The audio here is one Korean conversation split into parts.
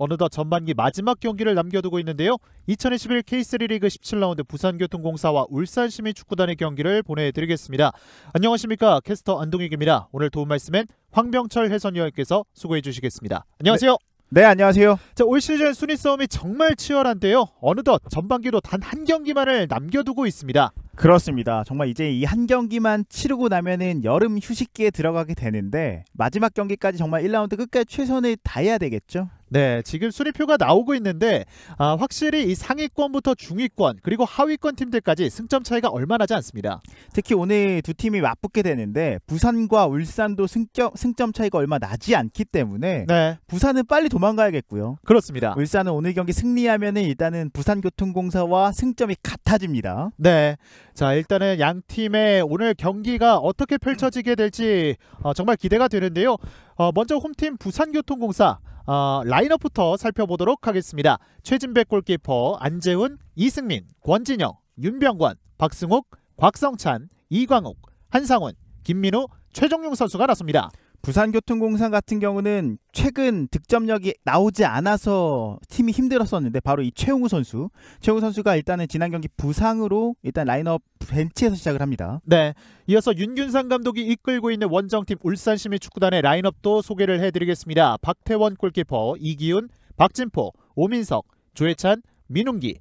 어느덧 전반기 마지막 경기를 남겨두고 있는데요. 2021 K3 리그 17라운드 부산교통공사와 울산시민축구단의 경기를 보내드리겠습니다. 안녕하십니까, 캐스터 안동익입니다. 오늘 도움 말씀엔 황병철 해설위원께서 수고해 주시겠습니다. 안녕하세요. 네, 안녕하세요. 자, 올 시즌 순위 싸움이 정말 치열한데요. 어느덧 전반기도 단 한 경기만을 남겨두고 있습니다. 그렇습니다. 정말 이제 이 한 경기만 치르고 나면은 여름 휴식기에 들어가게 되는데 마지막 경기까지 정말 1라운드 끝까지 최선을 다해야 되겠죠. 네, 지금 순위표가 나오고 있는데 확실히 이 상위권부터 중위권 그리고 하위권 팀들까지 승점 차이가 얼마 나지 않습니다. 특히 오늘 두 팀이 맞붙게 되는데 부산과 울산도 승점 차이가 얼마 나지 않기 때문에 네, 부산은 빨리 도망가야겠고요. 그렇습니다. 울산은 오늘 경기 승리하면은 일단은 부산교통공사와 승점이 같아집니다. 네, 자, 일단은 양 팀의 오늘 경기가 어떻게 펼쳐지게 될지 정말 기대가 되는데요. 먼저 홈팀 부산교통공사 라인업부터 살펴보도록 하겠습니다. 최진백 골키퍼, 안재훈, 이승민, 권진영, 윤병관, 박승욱, 곽성찬, 이광욱, 한상훈, 김민우, 최종용 선수가 나섭니다. 부산교통공사 같은 경우는 최근 득점력이 나오지 않아서 팀이 힘들었었는데 바로 이 최용우 선수가 일단은 지난 경기 부상으로 일단 라인업 벤치에서 시작을 합니다. 네, 이어서 윤균상 감독이 이끌고 있는 원정팀 울산시민축구단의 라인업도 소개를 해드리겠습니다. 박태원 골키퍼, 이기훈, 박진포, 오민석, 조혜찬, 민웅기,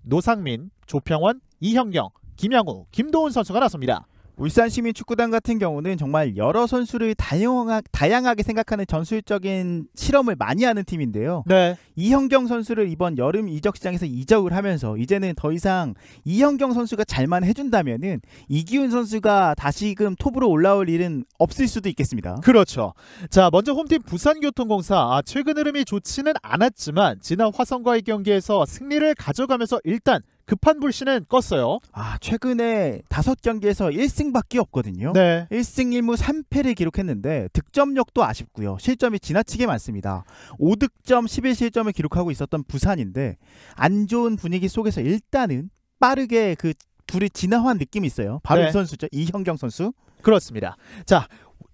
노상민, 조평원, 이형경, 김양우, 김도훈 선수가 나섭니다. 울산시민축구단 같은 경우는 정말 여러 선수를 다양하게 생각하는 전술적인 실험을 많이 하는 팀인데요. 네, 이형경 선수를 이번 여름 이적 시장에서 이적을 하면서 이제는 더 이상 이형경 선수가 잘만 해준다면은 이기훈 선수가 다시금 톱으로 올라올 일은 없을 수도 있겠습니다. 그렇죠. 자, 먼저 홈팀 부산교통공사, 최근 흐름이 좋지는 않았지만 지난 화성과의 경기에서 승리를 가져가면서 일단 급한 불씨는 껐어요. 최근에 5경기에서 1승밖에 없거든요. 네, 1승 1무 3패를 기록했는데 득점력도 아쉽고요. 실점이 지나치게 많습니다. 5득점 11실점을 기록하고 있었던 부산인데 안 좋은 분위기 속에서 일단은 빠르게 그 둘이 진화한 느낌이 있어요. 바로 네, 이 선수죠. 이형경 선수. 그렇습니다. 자,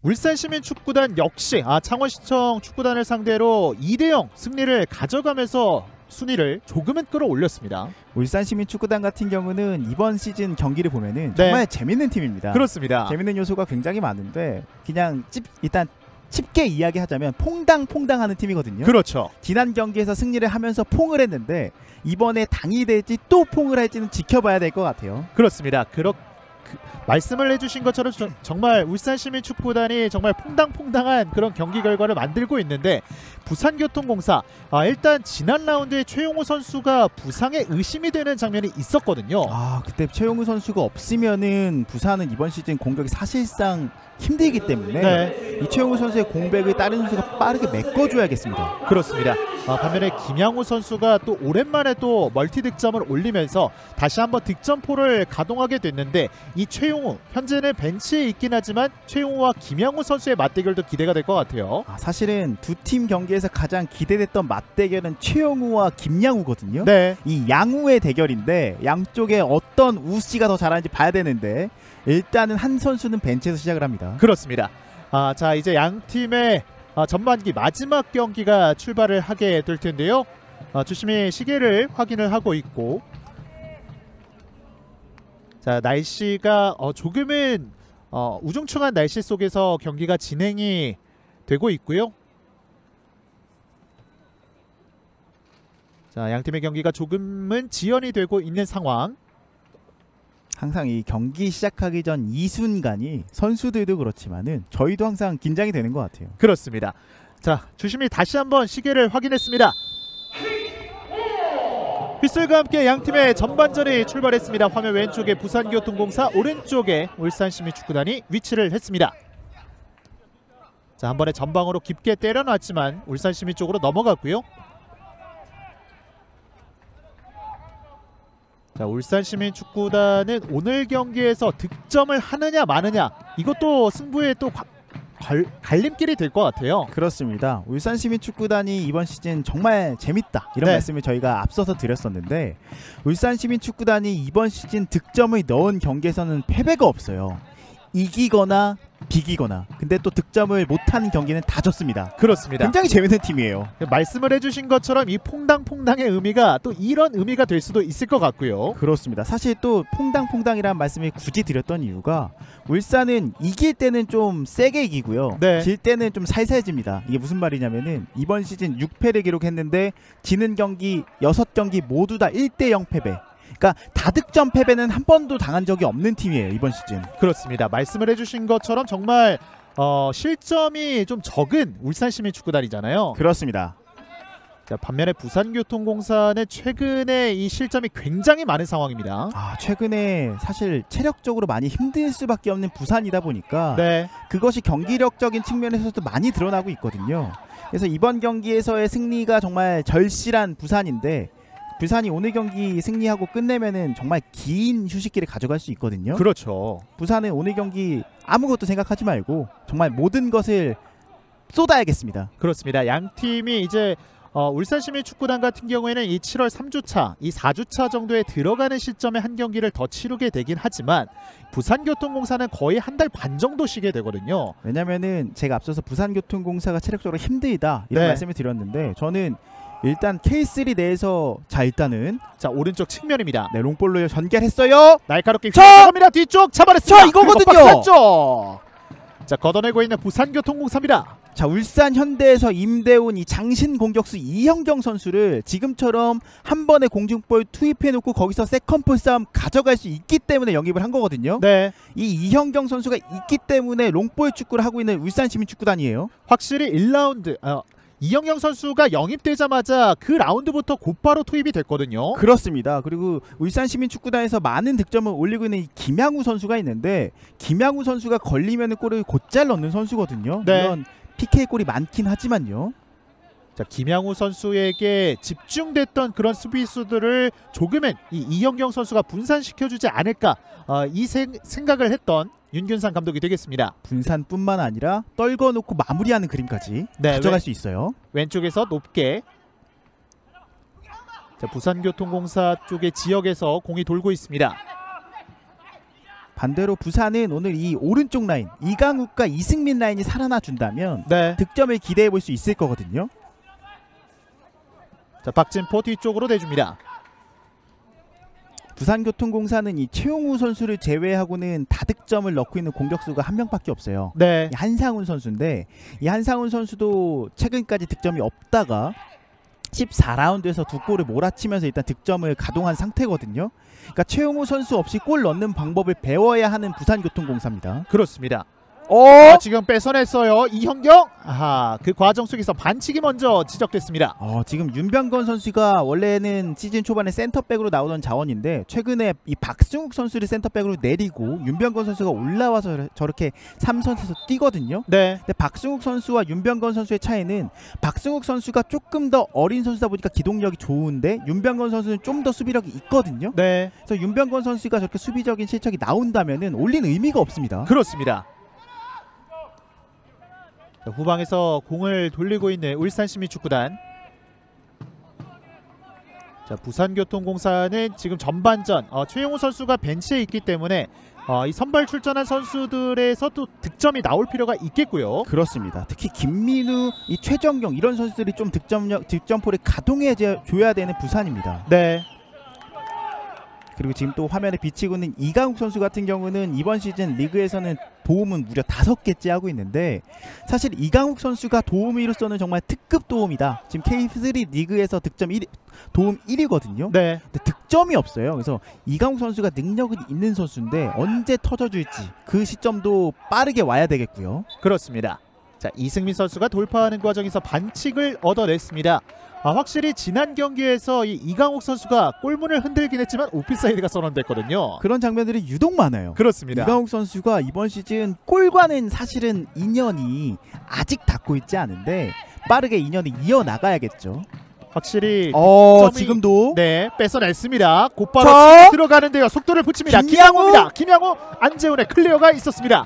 울산시민축구단 역시 창원시청 축구단을 상대로 2대0 승리를 가져가면서 순위를 조금은 끌어올렸습니다. 울산시민축구단 같은 경우는 이번 시즌 경기를 보면은 네, 정말 재밌는 팀입니다. 그렇습니다. 재밌는 요소가 굉장히 많은데 그냥 일단 쉽게 이야기하자면 퐁당퐁당하는 팀이거든요. 그렇죠. 지난 경기에서 승리를 하면서 퐁을 했는데 이번에 당이 될지 또 퐁을 할지는 지켜봐야 될 것 같아요. 그렇습니다. 말씀을 해주신 것처럼 정말 울산시민축구단이 정말 퐁당퐁당한 그런 경기 결과를 만들고 있는데 부산교통공사, 일단 지난 라운드에 최용우 선수가 부상에 의심이 되는 장면이 있었거든요. 그때 최용우 선수가 없으면은 부산은 이번 시즌 공격이 사실상 힘들기 때문에 네, 이 최용우 선수의 공백을 다른 선수가 빠르게 메꿔줘야겠습니다. 그렇습니다. 반면에 김양우 선수가 또 오랜만에 또 멀티 득점을 올리면서 다시 한번 득점포를 가동하게 됐는데 이 최용우, 현재는 벤치에 있긴 하지만 최용우와 김양우 선수의 맞대결도 기대가 될 것 같아요. 사실은 두 팀 경기에서 가장 기대됐던 맞대결은 최용우와 김양우거든요. 네, 이 양우의 대결인데 양쪽에 어떤 우씨가 더 잘하는지 봐야 되는데 일단은 한 선수는 벤치에서 시작을 합니다. 그렇습니다. 자, 이제 양 팀의 전반기 마지막 경기가 출발을 하게 될 텐데요. 주심이 시계를 확인을 하고 있고, 자, 날씨가 조금은 우중충한 날씨 속에서 경기가 진행이 되고 있고요. 자, 양 팀의 경기가 조금은 지연이 되고 있는 상황. 항상 이 경기 시작하기 전 이 순간이 선수들도 그렇지만은 저희도 항상 긴장이 되는 것 같아요. 그렇습니다. 자, 주심이 다시 한번 시계를 확인했습니다. 휘슬과 함께 양팀의 전반전이 출발했습니다. 화면 왼쪽에 부산교통공사, 오른쪽에 울산시민축구단이 위치를 했습니다. 자, 한 번에 전방으로 깊게 때려놨지만 울산시민 쪽으로 넘어갔고요. 자, 울산시민축구단은 오늘 경기에서 득점을 하느냐 마느냐, 이것도 승부에 또 갈림길이 될 것 같아요. 그렇습니다. 울산시민축구단이 이번 시즌 정말 재밌다 이런 네, 말씀을 저희가 앞서서 드렸었는데 울산시민축구단이 이번 시즌 득점을 넣은 경기에서는 패배가 없어요. 이기거나 비기거나 근데 또 득점을 못하는 경기는 다 졌습니다. 그렇습니다. 굉장히 재밌는 팀이에요. 말씀을 해주신 것처럼 이 퐁당퐁당의 의미가 또 이런 의미가 될 수도 있을 것 같고요. 그렇습니다. 사실 또 퐁당퐁당이라는 말씀을 굳이 드렸던 이유가 울산은 이길 때는 좀 세게 이기고요. 네. 질 때는 좀 살살 집니다. 이게 무슨 말이냐면은 이번 시즌 6패를 기록했는데 지는 경기 6경기 모두 다 1대0 패배. 그러니까 다득점 패배는 한 번도 당한 적이 없는 팀이에요. 이번 시즌. 그렇습니다. 말씀을 해주신 것처럼 정말 실점이 좀 적은 울산시민축구단이잖아요. 그렇습니다. 자, 반면에 부산교통공사는 최근에 이 실점이 굉장히 많은 상황입니다. 최근에 사실 체력적으로 많이 힘들 수밖에 없는 부산이다 보니까 네. 그것이 경기력적인 측면에서도 많이 드러나고 있거든요. 그래서 이번 경기에서의 승리가 정말 절실한 부산인데 부산이 오늘 경기 승리하고 끝내면은 정말 긴 휴식기를 가져갈 수 있거든요. 그렇죠. 부산은 오늘 경기 아무것도 생각하지 말고 정말 모든 것을 쏟아야겠습니다. 그렇습니다. 양 팀이 이제 울산시민축구단 같은 경우에는 이 7월 3주차, 이 4주차 정도에 들어가는 시점에 한 경기를 더 치르게 되긴 하지만 부산교통공사는 거의 한 달 반 정도 쉬게 되거든요. 왜냐면은 제가 앞서서 부산교통공사가 체력적으로 힘들다 이런 네. 말씀을 드렸는데 저는 일단 K3 내에서 일단은 오른쪽 측면입니다. 네, 롱볼로 전개했어요. 날카롭게 저! 휘어갑니다. 뒤쪽 잡아냈습니다. 이거거든요. 자, 걷어내고 있는 부산교통공사입니다. 자, 울산 현대에서 임대온 이 장신 공격수 이형경 선수를 지금처럼 한 번에 공중볼 투입해놓고 거기서 세컨볼 싸움 가져갈 수 있기 때문에 영입을 한 거거든요. 네. 이 이형경 선수가 있기 때문에 롱볼 축구를 하고 있는 울산시민축구단이에요. 확실히 1라운드 이영경 선수가 영입되자마자 그 라운드부터 곧바로 투입이 됐거든요. 그렇습니다. 그리고 울산시민축구단에서 많은 득점을 올리고 있는 이 김양우 선수가 있는데 김양우 선수가 걸리면 골을 곧잘 넣는 선수거든요. 네. 물론 PK 골이 많긴 하지만요. 자, 김양우 선수에게 집중됐던 그런 수비수들을 조금은 이 이영경 선수가 분산시켜주지 않을까 이 생각을 했던 윤균상 감독이 되겠습니다. 분산뿐만 아니라 떨궈놓고 마무리하는 그림까지 네, 가져갈 수 있어요. 왼쪽에서 높게. 자, 부산교통공사 쪽의 지역에서 공이 돌고 있습니다. 반대로 부산은 오늘 이 오른쪽 라인 이강욱과 이승민 라인이 살아나 준다면 네. 득점을 기대해 볼 수 있을 거거든요. 자, 박진포 뒤쪽으로 내줍니다. 부산교통공사는 이 최용우 선수를 제외하고는 다득점을 넣고 있는 공격수가 한 명밖에 없어요. 네. 이 한상훈 선수인데 이 한상훈 선수도 최근까지 득점이 없다가 14라운드에서 2골을 몰아치면서 일단 득점을 가동한 상태거든요. 그러니까 최용우 선수 없이 골 넣는 방법을 배워야 하는 부산교통공사입니다. 그렇습니다. 어? 지금 뺏어냈어요. 이형경. 그 과정 속에서 반칙이 먼저 지적됐습니다. 지금 윤병건 선수가 원래는 시즌 초반에 센터백으로 나오던 자원인데 최근에 이 박승욱 선수를 센터백으로 내리고 윤병건 선수가 올라와서 저렇게 3선에서 뛰거든요. 네. 근데 박승욱 선수와 윤병건 선수의 차이는 박승욱 선수가 조금 더 어린 선수다 보니까 기동력이 좋은데 윤병건 선수는 좀 더 수비력이 있거든요. 네. 그래서 윤병건 선수가 저렇게 수비적인 실력이 나온다면은 올린 의미가 없습니다. 그렇습니다. 자, 후방에서 공을 돌리고 있는 울산시민축구단. 자, 부산교통공사는 지금 전반전 최용우 선수가 bench에 있기 때문에 이 선발 출전한 선수들에서 또 득점이 나올 필요가 있겠고요. 그렇습니다. 특히 김민우, 이 최정경 이런 선수들이 좀 득점포를 가동해 줘야 되는 부산입니다. 네. 그리고 지금 또 화면에 비치고 있는 이강욱 선수 같은 경우는 이번 시즌 리그에서는 도움은 무려 5개째 하고 있는데 사실 이강욱 선수가 도움으로서는 정말 특급 도움이다. 지금 K3 리그에서 도움 1위거든요. 네. 근데 득점이 없어요. 그래서 이강욱 선수가 능력은 있는 선수인데 언제 터져줄지 그 시점도 빠르게 와야 되겠고요. 그렇습니다. 자, 이승민 선수가 돌파하는 과정에서 반칙을 얻어냈습니다. 확실히 지난 경기에서 이 이강욱 선수가 골문을 흔들긴 했지만 오피사이드가 선언됐거든요. 그런 장면들이 유독 많아요. 그렇습니다. 이강욱 선수가 이번 시즌 골과는 사실은 인연이 아직 닿고 있지 않은데 빠르게 인연을 이어나가야겠죠. 확실히 지금도 네, 뺏어냈습니다. 곧바로 자! 들어가는데요. 속도를 붙입니다. 김양호! 김양호입니다. 김양호, 안재훈의 클리어가 있었습니다.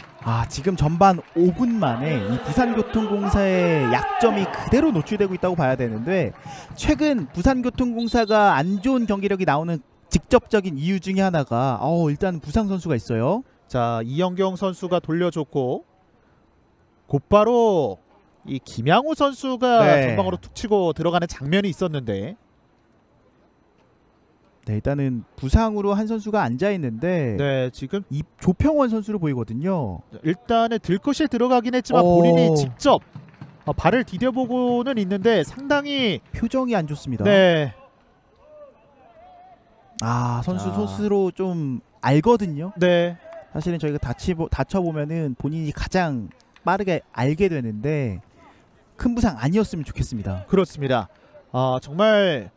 지금 전반 5분 만에 이 부산교통공사의 약점이 그대로 노출되고 있다고 봐야 되는데 최근 부산교통공사가 안 좋은 경기력이 나오는 직접적인 이유 중에 하나가 일단 부상 선수가 있어요. 자, 이영경 선수가 돌려줬고 곧바로 이 김양호 선수가 네. 전방으로 툭 치고 들어가는 장면이 있었는데 네, 일단은 부상으로 한 선수가 앉아 있는데 네, 지금 이 조평원 선수로 보이거든요. 일단은 들것이 들어가긴 했지만 본인이 직접 발을 디뎌보고는 있는데 상당히 표정이 안 좋습니다. 네, 선수 자. 스스로 좀 알거든요. 네, 사실은 저희가 다쳐보면은 본인이 가장 빠르게 알게 되는데 큰 부상 아니었으면 좋겠습니다. 그렇습니다. 정말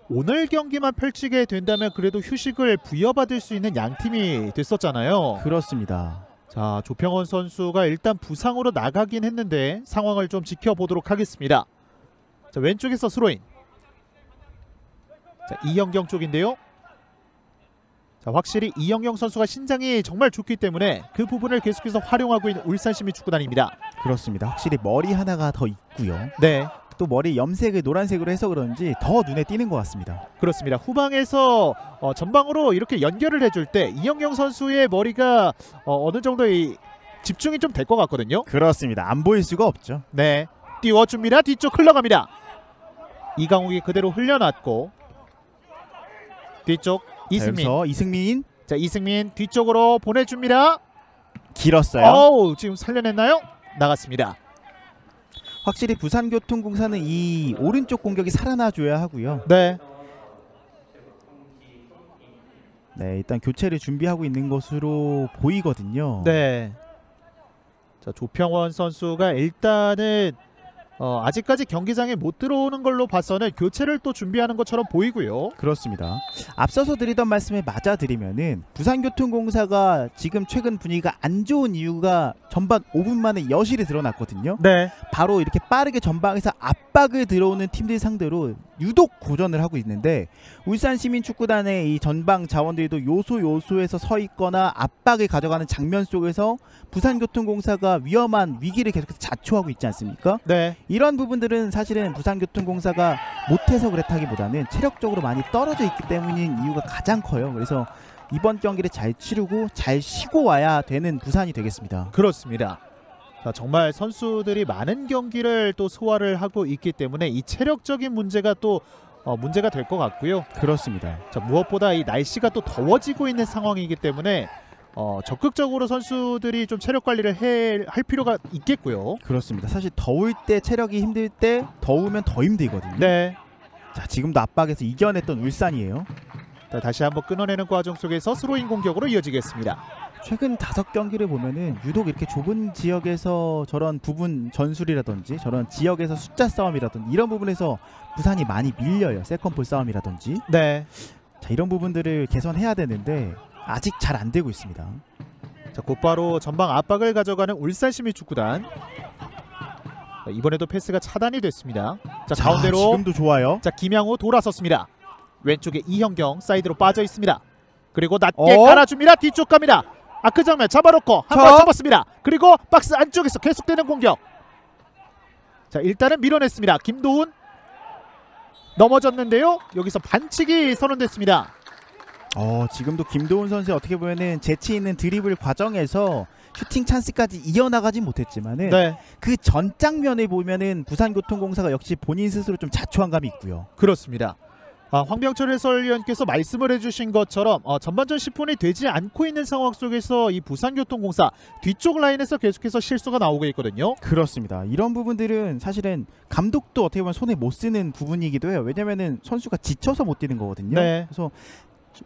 오늘 경기만 펼치게 된다면 그래도 휴식을 부여받을 수 있는 양 팀이 됐었잖아요. 그렇습니다. 자, 조평원 선수가 일단 부상으로 나가긴 했는데 상황을 좀 지켜보도록 하겠습니다. 자, 왼쪽에서 스로인. 자, 이영경 쪽인데요. 자, 확실히 이영경 선수가 신장이 정말 좋기 때문에 그 부분을 계속해서 활용하고 있는 울산 시민축구단입니다. 그렇습니다. 확실히 머리 하나가 더 있고요. 네, 또 머리 염색을 노란색으로 해서 그런지 더 눈에 띄는 것 같습니다. 그렇습니다. 후방에서 전방으로 이렇게 연결을 해줄 때 이영경 선수의 머리가 어느 정도의 집중이 좀 될 것 같거든요. 그렇습니다. 안 보일 수가 없죠. 네, 띄워줍니다. 뒤쪽 흘러갑니다. 이강욱이 그대로 흘려놨고 뒤쪽 이승민. 이승민 자, 이승민 뒤쪽으로 보내줍니다. 길었어요. 지금 살려냈나요? 나갔습니다. 확실히 부산교통공사는 이 오른쪽 공격이 살아나줘야 하고요. 네, 네, 일단 교체를 준비하고 있는 것으로 보이거든요. 네. 자, 조평원 선수가 일단은 아직까지 경기장에 못 들어오는 걸로 봐서는 교체를 또 준비하는 것처럼 보이고요. 그렇습니다. 앞서서 드리던 말씀에 맞아드리면은 부산교통공사가 지금 최근 분위기가 안 좋은 이유가 전반 5분 만에 여실히 드러났거든요. 네, 바로 이렇게 빠르게 전방에서 압박을 들어오는 팀들 상대로 유독 고전을 하고 있는데 울산시민축구단의 이 전방 자원들도 요소에서 서 있거나 압박을 가져가는 장면 속에서 부산교통공사가 위험한 위기를 계속해서 자초하고 있지 않습니까? 네, 이런 부분들은 사실은 부산교통공사가 못해서 그렇다기보다는 체력적으로 많이 떨어져 있기 때문인 이유가 가장 커요. 그래서 이번 경기를 잘 치르고 잘 쉬고 와야 되는 부산이 되겠습니다. 그렇습니다. 자, 정말 선수들이 많은 경기를 또 소화를 하고 있기 때문에 이 체력적인 문제가 또 문제가 될 것 같고요. 그렇습니다. 자, 무엇보다 이 날씨가 또 더워지고 있는 상황이기 때문에 적극적으로 선수들이 좀 체력 관리를 할 필요가 있겠고요. 그렇습니다. 사실 더울 때 체력이 힘들 때 더우면 더 힘들거든요. 네. 자, 지금도 압박에서 이겨냈던 울산이에요. 자, 다시 한번 끊어내는 과정 속에서 스로잉 공격으로 이어지겠습니다. 최근 5경기를 보면은 유독 이렇게 좁은 지역에서 저런 부분 전술이라든지 저런 지역에서 숫자 싸움이라든지 이런 부분에서 부산이 많이 밀려요. 세컨볼 싸움이라든지. 네. 자, 이런 부분들을 개선해야 되는데 아직 잘 안 되고 있습니다. 자, 곧바로 전방 압박을 가져가는 울산시민축구단. 자, 이번에도 패스가 차단이 됐습니다. 자, 가운데로 지금도 좋아요. 자, 김양호 돌아섰습니다. 왼쪽에 이형경 사이드로 빠져 있습니다. 그리고 낮게 깔아줍니다. 뒤쪽 갑니다. 그 장면 잡아놓고 한 번 잡았습니다. 그리고 박스 안쪽에서 계속되는 공격. 자, 일단은 밀어냈습니다. 김도훈 넘어졌는데요. 여기서 반칙이 선언됐습니다. 지금도 김도훈 선수 어떻게 보면은 재치 있는 드리블 과정에서 슈팅 찬스까지 이어나가진 못했지만은 네, 그 전 장면에 보면은 부산교통공사가 역시 본인 스스로 좀 자초한 감이 있고요. 그렇습니다. 황병철 해설위원께서 말씀을 해주신 것처럼 전반전 10분이 되지 않고 있는 상황 속에서 이 부산교통공사 뒤쪽 라인에서 계속해서 실수가 나오고 있거든요. 그렇습니다. 이런 부분들은 사실은 감독도 어떻게 보면 손에 못 쓰는 부분이기도 해요. 왜냐면은 선수가 지쳐서 못 뛰는 거거든요. 네. 그래서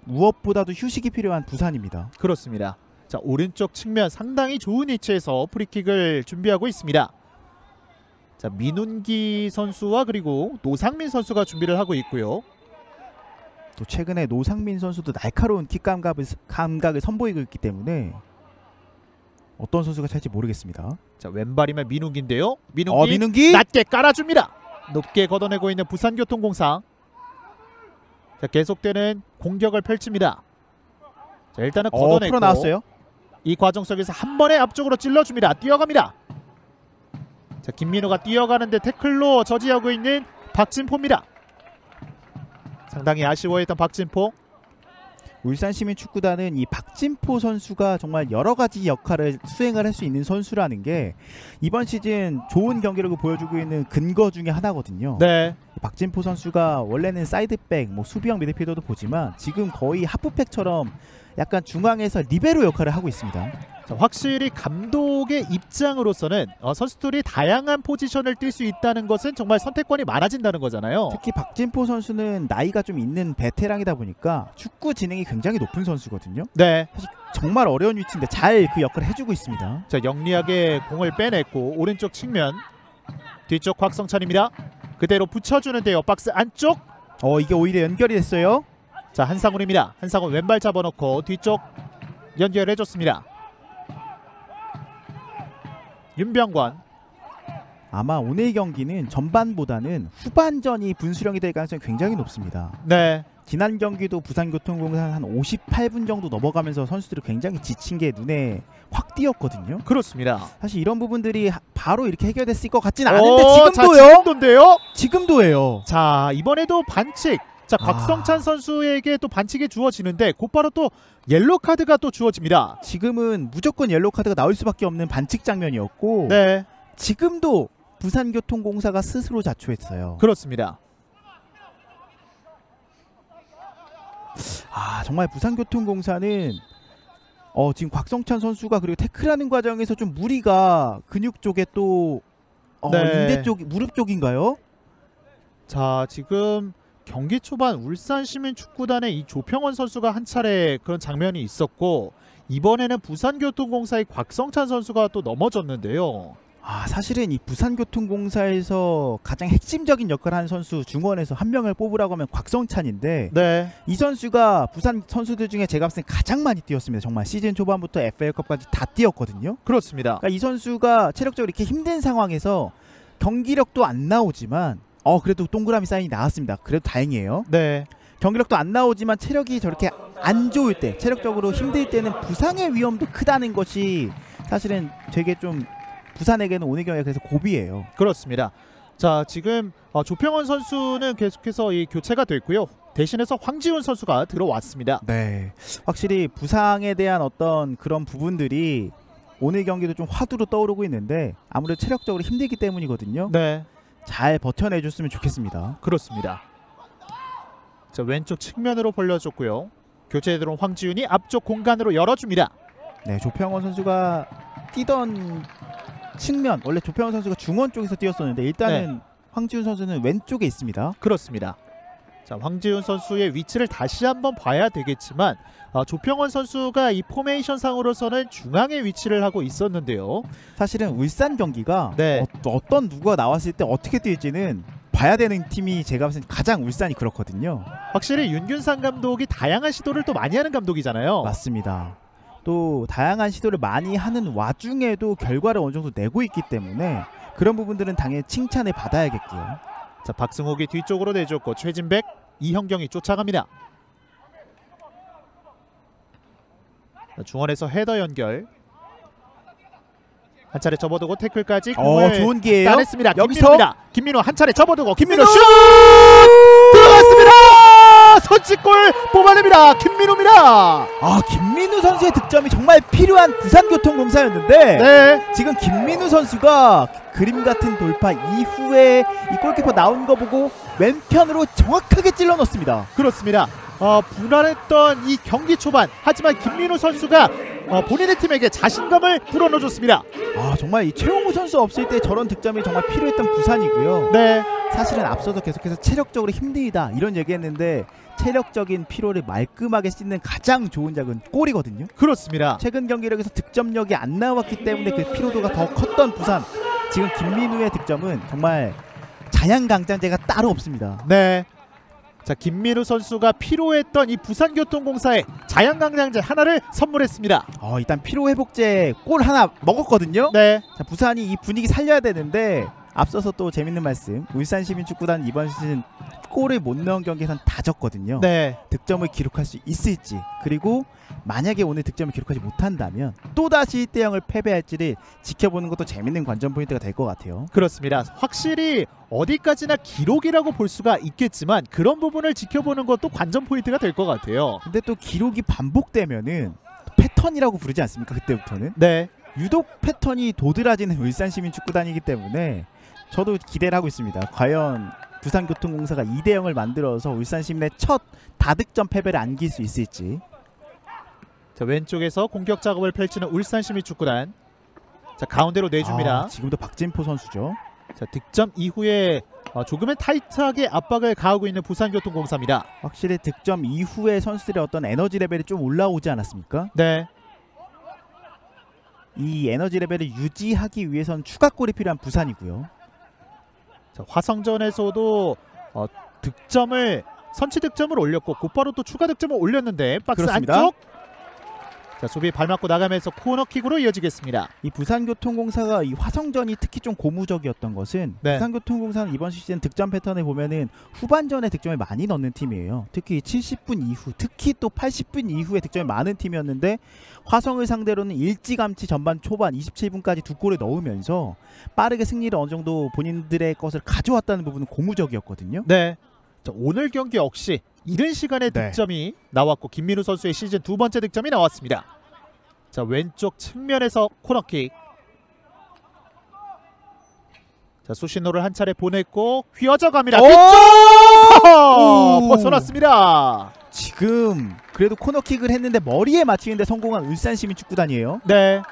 무엇보다도 휴식이 필요한 부산입니다. 그렇습니다. 자, 오른쪽 측면 상당히 좋은 위치에서 프리킥을 준비하고 있습니다. 자, 민운기 선수와 그리고 노상민 선수가 준비를 하고 있고요. 또 최근에 노상민 선수도 날카로운 킥 감각을 선보이고 있기 때문에 어떤 선수가 찰지 모르겠습니다. 자, 왼발이면 민운기인데요. 민운기 낮게 깔아줍니다. 높게 걷어내고 있는 부산교통공사. 자, 계속되는 공격을 펼칩니다. 자, 일단은 걷어내고 풀어 나왔어요. 이 과정 속에서 한 번에 앞쪽으로 찔러줍니다. 뛰어갑니다. 자, 김민호가 뛰어가는데 태클로 저지하고 있는 박진포입니다. 상당히 아쉬워했던 박진포. 울산시민축구단은 이 박진포 선수가 정말 여러 가지 역할을 수행을 할 수 있는 선수라는 게 이번 시즌 좋은 경기력을 보여주고 있는 근거 중에 하나거든요. 네. 박진포 선수가 원래는 사이드백, 수비형 미드필더도 보지만 지금 거의 하프백처럼 약간 중앙에서 리베로 역할을 하고 있습니다. 자, 확실히 감독의 입장으로서는 선수들이 다양한 포지션을 뛸 수 있다는 것은 정말 선택권이 많아진다는 거잖아요. 특히 박진포 선수는 나이가 좀 있는 베테랑이다 보니까 축구 지능이 굉장히 높은 선수거든요. 네. 정말 어려운 위치인데 잘 그 역할을 해주고 있습니다. 자, 영리하게 공을 빼냈고 오른쪽 측면 뒤쪽 곽성찬입니다. 그대로 붙여주는데요. 박스 안쪽. 이게 오히려 연결이 됐어요. 자, 한상훈입니다. 한상훈 왼발 잡아놓고 뒤쪽 연결해줬습니다. 윤병관. 아마 오늘 경기는 전반보다는 후반전이 분수령이 될 가능성이 굉장히 높습니다. 네. 지난 경기도 부산교통공사 한 58분 정도 넘어가면서 선수들이 굉장히 지친 게 눈에 확 띄었거든요. 그렇습니다. 사실 이런 부분들이 바로 이렇게 해결됐을 것 같진 않은데 지금도요. 자, 지금도인데요. 지금도예요. 자, 이번에도 반칙. 자, 곽성찬 선수에게 또 반칙이 주어지는데 곧바로 또 옐로 카드가 또 주어집니다. 지금은 무조건 옐로 카드가 나올 수밖에 없는 반칙 장면이었고 네. 지금도 부산교통공사가 스스로 자초했어요. 그렇습니다. 정말 부산교통공사는 지금 곽성찬 선수가 그리고 태클하는 과정에서 좀 무리가 근육 쪽에 또 네. 인대 쪽, 무릎 쪽인가요? 자, 지금 경기 초반 울산시민축구단의 이 조평원 선수가 한 차례 그런 장면이 있었고 이번에는 부산교통공사의 곽성찬 선수가 또 넘어졌는데요. 사실은 이 부산교통공사에서 가장 핵심적인 역할을 하는 선수 중원에서 한 명을 뽑으라고 하면 곽성찬인데 네. 이 선수가 부산 선수들 중에 제가 봤을 때 가장 많이 뛰었습니다. 정말 시즌 초반부터 FA컵까지 다 뛰었거든요. 그렇습니다. 그러니까 이 선수가 체력적으로 이렇게 힘든 상황에서 경기력도 안 나오지만 그래도 동그라미 사인이 나왔습니다. 그래도 다행이에요. 네. 경기력도 안 나오지만 체력이 저렇게 안 좋을 때, 체력적으로 힘들 때는 부상의 위험도 크다는 것이 사실은 되게 좀 부산에게는 오늘 경기가 그래서 고비예요. 그렇습니다. 자, 지금 조평원 선수는 계속해서 이 교체가 됐고요. 대신해서 황지훈 선수가 들어왔습니다. 네, 확실히 부상에 대한 어떤 그런 부분들이 오늘 경기도 좀 화두로 떠오르고 있는데 아무래도 체력적으로 힘들기 때문이거든요. 네. 잘 버텨내줬으면 좋겠습니다. 그렇습니다. 자, 왼쪽 측면으로 벌려줬고요. 교체에 들어온 황지훈이 앞쪽 공간으로 열어줍니다. 네, 조평원 선수가 뛰던 측면, 원래 조평원 선수가 중원 쪽에서 뛰었었는데 일단은 황지훈 선수는 왼쪽에 있습니다. 그렇습니다. 자, 황지훈 선수의 위치를 다시 한번 봐야 되겠지만 조평원 선수가 이 포메이션 상으로서는 중앙에 위치를 하고 있었는데요. 사실은 울산 경기가 네. 어떤 누가 나왔을 때 어떻게 뛸지는 봐야 되는 팀이 제가 봤을 때 가장 울산이 그렇거든요. 확실히 윤균상 감독이 다양한 시도를 또 많이 하는 감독이잖아요. 맞습니다. 또 다양한 시도를 많이 하는 와중에도 결과를 어느 정도 내고 있기 때문에 그런 부분들은 당연히 칭찬을 받아야겠고요. 자, 박승욱이 뒤쪽으로 내줬고 최진백, 이형경이 쫓아갑니다. 자, 중원에서 헤더 연결. 한 차례 접어두고 태클까지 좋은 기회예요. 따냈습니다. 여기서 김민우입니다. 김민우 한 차례 접어두고 김민우 김민우! 슛! 들어갔습니다. 선취골 뽑아냅니다. 김민우입니다. 김민우 선수의 득점이 정말 필요한 부산교통공사였는데 네. 지금 김민우 선수가 그림 같은 돌파 이후에 이 골키퍼 나온 거 보고 왼편으로 정확하게 찔러 넣습니다. 그렇습니다. 불안했던 이 경기 초반, 하지만 김민우 선수가 본인의 팀에게 자신감을 불어넣어줬습니다. 정말 이 최용우 선수 없을 때 저런 득점이 정말 필요했던 부산이고요. 네. 사실은 앞서서 계속해서 체력적으로 힘들다 이런 얘기했는데 체력적인 피로를 말끔하게 씻는 가장 좋은 작은 골이거든요. 그렇습니다. 최근 경기력에서 득점력이 안 나왔기 때문에 그 피로도가 더 컸던 부산. 지금 김민우의 득점은 정말 자양강장제가 따로 없습니다. 네. 자, 김민우 선수가 필요했던 이 부산교통공사에 자양강장제 하나를 선물했습니다. 일단 피로회복제 골 하나 먹었거든요. 네. 자, 부산이 이 분위기 살려야 되는데 앞서서 또 재밌는 말씀, 울산시민축구단 이번 시즌 골을 못 넣은 경기에선 다 졌거든요. 네. 득점을 기록할 수 있을지, 그리고 만약에 오늘 득점을 기록하지 못한다면 또다시 1대0을 패배할지를 지켜보는 것도 재밌는 관전 포인트가 될 것 같아요. 그렇습니다. 확실히 어디까지나 기록이라고 볼 수가 있겠지만 그런 부분을 지켜보는 것도 관전 포인트가 될 것 같아요. 근데 또 기록이 반복되면은 패턴이라고 부르지 않습니까? 그때부터는 네. 유독 패턴이 도드라지는 울산시민축구단이기 때문에 저도 기대를 하고 있습니다. 과연 부산교통공사가 2대0을 만들어서 울산시민의 첫 다득점 패배를 안길 수 있을지. 자, 왼쪽에서 공격 작업을 펼치는 울산시민축구단. 자, 가운데로 내줍니다. 지금도 박진포 선수죠. 자, 득점 이후에 조금은 타이트하게 압박을 가하고 있는 부산교통공사입니다. 확실히 득점 이후에 선수들의 어떤 에너지 레벨이 좀 올라오지 않았습니까? 네. 이 에너지 레벨을 유지하기 위해선 추가골이 필요한 부산이고요. 자, 화성전에서도 선취 득점을 올렸고 곧바로 또 추가 득점을 올렸는데 박스 그렇습니다. 안쪽. 자, 수비 발 맞고 나가면서 코너킥으로 이어지겠습니다. 이 부산교통공사가 이 화성전이 특히 좀 고무적이었던 것은 네. 부산교통공사는 이번 시즌 득점 패턴을 보면은 후반전에 득점을 많이 넣는 팀이에요. 특히 70분 이후, 특히 또 80분 이후에 득점이 많은 팀이었는데 화성을 상대로는 일찌감치 전반 초반 27분까지 2골을 넣으면서 빠르게 승리를 어느 정도 본인들의 것을 가져왔다는 부분은 고무적이었거든요. 네. 자, 오늘 경기 역시 이른 시간에 득점이 나왔고 김민우 선수의 시즌 2번째 득점이 나왔습니다. 자, 왼쪽 측면에서 코너킥. 자, 수신호를 한 차례 보냈고 휘어져 갑니다. 벗어났습니다. 지금 그래도 코너킥을 했는데 머리에 맞히는데 성공한 울산시민축구단이에요. 네.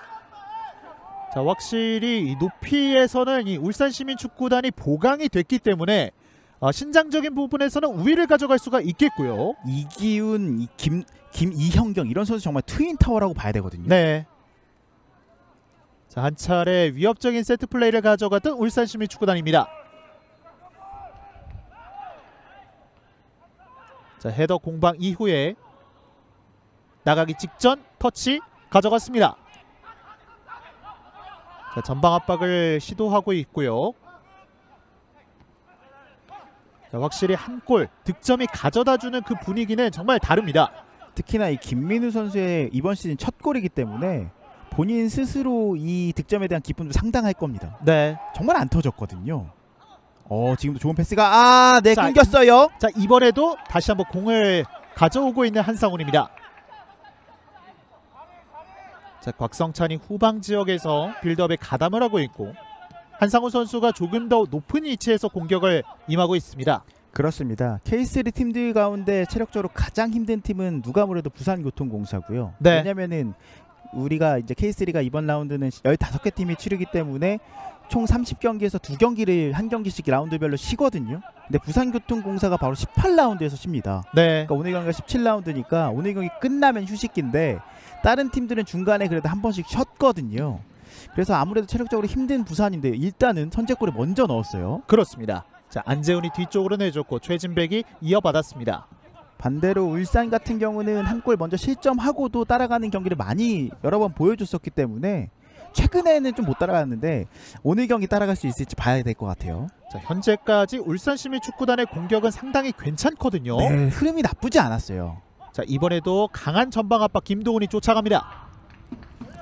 자, 확실히 이 높이에서는 이 울산시민축구단이 보강이 됐기 때문에 신장적인 부분에서는 우위를 가져갈 수가 있겠고요. 이기훈, 이현경 이런 선수 정말 트윈타워라고 봐야 되거든요. 네. 자, 한 차례 위협적인 세트 플레이를 가져갔던 울산시민축구단입니다. 자, 헤더 공방 이후에 나가기 직전 터치 가져갔습니다. 자, 전방 압박을 시도하고 있고요. 자, 확실히 한 골 득점이 가져다주는 그 분위기는 정말 다릅니다. 특히나 이 김민우 선수의 이번 시즌 첫 골이기 때문에 본인 스스로 이 득점에 대한 기쁨도 상당할 겁니다. 네. 정말 안 터졌거든요. 지금도 좋은 패스가 네, 끊겼어요. 자, 이번에도 다시 한번 공을 가져오고 있는 한상훈입니다. 자, 곽성찬이 후방 지역에서 빌드업에 가담을 하고 있고 한상훈 선수가 조금 더 높은 위치에서 공격을 임하고 있습니다. 그렇습니다. K3 팀들 가운데 체력적으로 가장 힘든 팀은 누가 뭐래도 부산교통공사고요. 네. 왜냐면은 우리가 이제 K3가 이번 라운드는 15개 팀이 치르기 때문에 총 30경기에서 2경기를 한 경기씩 라운드별로 쉬거든요. 근데 부산교통공사가 바로 18라운드에서 쉽니다. 네. 그러니까 오늘 경기가 17라운드니까 오늘 경기 끝나면 휴식기인데 다른 팀들은 중간에 그래도 한 번씩 쉬었거든요. 그래서 아무래도 체력적으로 힘든 부산인데 일단은 선제골을 먼저 넣었어요. 그렇습니다. 자, 안재훈이 뒤쪽으로 내줬고 최진백이 이어받았습니다. 반대로 울산 같은 경우는 한 골 먼저 실점하고도 따라가는 경기를 많이 여러 번 보여줬었기 때문에 최근에는 좀 못 따라갔는데 오늘 경기 따라갈 수 있을지 봐야 될 것 같아요. 자, 현재까지 울산시민축구단의 공격은 상당히 괜찮거든요. 네, 흐름이 나쁘지 않았어요. 자, 이번에도 강한 전방 압박 김도훈이 쫓아갑니다.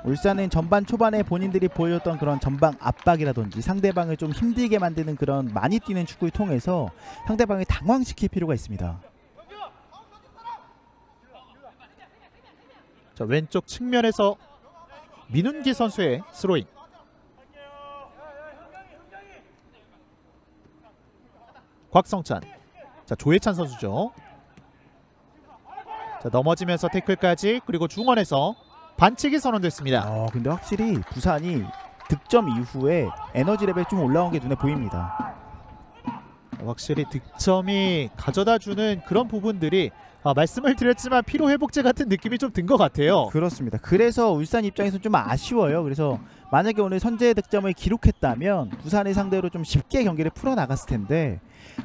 울산은 전반 초반에 본인들이 보여줬던 그런 전방 압박이라든지 상대방을 좀 힘들게 만드는 그런 많이 뛰는 축구를 통해서 상대방을 당황시킬 필요가 있습니다. 자, 왼쪽 측면에서 민훈기 선수의 스로잉. 곽성찬. 자, 조혜찬 선수죠. 자, 넘어지면서 태클까지, 그리고 중원에서 반칙이 선언됐습니다. 근데 확실히 부산이 득점 이후에 에너지 레벨 좀 올라온 게 눈에 보입니다. 확실히 득점이 가져다주는 그런 부분들이 말씀을 드렸지만 피로회복제 같은 느낌이 좀 든 것 같아요. 그렇습니다. 그래서 울산 입장에서 좀 아쉬워요. 그래서 만약에 오늘 선제 득점을 기록했다면 부산을 상대로 좀 쉽게 경기를 풀어나갔을 텐데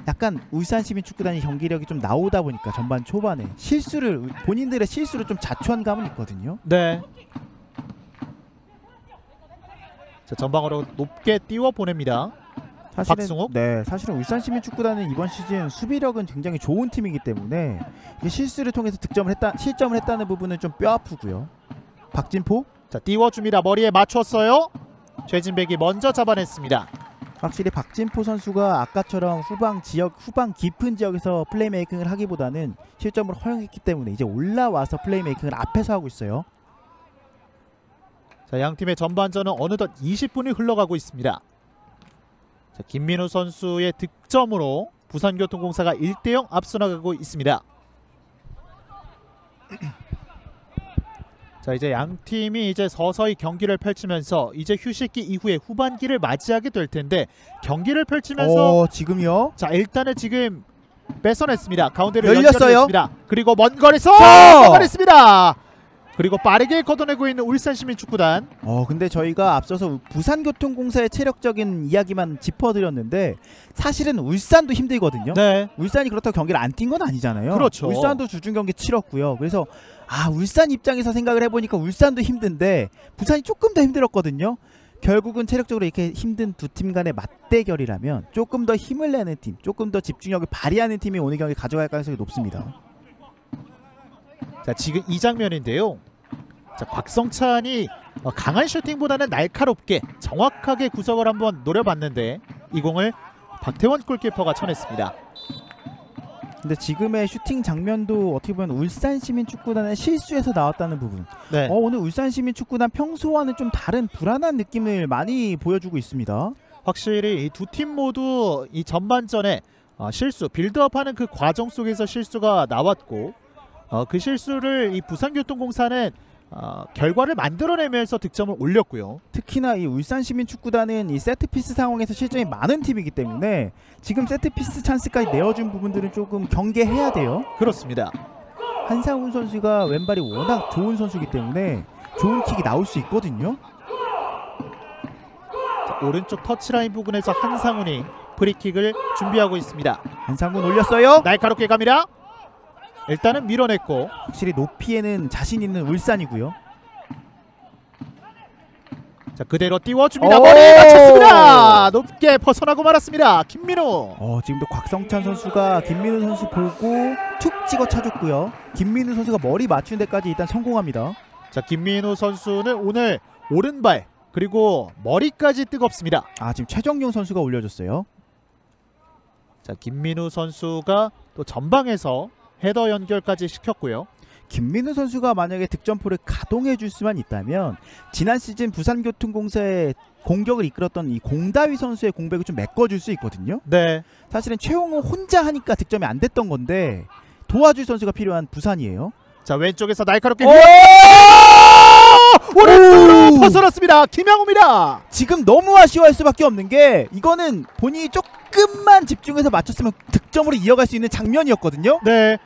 약간 울산시민축구단이 경기력이 좀 나오다 보니까 전반 초반에 본인들의 실수를 좀 자초한 감은 있거든요. 네. 자, 전방으로 높게 띄워 보냅니다. 박승욱. 네, 사실은 울산시민축구단은 이번 시즌 수비력은 굉장히 좋은 팀이기 때문에 이게 실수를 통해서 실점을 했다는 부분은 좀 뼈아프고요. 박진포. 자, 띄워줍니다. 머리에 맞췄어요. 최진백이 먼저 잡아냈습니다. 확실히 박진포 선수가 아까처럼 후방 깊은 지역에서 플레이메이킹을 하기보다는 실점을 허용했기 때문에 이제 올라와서 플레이메이킹을 앞에서 하고 있어요. 자, 양 팀의 전반전은 어느덧 20분이 흘러가고 있습니다. 자, 김민우 선수의 득점으로 부산교통공사가 1대0 앞서 나가고 있습니다. 자, 이제 양 팀이 이제 서서히 경기를 펼치면서 이제 휴식기 이후에 후반기를 맞이하게 될 텐데, 경기를 펼치면서 지금요. 자, 일단은 지금 뺏어냈습니다. 가운데로 열렸어요. 연결했습니다. 그리고 먼 거리에서 걷어냈습니다. 그리고 빠르게 걷어내고 있는 울산시민축구단. 근데 저희가 앞서서 부산교통공사의 체력적인 이야기만 짚어드렸는데 사실은 울산도 힘들거든요. 네, 울산이 그렇다고 경기를 안 뛴 건 아니잖아요. 그렇죠. 울산도 주중 경기 치렀고요. 그래서 울산 입장에서 생각을 해보니까 울산도 힘든데 부산이 조금 더 힘들었거든요. 결국은 체력적으로 이렇게 힘든 두 팀 간의 맞대결이라면 조금 더 힘을 내는 팀, 조금 더 집중력을 발휘하는 팀이 오늘 경기 가져갈 가능성이 높습니다. 자, 지금 이 장면인데요. 자, 곽성찬이 강한 슈팅보다는 날카롭게 정확하게 구석을 한번 노려봤는데 이 공을 박태원 골키퍼가 쳐냈습니다. 근데 지금의 슈팅 장면도 어떻게 보면 울산시민축구단의 실수에서 나왔다는 부분. 네. 오늘 울산시민축구단 평소와는 좀 다른 불안한 느낌을 많이 보여주고 있습니다. 확실히 이 두 팀 모두 이 전반전에 실수, 빌드업하는 그 과정 속에서 실수가 나왔고, 그 실수를 이 부산교통공사는 결과를 만들어내면서 득점을 올렸고요. 특히나 이 울산시민축구단은 이 세트피스 상황에서 실점이 많은 팀이기 때문에 지금 세트피스 찬스까지 내어준 부분들은 조금 경계해야 돼요. 그렇습니다. 한상훈 선수가 왼발이 워낙 좋은 선수이기 때문에 좋은 킥이 나올 수 있거든요. 자, 오른쪽 터치라인 부근에서 한상훈이 프리킥을 준비하고 있습니다. 한상훈 올렸어요. 날카롭게 갑니다. 일단은 밀어냈고, 확실히 높이에는 자신 있는 울산이고요. 자, 그대로 띄워줍니다. 머리에 맞췄습니다. 높게 벗어나고 말았습니다. 김민우. 지금도 곽성찬 선수가 김민우 선수 보고 툭 찍어 차줬고요. 김민우 선수가 머리 맞춘 데까지 일단 성공합니다. 자, 김민우 선수는 오늘 오른발 그리고 머리까지 뜨겁습니다. 지금 최정용 선수가 올려줬어요. 자, 김민우 선수가 또 전방에서 헤더 연결까지 시켰고요. 김민우 선수가 만약에 득점포를 가동해 줄 수만 있다면 지난 시즌 부산교통공사의 공격을 이끌었던 이 공다위 선수의 공백을 좀 메꿔줄 수 있거든요. 네. 사실은 최용호 혼자 하니까 득점이 안 됐던 건데 도와줄 선수가 필요한 부산이에요. 자, 왼쪽에서 날카롭게 오른쪽으로 벗어났습니다. 김양호입니다. 지금 너무 아쉬워할 수밖에 없는 게 이거는 본인이 조금만 집중해서 맞췄으면 득점으로 이어갈 수 있는 장면이었거든요. 네.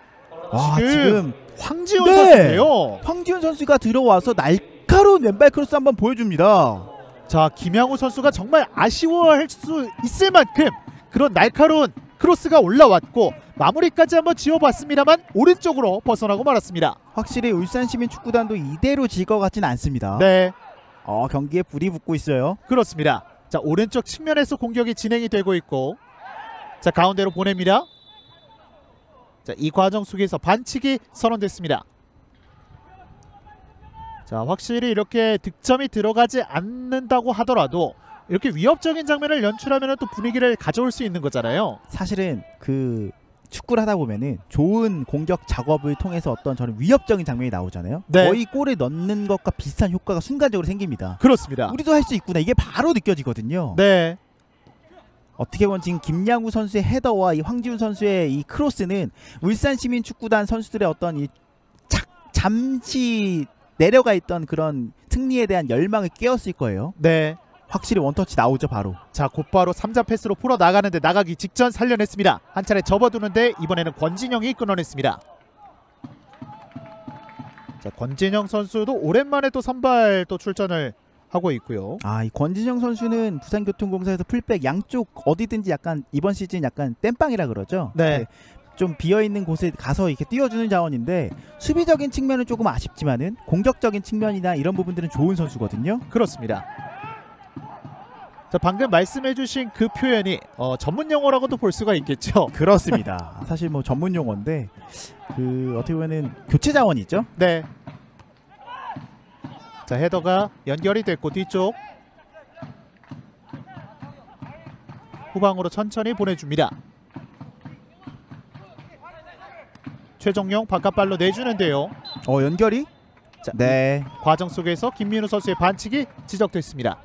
지금 황지훈 선수인데요. 황지훈 선수가 들어와서 날카로운 왼발 크로스 한번 보여줍니다. 자, 김양호 선수가 정말 아쉬워할 수 있을 만큼 그런 날카로운 크로스가 올라왔고 마무리까지 한번 지어봤습니다만 오른쪽으로 벗어나고 말았습니다. 확실히 울산시민축구단도 이대로 질 것 같지는 않습니다. 네. 경기에 불이 붙고 있어요. 그렇습니다. 자, 오른쪽 측면에서 공격이 진행이 되고 있고, 자, 가운데로 보냅니다. 자, 이 과정 속에서 반칙이 선언됐습니다. 자, 확실히 이렇게 득점이 들어가지 않는다고 하더라도 이렇게 위협적인 장면을 연출하면 또 분위기를 가져올 수 있는 거잖아요. 사실은 그 축구를 하다 보면은 좋은 공격 작업을 통해서 어떤 저는 위협적인 장면이 나오잖아요. 네. 거의 골을 넣는 것과 비슷한 효과가 순간적으로 생깁니다. 그렇습니다. 우리도 할 수 있구나, 이게 바로 느껴지거든요. 네. 어떻게 보면 지금 김양우 선수의 헤더와 이 황지훈 선수의 이 크로스는 울산시민축구단 선수들의 어떤 이 잠시 내려가 있던 그런 승리에 대한 열망을 깨웠을 거예요. 네. 확실히 원터치 나오죠 바로. 자, 곧바로 3자 패스로 풀어 나가는데 나가기 직전 살려냈습니다. 한 차례 접어두는데 이번에는 권진영이 끊어냈습니다. 자, 권진영 선수도 오랜만에 또 선발 또 출전을 하고 있고요. 이 권진영 선수는 부산교통공사에서 풀백 양쪽 어디든지 약간 이번 시즌 약간 땜빵이라 그러죠. 네. 좀 비어있는 곳에 가서 이렇게 띄워주는 자원인데 수비적인 측면은 조금 아쉽지만은 공격적인 측면이나 이런 부분들은 좋은 선수거든요. 그렇습니다. 자, 방금 말씀해주신 그 표현이 전문 용어라고도 볼 수가 있겠죠. 그렇습니다. 사실 뭐 전문 용어인데 그 어떻게 보면은 교체 자원이죠. 네. 자, 헤더가 연결이 됐고 뒤쪽 후방으로 천천히 보내줍니다. 최정용 바깥발로 내주는데요. 연결이? 자, 네. 과정 속에서 김민우 선수의 반칙이 지적됐습니다.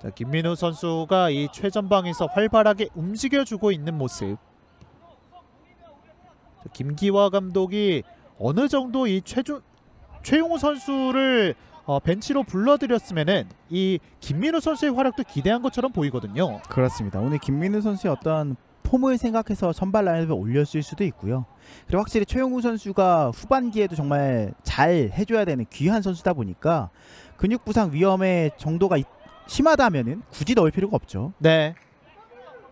자, 김민우 선수가 이 최전방에서 활발하게 움직여주고 있는 모습. 자, 김기화 감독이 어느 정도 이 최용우 선수를 벤치로 불러들였으면은 이 김민우 선수의 활약도 기대한 것처럼 보이거든요. 그렇습니다. 오늘 김민우 선수의 어떤 폼을 생각해서 선발 라인업에 올렸을 수도 있고요. 그리고 확실히 최용우 선수가 후반기에도 정말 잘 해줘야 되는 귀한 선수다 보니까 근육 부상 위험의 정도가 심하다면은 굳이 넣을 필요가 없죠. 네.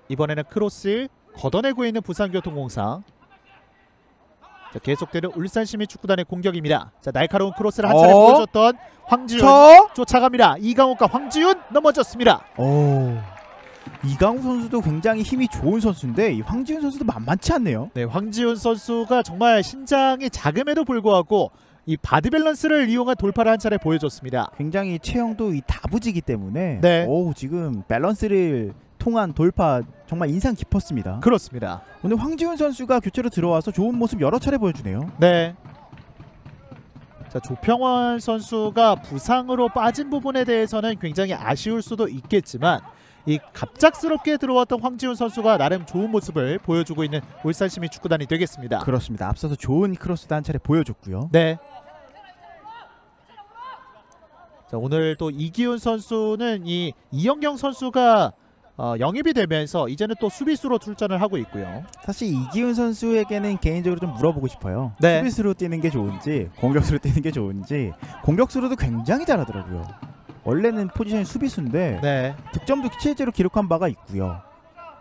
이번에는 크로스 걷어내고 있는 부산교통공사. 자, 계속되는 울산시민축구단의 공격입니다. 자, 날카로운 크로스를 한 차례 보여줬던 황지훈 쫓아갑니다. 이강욱과 황지훈 넘어졌습니다. 이강욱 선수도 굉장히 힘이 좋은 선수인데 이 황지훈 선수도 만만치 않네요. 네, 황지훈 선수가 정말 신장이 작음에도 불구하고 이 바디 밸런스를 이용한 돌파를 한 차례 보여줬습니다. 굉장히 체형도 이 다부지기 때문에 네. 지금 밸런스를 통한 돌파 정말 인상 깊었습니다. 그렇습니다. 오늘 황지훈 선수가 교체로 들어와서 좋은 모습 여러 차례 보여주네요. 네. 자, 조평원 선수가 부상으로 빠진 부분에 대해서는 굉장히 아쉬울 수도 있겠지만 이 갑작스럽게 들어왔던 황지훈 선수가 나름 좋은 모습을 보여주고 있는 울산시민축구단이 되겠습니다. 그렇습니다. 앞서서 좋은 크로스도 한 차례 보여줬고요. 네. 자, 오늘 또 이기훈 선수는 이 이영경 선수가 영입이 되면서 이제는 또 수비수로 출전을 하고 있고요. 사실 이기훈 선수에게는 개인적으로 좀 물어보고 싶어요. 네. 수비수로 뛰는 게 좋은지 공격수로 뛰는 게 좋은지. 공격수로도 굉장히 잘하더라고요. 원래는 포지션이 수비수인데 네. 득점도 실제로 기록한 바가 있고요.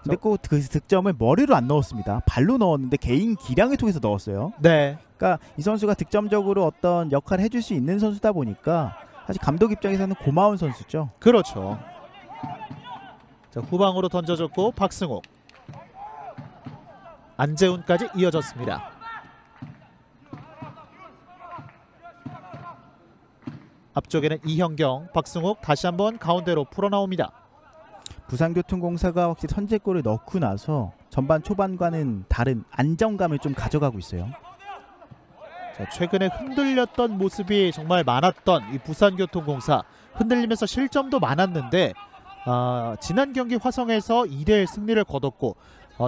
근데 꼭 그 득점을 머리로 안 넣었습니다. 발로 넣었는데 개인 기량을 통해서 넣었어요. 네. 그러니까 이 선수가 득점적으로 어떤 역할을 해줄 수 있는 선수다 보니까 사실 감독 입장에서는 고마운 선수죠. 그렇죠. 자, 후방으로 던져줬고 박승욱, 안재훈까지 이어졌습니다. 앞쪽에는 이형경, 박승욱 다시 한번 가운데로 풀어나옵니다. 부산교통공사가 확실히 선제골을 넣고 나서 전반 초반과는 다른 안정감을 좀 가져가고 있어요. 자, 최근에 흔들렸던 모습이 정말 많았던 이 부산교통공사, 흔들리면서 실점도 많았는데 지난 경기 화성에서 2대1 승리를 거뒀고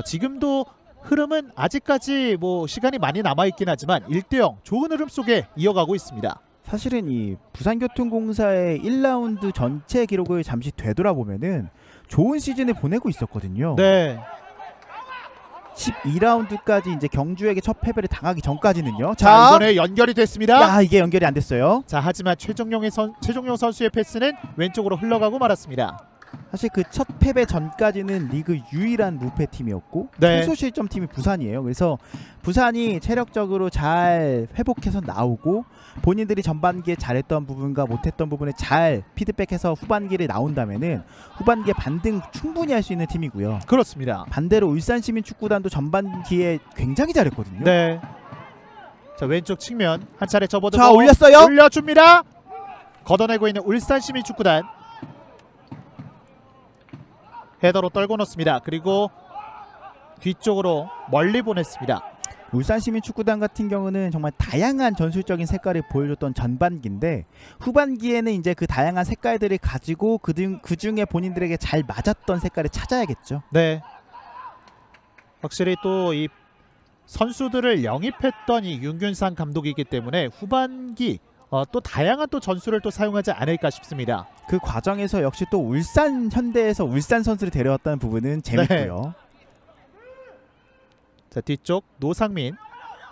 지금도 흐름은 아직까지 뭐 시간이 많이 남아있긴 하지만 1대0 좋은 흐름 속에 이어가고 있습니다. 사실은 이 부산교통공사의 1라운드 전체 기록을 잠시 되돌아보면은 좋은 시즌을 보내고 있었거든요. 네. 12라운드까지 이제 경주에게 첫 패배를 당하기 전까지는요. 자, 이번에 연결이 됐습니다. 이게 연결이 안 됐어요. 자, 하지만 최종용 선수의 패스는 왼쪽으로 흘러가고 말았습니다. 사실 그 첫 패배 전까지는 리그 유일한 무패 팀이었고 네. 최소 실점 팀이 부산이에요. 그래서 부산이 체력적으로 잘 회복해서 나오고 본인들이 전반기에 잘했던 부분과 못했던 부분에 잘 피드백해서 후반기를 나온다면은 후반기에 반등 충분히 할 수 있는 팀이고요. 그렇습니다. 반대로 울산시민축구단도 전반기에 굉장히 잘했거든요. 네. 자, 왼쪽 측면 한 차례 접어두고 자, 올렸어요. 올려줍니다. 걷어내고 있는 울산시민축구단. 헤더로 떨고 넣습니다. 그리고 뒤쪽으로 멀리 보냈습니다. 울산시민축구단 같은 경우는 정말 다양한 전술적인 색깔을 보여줬던 전반기인데 후반기에는 이제 그 다양한 색깔들을 가지고 그 중에 본인들에게 잘 맞았던 색깔을 찾아야겠죠. 네. 확실히 또 이 선수들을 영입했던 이 윤균상 감독이기 때문에 후반기 또 다양한 또 전술을 또 사용하지 않을까 싶습니다. 그 과정에서 역시 또 울산 현대에서 울산 선수를 데려왔다는 부분은 재밌고요. 자, 뒤쪽 노상민.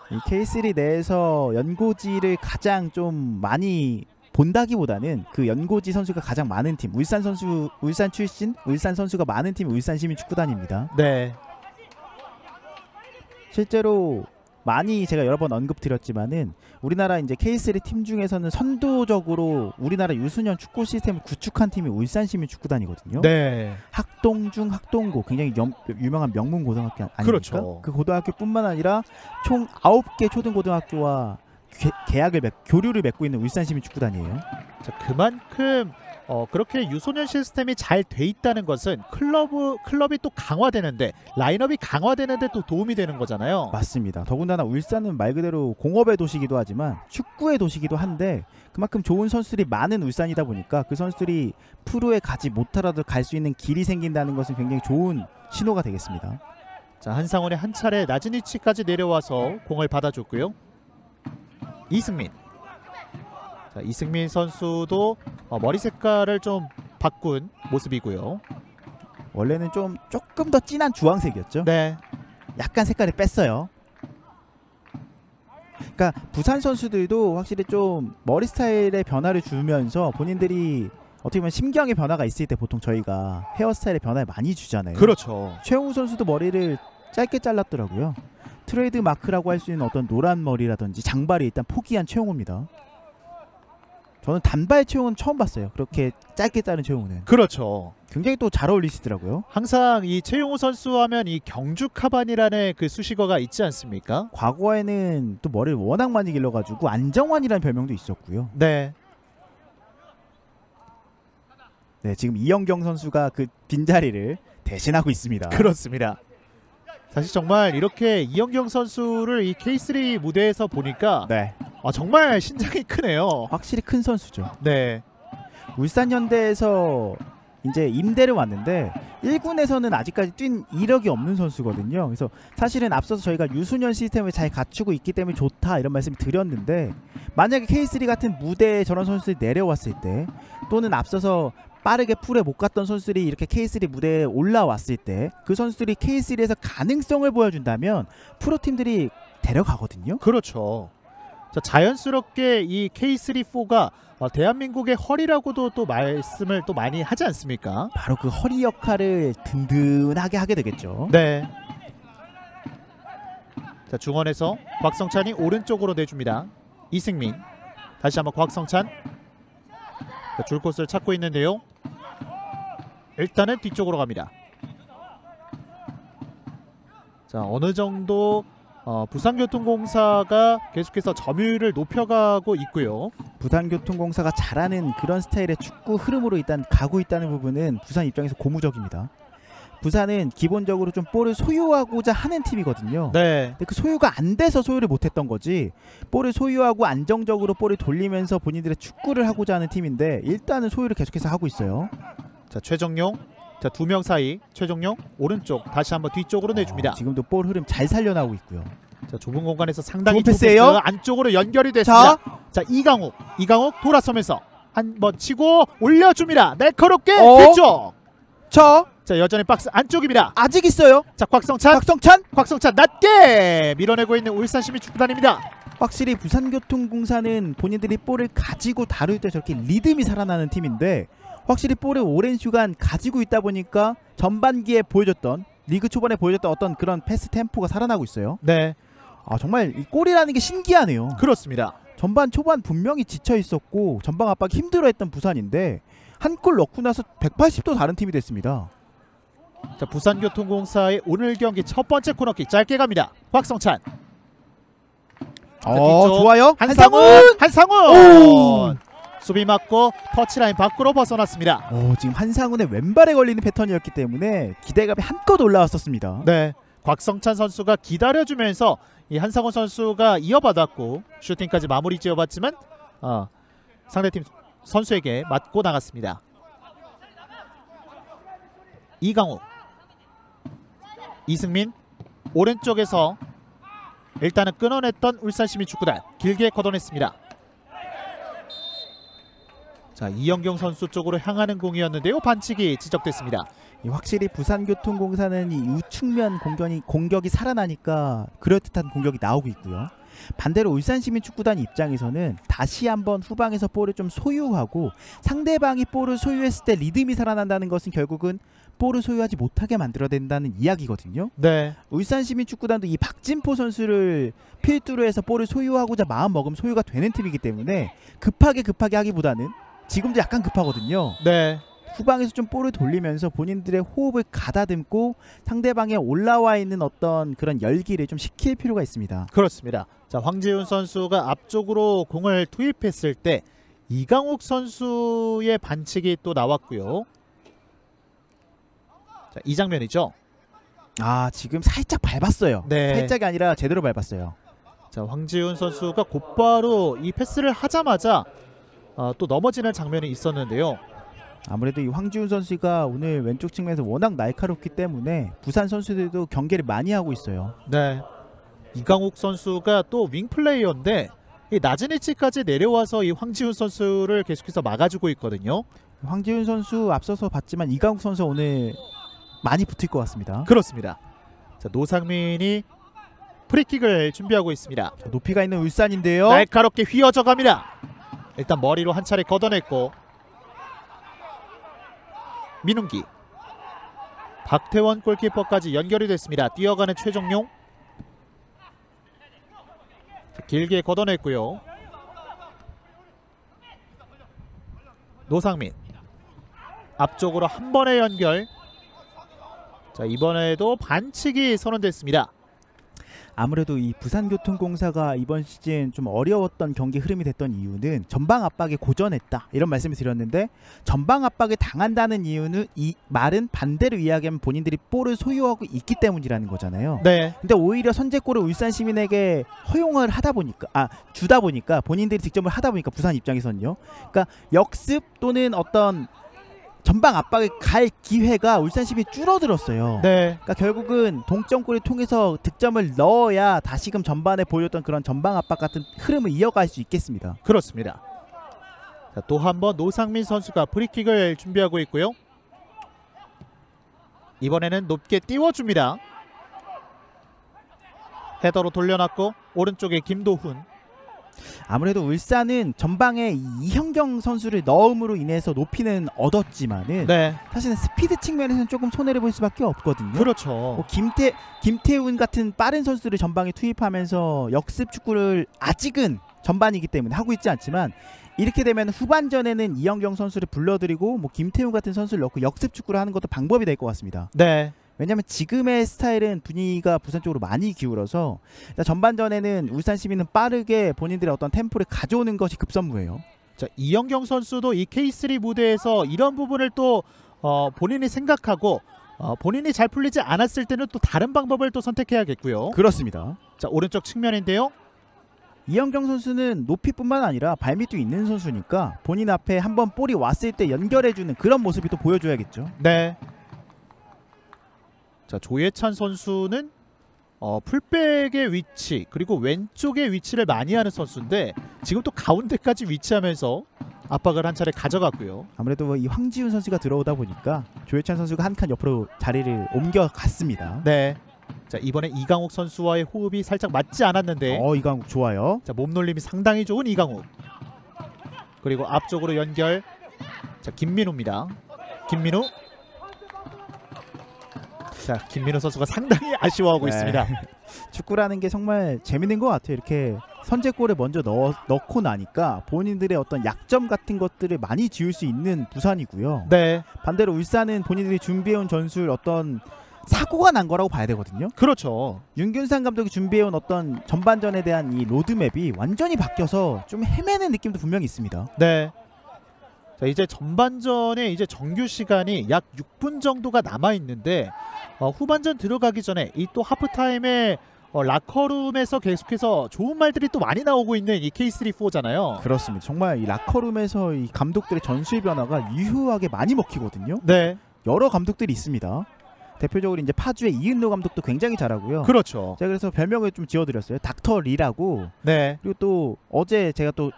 이 K3 내에서 연고지를 가장 좀 많이 본다기보다는 그 연고지 선수가 가장 많은 팀, 울산 출신, 울산 선수가 많은 팀이 울산시민축구단입니다. 네. 실제로 많이 제가 여러 번 언급드렸지만은 우리나라 이제 K3 팀 중에서는 선도적으로 우리나라 유소년 축구 시스템을 구축한 팀이 울산시민축구단이거든요. 네. 학동중 학동고 굉장히 유명한 명문 고등학교 아닙니까? 그렇죠. 그 고등학교뿐만 아니라 총 9개 초등고등학교와 교류를 맺고 있는 울산시민축구단이에요. 자, 그만큼 그렇게 유소년 시스템이 잘 돼 있다는 것은 클럽이 또 강화되는데 라인업이 강화되는데 또 도움이 되는 거잖아요. 맞습니다. 더군다나 울산은 말 그대로 공업의 도시기도 하지만 축구의 도시기도 한데 그만큼 좋은 선수들이 많은 울산이다 보니까 그 선수들이 프로에 가지 못하라도 갈 수 있는 길이 생긴다는 것은 굉장히 좋은 신호가 되겠습니다. 자, 한상훈의 한 차례 낮은 위치까지 내려와서 공을 받아줬고요. 이승민. 자, 이승민 선수도 머리 색깔을 좀 바꾼 모습이고요. 원래는 조금 더 진한 주황색이었죠. 네. 약간 색깔을 뺐어요. 그러니까 부산 선수들도 확실히 좀 머리 스타일의 변화를 주면서 본인들이 어떻게 보면 심경의 변화가 있을 때 보통 저희가 헤어스타일의 변화를 많이 주잖아요. 그렇죠. 최용우 선수도 머리를 짧게 잘랐더라고요. 트레이드 마크라고 할 수 있는 어떤 노란 머리라든지 장발이 일단 포기한 최용우입니다. 저는 단발 최용우는 처음 봤어요. 그렇게 짧게 자른 최용우는. 그렇죠. 굉장히 또 잘 어울리시더라고요. 항상 이 최용우 선수 하면 이 경주 카반이라는 그 수식어가 있지 않습니까? 과거에는 또 머리를 워낙 많이 길러가지고 안정환이라는 별명도 있었고요. 네. 네, 지금 이영경 선수가 그 빈자리를 대신하고 있습니다. 그렇습니다. 사실 정말 이렇게 이영경 선수를 이 K3 무대에서 보니까 네, 정말 신장이 크네요. 확실히 큰 선수죠. 네. 울산현대에서 이제 임대를 왔는데 1군에서는 아직까지 뛴 이력이 없는 선수거든요. 그래서 사실은 앞서서 저희가 유소년 시스템을 잘 갖추고 있기 때문에 좋다 이런 말씀을 드렸는데 만약에 K3 같은 무대에 저런 선수들이 내려왔을 때 또는 앞서서 빠르게 풀에 못 갔던 선수들이 이렇게 K3 무대에 올라왔을 때 그 선수들이 K3에서 가능성을 보여준다면 프로팀들이 데려가거든요. 그렇죠. 자, 자연스럽게 이 K3-4가 대한민국의 허리라고도 또 말씀을 또 많이 하지 않습니까? 바로 그 허리 역할을 든든하게 하게 되겠죠. 네. 자, 중원에서 곽성찬이 오른쪽으로 내줍니다. 이승민. 다시 한번 곽성찬. 자, 줄 곳을 찾고 있는데요. 일단은 뒤쪽으로 갑니다. 자, 어느 정도 부산교통공사가 계속해서 점유율을 높여가고 있고요. 부산교통공사가 잘하는 그런 스타일의 축구 흐름으로 일단 가고 있다는 부분은 부산 입장에서 고무적입니다. 부산은 기본적으로 좀 볼을 소유하고자 하는 팀이거든요. 네. 근데 그 소유가 안 돼서 소유를 못했던 거지 볼을 소유하고 안정적으로 볼을 돌리면서 본인들의 축구를 하고자 하는 팀인데 일단은 소유를 계속해서 하고 있어요. 자, 최정용. 자, 두 명 사이 최정용 오른쪽 다시 한번 뒤쪽으로 내줍니다. 지금도 볼 흐름 잘 살려나오고 있고요. 자, 좁은 공간에서 상당히 좋은 패스예요. 패스 안쪽으로 연결이 됐습니다. 자, 이강욱 돌아서면서 한번 치고 올려줍니다. 날카롭게 뒤쪽. 자, 여전히 박스 안쪽입니다. 아직 있어요. 자, 곽성찬 낮게 밀어내고 있는 울산시민축구단입니다. 확실히 부산교통공사는 본인들이 볼을 가지고 다룰 때 저렇게 리듬이 살아나는 팀인데 확실히 볼을 오랜 시간 가지고 있다 보니까 전반기에 보여줬던 리그 초반에 보여줬던 어떤 그런 패스 템포가 살아나고 있어요. 네. 정말 이 골이라는 게 신기하네요. 그렇습니다. 전반 초반 분명히 지쳐 있었고 전방 압박 힘들어했던 부산인데 한 골 넣고 나서 180도 다른 팀이 됐습니다. 자, 부산교통공사의 오늘 경기 첫 번째 코너킥 짧게 갑니다. 곽성찬. 좋아요. 한상훈. 수비 맞고 터치라인 밖으로 벗어났습니다. 지금 한상훈의 왼발에 걸리는 패턴이었기 때문에 기대감이 한껏 올라왔었습니다. 네. 곽성찬 선수가 기다려주면서 이 한상훈 선수가 이어받았고 슈팅까지 마무리 지어봤지만 상대팀 선수에게 맞고 나갔습니다. 이강욱. 이승민. 오른쪽에서 일단은 끊어냈던 울산시민축구단 길게 걷어냈습니다. 자, 이영경 선수 쪽으로 향하는 공이었는데요. 반칙이 지적됐습니다. 확실히 부산교통공사는 이 우측면 공격이 살아나니까 그럴듯한 공격이 나오고 있고요. 반대로 울산시민축구단 입장에서는 다시 한번 후방에서 볼을 좀 소유하고 상대방이 볼을 소유했을 때 리듬이 살아난다는 것은 결국은 볼을 소유하지 못하게 만들어야 된다는 이야기거든요. 네. 울산시민축구단도 이 박진포 선수를 필두로 해서 볼을 소유하고자 마음 먹으면 소유가 되는 팀이기 때문에 급하게 하기보다는 지금도 약간 급하거든요. 네. 후방에서 좀 볼을 돌리면서 본인들의 호흡을 가다듬고 상대방에 올라와 있는 어떤 그런 열기를 좀 식힐 필요가 있습니다. 그렇습니다. 자, 황지훈 선수가 앞쪽으로 공을 투입했을 때 이강욱 선수의 반칙이 또 나왔고요. 자, 이 장면이죠. 아, 지금 살짝 밟았어요. 네. 살짝이 아니라 제대로 밟았어요. 자, 황지훈 선수가 곧바로 이 패스를 하자마자 또 넘어지는 장면이 있었는데요. 아무래도 이 황지훈 선수가 오늘 왼쪽 측면에서 워낙 날카롭기 때문에 부산 선수들도 경계를 많이 하고 있어요. 네. 이강욱 선수가 또 윙플레이어인데 이 낮은 위치까지 내려와서 이 황지훈 선수를 계속해서 막아주고 있거든요. 황지훈 선수 앞서서 봤지만 이강욱 선수 오늘 많이 붙을 것 같습니다. 그렇습니다. 자, 노상민이 프리킥을 준비하고 있습니다. 자, 높이가 있는 울산인데요. 날카롭게 휘어져 갑니다. 일단 머리로 한 차례 걷어냈고 민웅기, 박태원 골키퍼까지 연결이 됐습니다. 뛰어가는 최정용. 길게 걷어냈고요. 노상민 앞쪽으로 한 번의 연결. 자, 이번에도 반칙이 선언됐습니다. 아무래도 이 부산교통공사가 이번 시즌 좀 어려웠던 경기 흐름이 됐던 이유는 전방 압박에 고전했다 이런 말씀을 드렸는데, 전방 압박을 당한다는 이유는 이 말은 반대로 이야기하면 본인들이 볼을 소유하고 있기 때문이라는 거잖아요. 네. 근데 오히려 선제골을 울산시민에게 허용을 하다 보니까 주다 보니까 본인들이 득점을 하다 보니까 부산 입장에서는요. 그러니까 역습 또는 어떤 전방 압박에 갈 기회가 울산시민이 줄어들었어요. 네. 그러니까 결국은 동점골을 통해서 득점을 넣어야 다시금 전반에 보였던 그런 전방 압박 같은 흐름을 이어갈 수 있겠습니다. 그렇습니다. 자, 또 한 번 노상민 선수가 프리킥을 준비하고 있고요. 이번에는 높게 띄워줍니다. 헤더로 돌려놨고 오른쪽에 김도훈. 아무래도 울산은 전방에 이형경 선수를 넣음으로 인해서 높이는 얻었지만은 네. 사실은 스피드 측면에서는 조금 손해를 볼 수밖에 없거든요. 그렇죠. 뭐 김태훈 같은 빠른 선수들을 전방에 투입하면서 역습 축구를 아직은 전반이기 때문에 하고 있지 않지만, 이렇게 되면 후반전에는 이형경 선수를 불러들이고 뭐 김태훈 같은 선수를 넣고 역습 축구를 하는 것도 방법이 될 것 같습니다. 네. 왜냐하면 지금의 스타일은 분위기가 부산 쪽으로 많이 기울어서 전반전에는 울산 시민은 빠르게 본인들의 어떤 템포를 가져오는 것이 급선무예요. 자, 이영경 선수도 이 K3 무대에서 이런 부분을 또 본인이 생각하고 본인이 잘 풀리지 않았을 때는 또 다른 방법을 또 선택해야겠고요. 그렇습니다. 자, 오른쪽 측면인데요. 이영경 선수는 높이뿐만 아니라 발밑도 있는 선수니까 본인 앞에 한번 볼이 왔을 때 연결해주는 그런 모습이 또 보여줘야겠죠. 네. 자, 조예찬 선수는 풀백의 위치 그리고 왼쪽의 위치를 많이 하는 선수인데 지금 또 가운데까지 위치하면서 압박을 한 차례 가져갔고요. 아무래도 이 황지훈 선수가 들어오다 보니까 조예찬 선수가 한 칸 옆으로 자리를 옮겨갔습니다. 네. 자, 이번에 이강욱 선수와의 호흡이 살짝 맞지 않았는데 이강욱 좋아요. 자, 몸놀림이 상당히 좋은 이강욱. 그리고 앞쪽으로 연결. 자, 김민우입니다. 김민우. 자, 김민우 선수가 상당히 아쉬워하고 있습니다. 축구라는 게 정말 재밌는 것 같아요. 이렇게 선제골을 먼저 넣고 나니까 본인들의 어떤 약점 같은 것들을 많이 지울 수 있는 부산이고요. 네. 반대로 울산은 본인들이 준비해온 전술 어떤 사고가 난 거라고 봐야 되거든요. 그렇죠. 윤균상 감독이 준비해온 어떤 전반전에 대한 이 로드맵이 완전히 바뀌어서 좀 헤매는 느낌도 분명히 있습니다. 네. 자, 이제 전반전에 이제 정규 시간이 약 6분 정도가 남아 있는데 후반전 들어가기 전에 이 또 하프타임에 라커룸에서 계속해서 좋은 말들이 또 많이 나오고 있는 이 K3-4잖아요. 그렇습니다. 정말 이 라커룸에서 이 감독들의 전술 변화가 유효하게 많이 먹히거든요. 네. 여러 감독들이 있습니다. 대표적으로 이제 파주의 이은로 감독도 굉장히 잘하고요. 그렇죠. 제가 그래서 별명을 좀 지어드렸어요. 닥터 리라고. 네. 그리고 또 어제 제가 또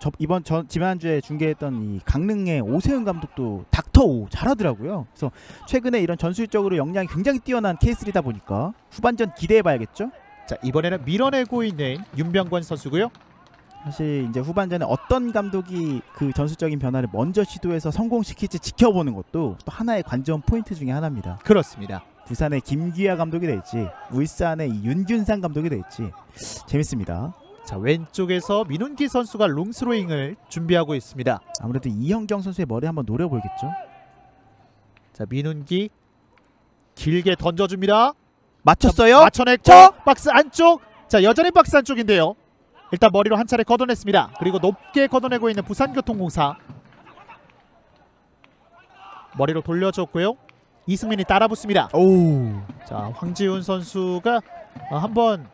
지난주에 중계했던 이 강릉의 오세훈 감독도 닥터 오 잘하더라고요. 그래서 최근에 이런 전술적으로 역량이 굉장히 뛰어난 K3다 보니까 후반전 기대해봐야겠죠. 자, 이번에는 밀어내고 있는 윤병권 선수고요. 사실 이제 후반전에 어떤 감독이 그 전술적인 변화를 먼저 시도해서 성공시킬지 지켜보는 것도 또 하나의 관전 포인트 중에 하나입니다. 그렇습니다. 부산의 김기아 감독이 될지 울산의 윤균상 감독이 될지 재밌습니다. 자, 왼쪽에서 민훈기 선수가 롱스로잉을 준비하고 있습니다. 아무래도 이현경 선수의 머리 한번 노려보겠죠. 자, 민훈기 길게 던져줍니다. 맞췄어요. 자, 맞춰냈고 박스 안쪽. 자, 여전히 박스 안쪽인데요. 일단 머리로 한 차례 걷어냈습니다. 그리고 높게 걷어내고 있는 부산교통공사. 머리로 돌려줬고요. 이승민이 따라붙습니다. 오. 자, 황지훈 선수가 한번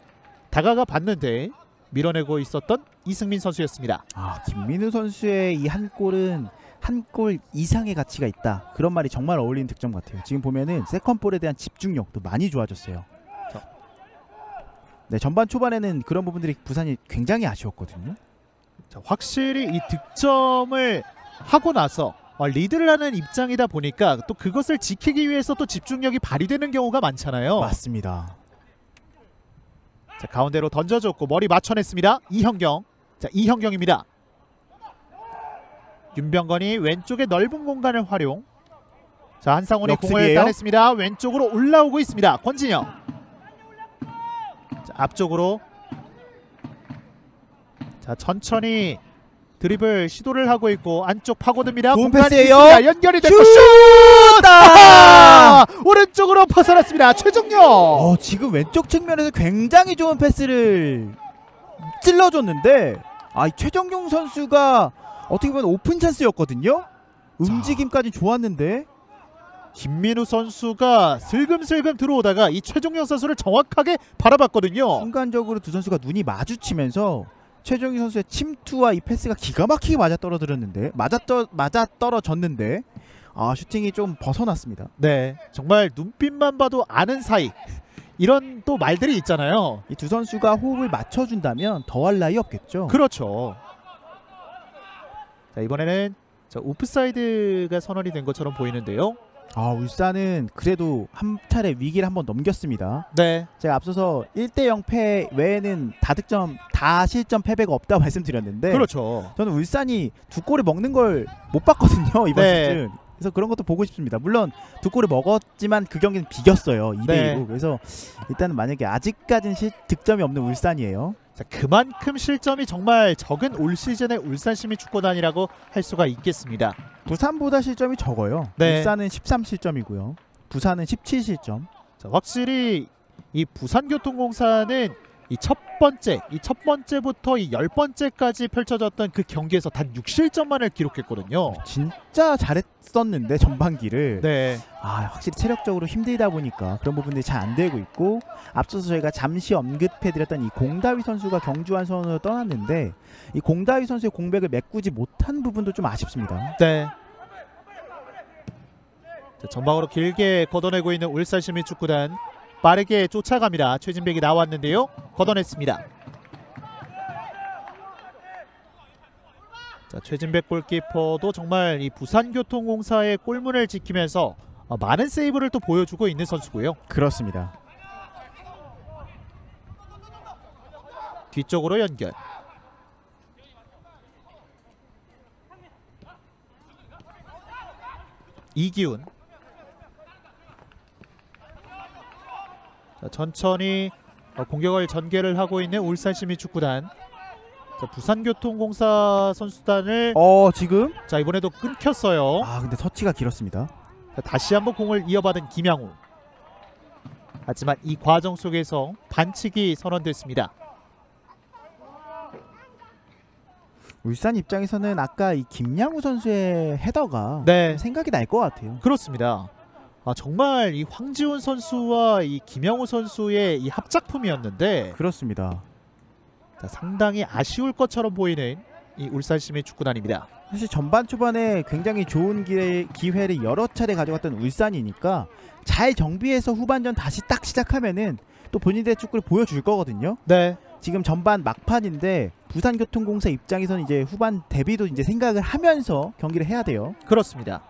다가가 봤는데 밀어내고 있었던 이승민 선수였습니다. 아, 김민우 선수의 이 한 골은 한 골 이상의 가치가 있다. 그런 말이 정말 어울리는 득점 같아요. 지금 보면은 세컨볼에 대한 집중력도 많이 좋아졌어요. 네, 전반 초반에는 그런 부분들이 부산이 굉장히 아쉬웠거든요. 자, 확실히 이 득점을 하고 나서 리드를 하는 입장이다 보니까 또 그것을 지키기 위해서 또 집중력이 발휘되는 경우가 많잖아요. 맞습니다. 자, 가운데로 던져줬고 머리 맞춰냈습니다. 이현경. 자, 이현경입니다. 윤병건이 왼쪽에 넓은 공간을 활용. 자, 한상훈이 공을 역습이에요? 따냈습니다. 왼쪽으로 올라오고 있습니다. 권진영. 자, 앞쪽으로. 자, 천천히 드리블 시도를 하고 있고 안쪽 파고듭니다. 좋은 공간이 패스예요. 있습니다. 연결이 됐고 슛! 오른쪽으로 벗어났습니다. 최종용. 지금 왼쪽 측면에서 굉장히 좋은 패스를 찔러줬는데 이 최정용 선수가 어떻게 보면 오픈 찬스였거든요. 움직임까지 좋았는데 김민우 선수가 슬금슬금 들어오다가 이 최종용 선수를 정확하게 바라봤거든요. 순간적으로 두 선수가 눈이 마주치면서 최정용 선수의 침투와 이 패스가 기가 막히게 맞아떨어졌는데 슈팅이 좀 벗어났습니다. 네, 정말 눈빛만 봐도 아는 사이 이런 또 말들이 있잖아요. 이 두 선수가 호흡을 맞춰준다면 더할 나위 없겠죠. 그렇죠. 자, 이번에는 오프사이드가 선언이 된 것처럼 보이는데요. 울산은 그래도 한 차례 위기를 한번 넘겼습니다. 네. 제가 앞서서 1대0 패 외에는 다실점 패배가 없다고 말씀드렸는데 그렇죠. 저는 울산이 두 골을 먹는 걸 못 봤거든요, 이번 네. 시즌. 그래서 그런 것도 보고 싶습니다. 물론 두 골을 먹었지만 그 경기는 비겼어요, 2대2로. 네. 그래서 일단은 만약에 아직까지는 득점이 없는 울산이에요. 자, 그만큼 실점이 정말 적은 올 시즌의 울산 시민축구단이라고 할 수가 있겠습니다. 부산보다 실점이 적어요. 네. 울산은 13실점이고요. 부산은 17실점. 자, 확실히 이 부산교통공사는 이 첫 번째부터 이 10번째까지 펼쳐졌던 그 경기에서 단 6실점만을 기록했거든요. 진짜 잘했었는데 전반기를 네. 확실히 체력적으로 힘들다 보니까 그런 부분들이 잘 안 되고 있고, 앞서서 저희가 잠시 언급해드렸던 이 공다위 선수가 경주한 선으로 떠났는데 이 공다위 선수의 공백을 메꾸지 못한 부분도 좀 아쉽습니다. 네. 자, 전방으로 길게 걷어내고 있는 울산시민축구단 빠르게 쫓아갑니다. 최진백이 나왔는데요. 걷어냈습니다. 자, 최진백 골키퍼도 정말 이 부산교통공사의 골문을 지키면서 많은 세이브를 또 보여주고 있는 선수고요. 그렇습니다. 뒤쪽으로 연결. 이기훈. 자, 천천히 공격을 전개를 하고 있는 울산시민축구단. 자, 부산교통공사 선수단을 지금 자, 이번에도 끊겼어요. 근데 터치가 길었습니다. 자, 다시 한번 공을 이어받은 김양우. 하지만 이 과정 속에서 반칙이 선언됐습니다. 울산 입장에서는 아까 이 김양우 선수의 헤더가 네. 생각이 날 것 같아요. 그렇습니다. 정말 이 황지훈 선수와 이 김양우 선수의 이 합작품이었는데 그렇습니다. 자, 상당히 아쉬울 것처럼 보이는 이 울산시민 축구단입니다. 사실 전반 초반에 굉장히 좋은 기회를 여러 차례 가져갔던 울산이니까 잘 정비해서 후반전 다시 딱 시작하면은 또 본인들의 축구를 보여줄 거거든요. 네. 지금 전반 막판인데 부산교통공사 입장에서는 이제 후반 대비도 이제 생각을 하면서 경기를 해야 돼요. 그렇습니다.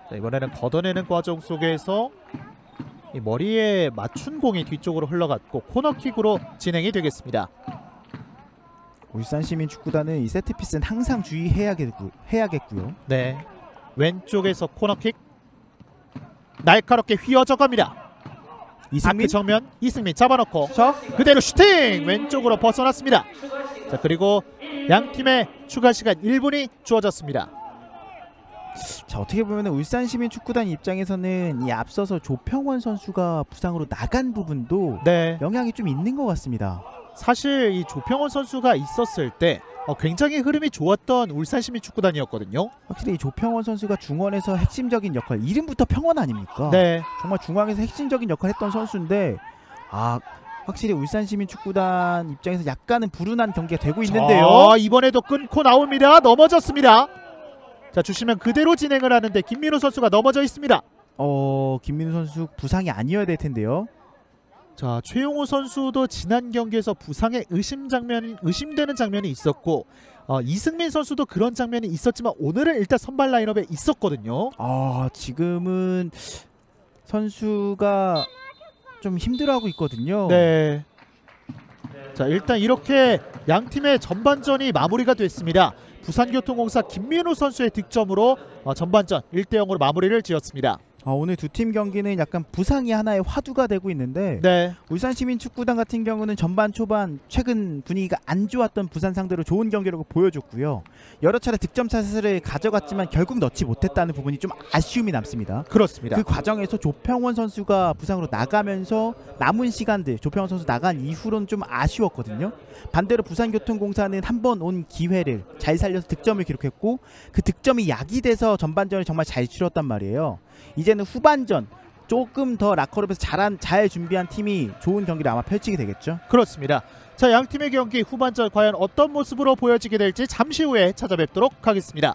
자, 이번에는 걷어내는 과정 속에서 이 머리에 맞춘 공이 뒤쪽으로 흘러갔고 코너킥으로 진행이 되겠습니다. 울산시민축구단은 이 세트피스는 항상 주의해야겠고요. 네. 왼쪽에서 코너킥 날카롭게 휘어져 갑니다. 이승민 아크 정면 이승민 잡아놓고 저 그대로 슈팅 왼쪽으로 벗어났습니다. 자, 그리고 양 팀의 추가 시간 1분이 주어졌습니다. 자, 어떻게 보면 울산시민축구단 입장에서는 이 앞서서 조평원 선수가 부상으로 나간 부분도 네. 영향이 좀 있는 것 같습니다. 사실 이 조평원 선수가 있었을 때 굉장히 흐름이 좋았던 울산시민 축구단이었거든요. 확실히 이 조평원 선수가 중원에서 핵심적인 역할, 이름부터 평원 아닙니까? 네. 정말 중앙에서 핵심적인 역할을 했던 선수인데 확실히 울산시민축구단 입장에서 약간은 불운한 경기가 되고 있는데요. 이번에도 끊고 나옵니다. 넘어졌습니다. 자, 주시면 그대로 진행을 하는데 김민우 선수가 넘어져 있습니다. 김민우 선수 부상이 아니어야 될 텐데요. 자, 최용호 선수도 지난 경기에서 부상의 의심되는 장면이 있었고 이승민 선수도 그런 장면이 있었지만 오늘은 일단 선발 라인업에 있었거든요. 지금은 선수가 좀 힘들어하고 있거든요. 네. 자, 일단 이렇게 양 팀의 전반전이 마무리가 됐습니다. 부산교통공사 김민우 선수의 득점으로 전반전 1대0으로 마무리를 지었습니다. 오늘 두 팀 경기는 약간 부상이 하나의 화두가 되고 있는데 네. 울산시민축구단 같은 경우는 전반 초반 최근 분위기가 안 좋았던 부산 상대로 좋은 경기력을 보여줬고요. 여러 차례 득점 찬스를 가져갔지만 결국 넣지 못했다는 부분이 좀 아쉬움이 남습니다. 그렇습니다. 그 과정에서 조평원 선수가 부상으로 나가면서 남은 시간들 조평원 선수 나간 이후로는 좀 아쉬웠거든요. 반대로 부산교통공사는 한 번 온 기회를 잘 살려서 득점을 기록했고 그 득점이 약이 돼서 전반전을 정말 잘 치렀단 말이에요. 이제는 후반전 조금 더 라커룸에서 잘 준비한 팀이 좋은 경기를 아마 펼치게 되겠죠. 그렇습니다. 자, 양 팀의 경기 후반전 과연 어떤 모습으로 보여지게 될지 잠시 후에 찾아뵙도록 하겠습니다.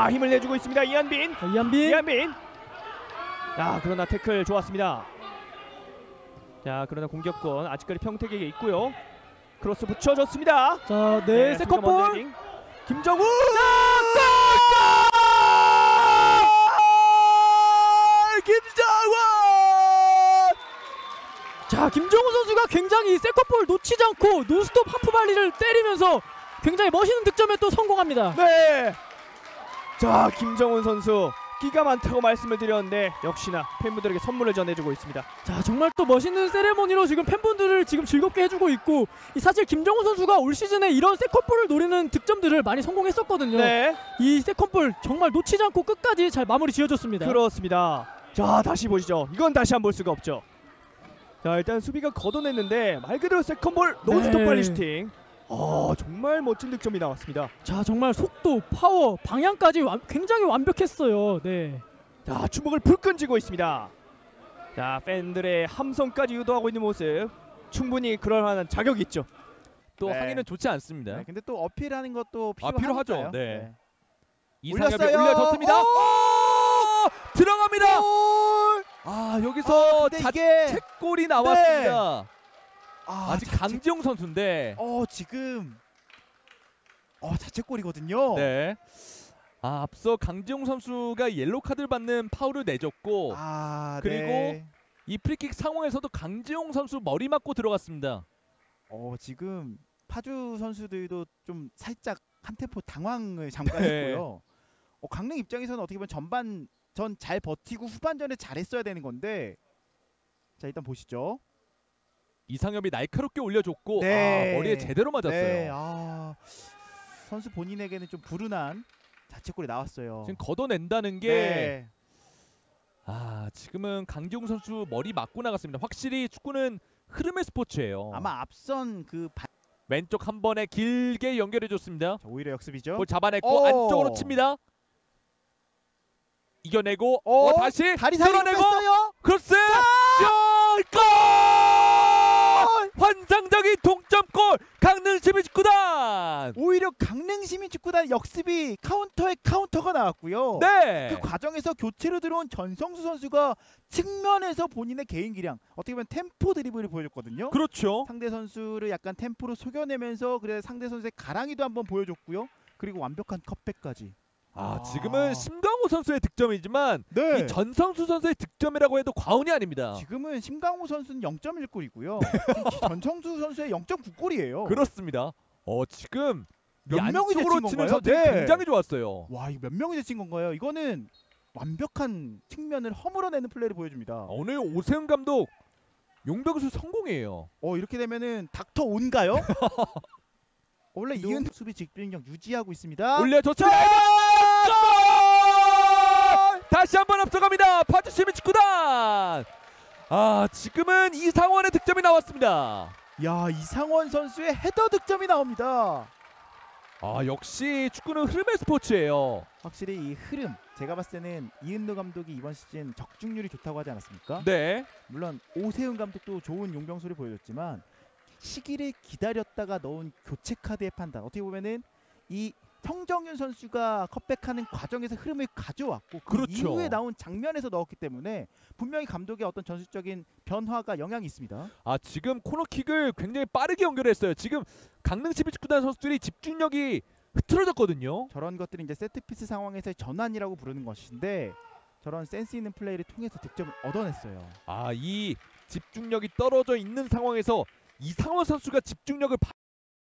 힘을 내주고 있습니다. 이한빈. 자, 그러나 태클 좋았습니다. 자, 그러나 공격권 아직까지 평택에게 있고요. 크로스 붙여줬습니다. 자, 네, 세컨볼 김정우. 김정우. 자, 김정우 선수가 굉장히 세컨볼 놓치지 않고 논스톱 하프발리를 때리면서 굉장히 멋있는 득점에 또 성공합니다. 네. 자, 김정훈 선수 끼가 많다고 말씀을 드렸는데 역시나 팬분들에게 선물을 전해주고 있습니다. 자, 정말 또 멋있는 세레모니로 지금 팬분들을 지금 즐겁게 해주고 있고, 사실 김정우 선수가 올 시즌에 이런 세컨볼을 노리는 득점들을 많이 성공했었거든요. 네. 이 세컨볼 정말 놓치지 않고 끝까지 잘 마무리 지어줬습니다. 그렇습니다. 자, 다시 보시죠. 이건 다시 안 볼 수가 없죠. 자, 일단 수비가 걷어냈는데 말 그대로 세컨볼 논스톱 발리 슈팅. 정말 멋진 득점이 나왔습니다. 자, 정말 속도, 파워, 방향까지 굉장히 완벽했어요. 네. 자, 주먹을 불끈 쥐고 있습니다. 자, 팬들의 함성까지 유도하고 있는 모습, 충분히 그럴 만한 자격이 있죠. 또 항의는 좋지 않습니다. 네, 근데 또 어필하는 것도 필요하죠. 네. 이상엽이 올렸어요. 올려줬습니다. 들어갑니다. 여기서 자책골이 나왔습니다. 아직 강지용 선수인데 지금 자책골이거든요. 네. 앞서 강지용 선수가 옐로우 카드를 받는 파울을 내줬고 그리고 네. 이 프리킥 상황에서도 강지용 선수 머리 맞고 들어갔습니다. 지금 파주 선수들도 좀 살짝 한 템포 당황을 잠깐 네. 했고요. 강릉 입장에서는 어떻게 보면 전반 전 잘 버티고 후반전에 잘했어야 되는 건데 자 일단 보시죠. 이상엽이 날카롭게 올려줬고 네. 머리에 제대로 맞았어요. 네, 선수 본인에게는 좀 불운한 자책골이 나왔어요. 지금 걷어낸다는 게 네. 지금은 강지용 선수 머리 맞고 나갔습니다. 확실히 축구는 흐름의 스포츠예요. 아마 앞선 왼쪽 한 번에 길게 연결해줬습니다. 오히려 역습이죠. 볼 잡아냈고 오! 안쪽으로 칩니다. 이겨내고 다시 다리 사이로 끌어내고 뺐어요. 크로스 골! 환상적인 동점골 강릉 시민축구단. 오히려 강릉 시민축구단 역습이 카운터에 카운터가 나왔고요. 네. 그 과정에서 교체로 들어온 전성수 선수가 측면에서 본인의 개인 기량 어떻게 보면 템포 드리블을 보여줬거든요. 그렇죠. 상대 선수를 약간 템포로 속여내면서 그래 상대 선수의 가랑이도 한번 보여줬고요. 그리고 완벽한 컵백까지. 지금은 심강호 선수의 득점이지만 네. 이 전성수 선수의 득점이라고 해도 과언이 아닙니다. 지금은 심강호 선수는 0.1골이고요. 전성수 선수의 0.9골이에요. 그렇습니다. 지금 몇 명이 안쪽으로 제친 치는 건가요? 선수들이 네. 굉장히 좋았어요. 와, 이거 몇 명이 제친 건가요? 이거는 완벽한 측면을 허물어내는 플레이를 보여줍니다. 오늘 오세훈 감독 용병수 성공이에요. 이렇게 되면은 닥터 온가요? 원래 이은 수비 집중력 유지하고 있습니다. 올려줬습니다. 골! 다시 한번 앞서갑니다. 파주 시민축구단. 지금은 이상원의 득점이 나왔습니다. 야, 이상원 선수의 헤더 득점이 나옵니다. 역시 축구는 흐름의 스포츠예요. 확실히 이 흐름, 제가 봤을 때는 이은도 감독이 이번 시즌 적중률이 좋다고 하지 않았습니까? 네. 물론 오세훈 감독도 좋은 용병수를 보여줬지만 시기를 기다렸다가 넣은 교체 카드의 판단, 어떻게 보면은 이 성정윤 선수가 컵백하는 과정에서 흐름을 가져왔고 그 그렇죠. 이후에 나온 장면에서 넣었기 때문에 분명히 감독의 어떤 전술적인 변화가 영향이 있습니다. 지금 코너킥을 굉장히 빠르게 연결했어요. 지금 강릉 시민축구단 선수들이 집중력이 흐트러졌거든요. 저런 것들이 이제 세트피스 상황에서의 전환이라고 부르는 것인데 저런 센스 있는 플레이를 통해서 득점을 얻어냈어요. 이 집중력이 떨어져 있는 상황에서 이상원 선수가 집중력을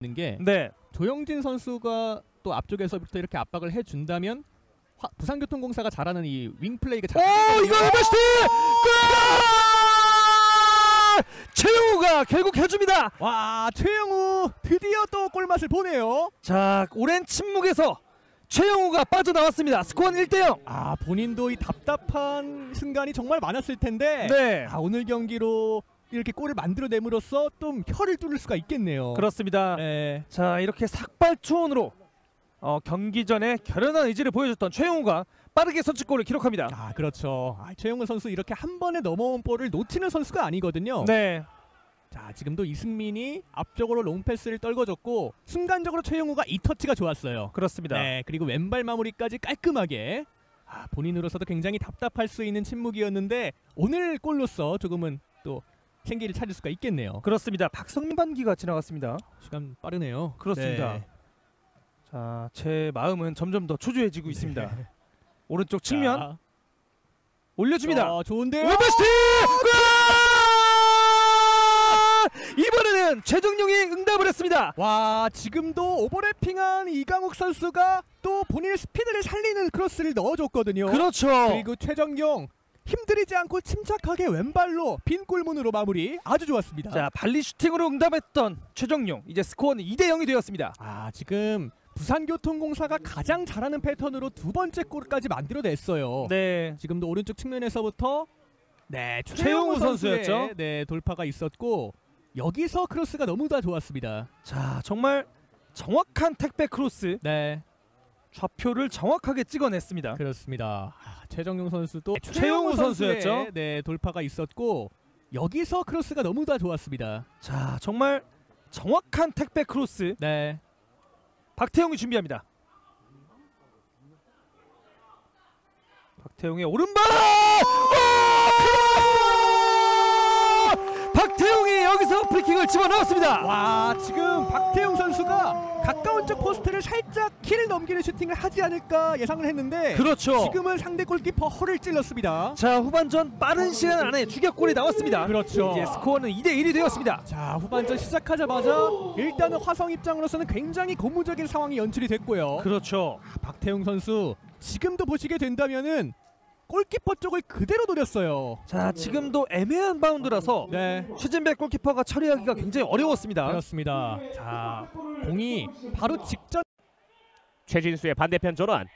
있는 게 네. 조영진 선수가 또 앞쪽에서부터 이렇게 압박을 해준다면 부산교통공사가 잘하는 이 윙플레이가 잘 이거 에버시티! 골! 최영우가 결국 해줍니다. 와, 최영우 드디어 또 골맛을 보네요. 자, 오랜 침묵에서 최영우가 빠져나왔습니다. 스코어는 1대0. 본인도 이 답답한 순간이 정말 많았을 텐데 네. 오늘 경기로 이렇게 골을 만들어냄으로써 좀 혀를 뚫을 수가 있겠네요. 그렇습니다. 네. 자, 이렇게 삭발투혼으로 경기 전에 결연한 의지를 보여줬던 최영우가 빠르게 선취골을 기록합니다. 그렇죠. 최영우 선수 이렇게 한 번에 넘어온 볼을 놓치는 선수가 아니거든요. 네. 자, 지금도 이승민이 앞쪽으로 롱패스를 떨궈줬고 순간적으로 최영우가 이 터치가 좋았어요. 그렇습니다. 네, 그리고 왼발 마무리까지 깔끔하게. 본인으로서도 굉장히 답답할 수 있는 침묵이었는데 오늘 골로써 조금은 또 생기를 찾을 수가 있겠네요. 그렇습니다. 박성민 반기가 지나갔습니다. 시간 빠르네요. 그렇습니다. 네. 자, 제 마음은 점점 더 초조해지고 있습니다. 오른쪽 측면 자, 올려줍니다. 좋은데요. 웨버시티! 이번에는 최정용이 응답을 했습니다. 와, 지금도 오버래핑한 이강욱 선수가 또 본인의 스피드를 살리는 크로스를 넣어줬거든요. 그렇죠. 그리고 최정용 힘들이지 않고 침착하게 왼발로 빈 골문으로 마무리 아주 좋았습니다. 자, 발리 슈팅으로 응답했던 최정용, 이제 스코어는 2대0이 되었습니다. 지금 부산교통공사가 가장 잘하는 패턴으로 두 번째 골까지 만들어냈어요. 네. 지금도 오른쪽 측면에서부터 최영우 선수의 선수였죠. 돌파가 있었고 여기서 크로스가 너무 다 좋았습니다. 자, 정말 정확한 택배 크로스, 네, 좌표를 정확하게 찍어냈습니다. 그렇습니다. 최정용 선수도 최영우 선수의 선수였죠. 돌파가 있었고 여기서 크로스가 너무 다 좋았습니다. 자, 정말 정확한 택배 크로스, 네, 박태용이 준비합니다. 박태용의 오른발! 박태용이 여기서 프리킥을 공을 집어넣었습니다. 와, 지금 박태용 선수가 가까운 쪽 포스트를 살짝 키를 넘기는 슈팅을 하지 않을까 예상을 했는데 그렇죠. 지금은 상대 골키퍼 허를 찔렀습니다. 자, 후반전 빠른 시간 안에 추격골이 나왔습니다. 그렇죠. 이제 스코어는 2대1이 되었습니다. 자, 후반전 시작하자마자 일단은 화성 입장으로서는 굉장히 고무적인 상황이 연출이 됐고요. 그렇죠. 박태용 선수 지금도 보시게 된다면은 골키퍼 쪽을 그대로 노렸어요. 자, 지금도 애매한 바운드라서 네, 추진백 골키퍼가 처리하기가 굉장히 어려웠습니다. 그렇습니다. 자, 공이 바로 직전. 최진수의 반대편 전환.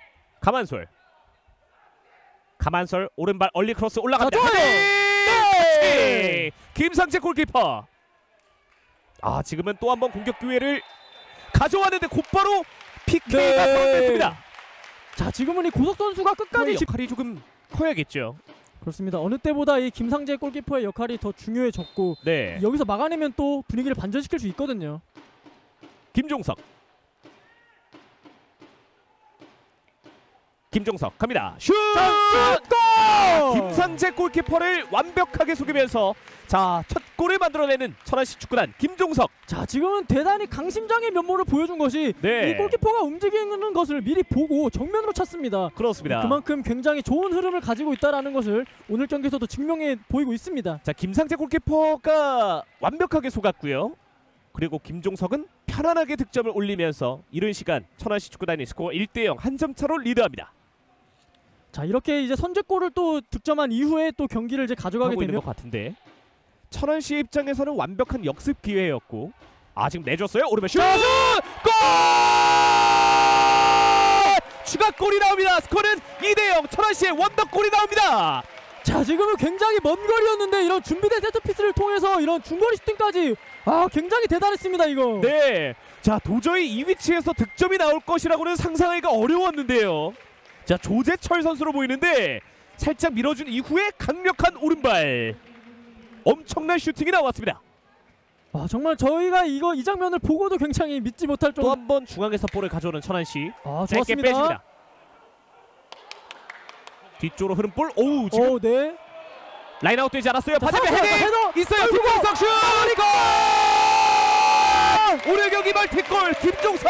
가만솔 오른발 얼리 크로스 올라갑니다. 자, 좋아요. 네! 김상재 골키퍼. 아, 지금은 또 한 번 공격 기회를 가져왔는데 곧바로 PK가 선언됐습니다. 자, 지금은 이 고석 선수가 끝까지 역할이 조금 커야겠죠. 그렇습니다. 어느 때보다 이 김상재 골키퍼의 역할이 더 중요해졌고 네. 여기서 막아내면 또 분위기를 반전시킬 수 있거든요. 김종석 갑니다. 슛! 골! 김상재 골키퍼를 완벽하게 속이면서 첫 골을 만들어내는 천안시 축구단 김종석. 자, 지금은 대단히 강심장의 면모를 보여준 것이 네. 이 골키퍼가 움직이는 것을 미리 보고 정면으로 찼습니다. 그렇습니다. 그만큼 굉장히 좋은 흐름을 가지고 있다는 것을 오늘 경기에서도 증명해 보이고 있습니다. 자, 김상재 골키퍼가 완벽하게 속았고요. 그리고 김종석은 편안하게 득점을 올리면서 이른 시간 천안시 축구단이 스코어 1대0 한 점 차로 리드합니다. 자, 이렇게 이제 선제골을 또 득점한 이후에 또 경기를 이제 가져가게 하고 있는 되면 것 같은데 천안시 입장에서는 완벽한 역습 기회였고 지금 내줬어요. 오르면 슛! 골! 추가골이 나옵니다. 스코어는 2대0 천안시의 원더골이 나옵니다. 자, 지금은 굉장히 먼 거리였는데 이런 준비된 세트피스를 통해서 이런 중거리 슈팅까지 굉장히 대단했습니다, 이거. 네, 자, 도저히 이 위치에서 득점이 나올 것이라고는 상상하기가 어려웠는데요. 자, 조재철 선수로 보이는데 살짝 밀어준 이후에 강력한 오른발, 엄청난 슈팅이 나왔습니다. 정말 저희가 이 장면을 보고도 굉장히 믿지 못할 또 정도. 한 번 중앙에서 볼을 가져오는 천안시. 짧게 좋았습니다. 빼줍니다. 뒤쪽으로 흐른 볼. 오우, 지금 네. 라인아웃 되지 않았어요. 반대편 살았어요. 헤딩 헤더! 있어요. 김종석 슛! 골! 오늘 경기 멀티골 김종석.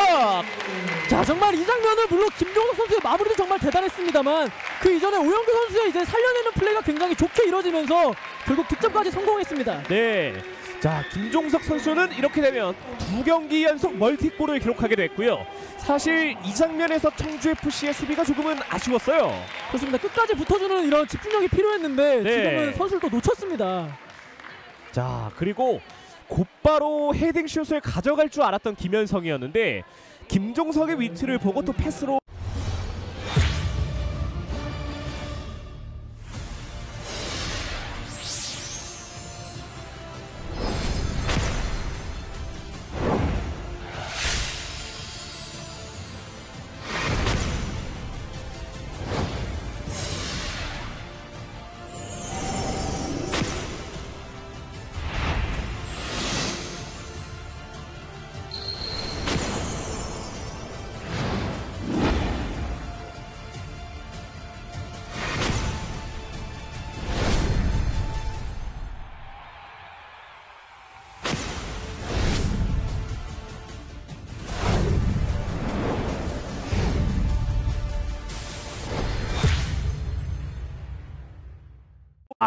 자, 정말 이 장면은 물론 김종석 선수의 마무리도 정말 대단했습니다만 그 이전에 오영규 선수의 이제 살려내는 플레이가 굉장히 좋게 이루어지면서 결국 득점까지 성공했습니다. 네. 자, 김종석 선수는 이렇게 되면 2경기 연속 멀티골을 기록하게 됐고요. 사실 이 장면에서 청주FC의 수비가 조금은 아쉬웠어요. 그렇습니다. 끝까지 붙어주는 이런 집중력이 필요했는데 네. 지금은 선수를 또 놓쳤습니다. 자, 그리고 곧바로 헤딩슛을 가져갈 줄 알았던 김현성이었는데 김종석의 위치를 보고 또 패스로.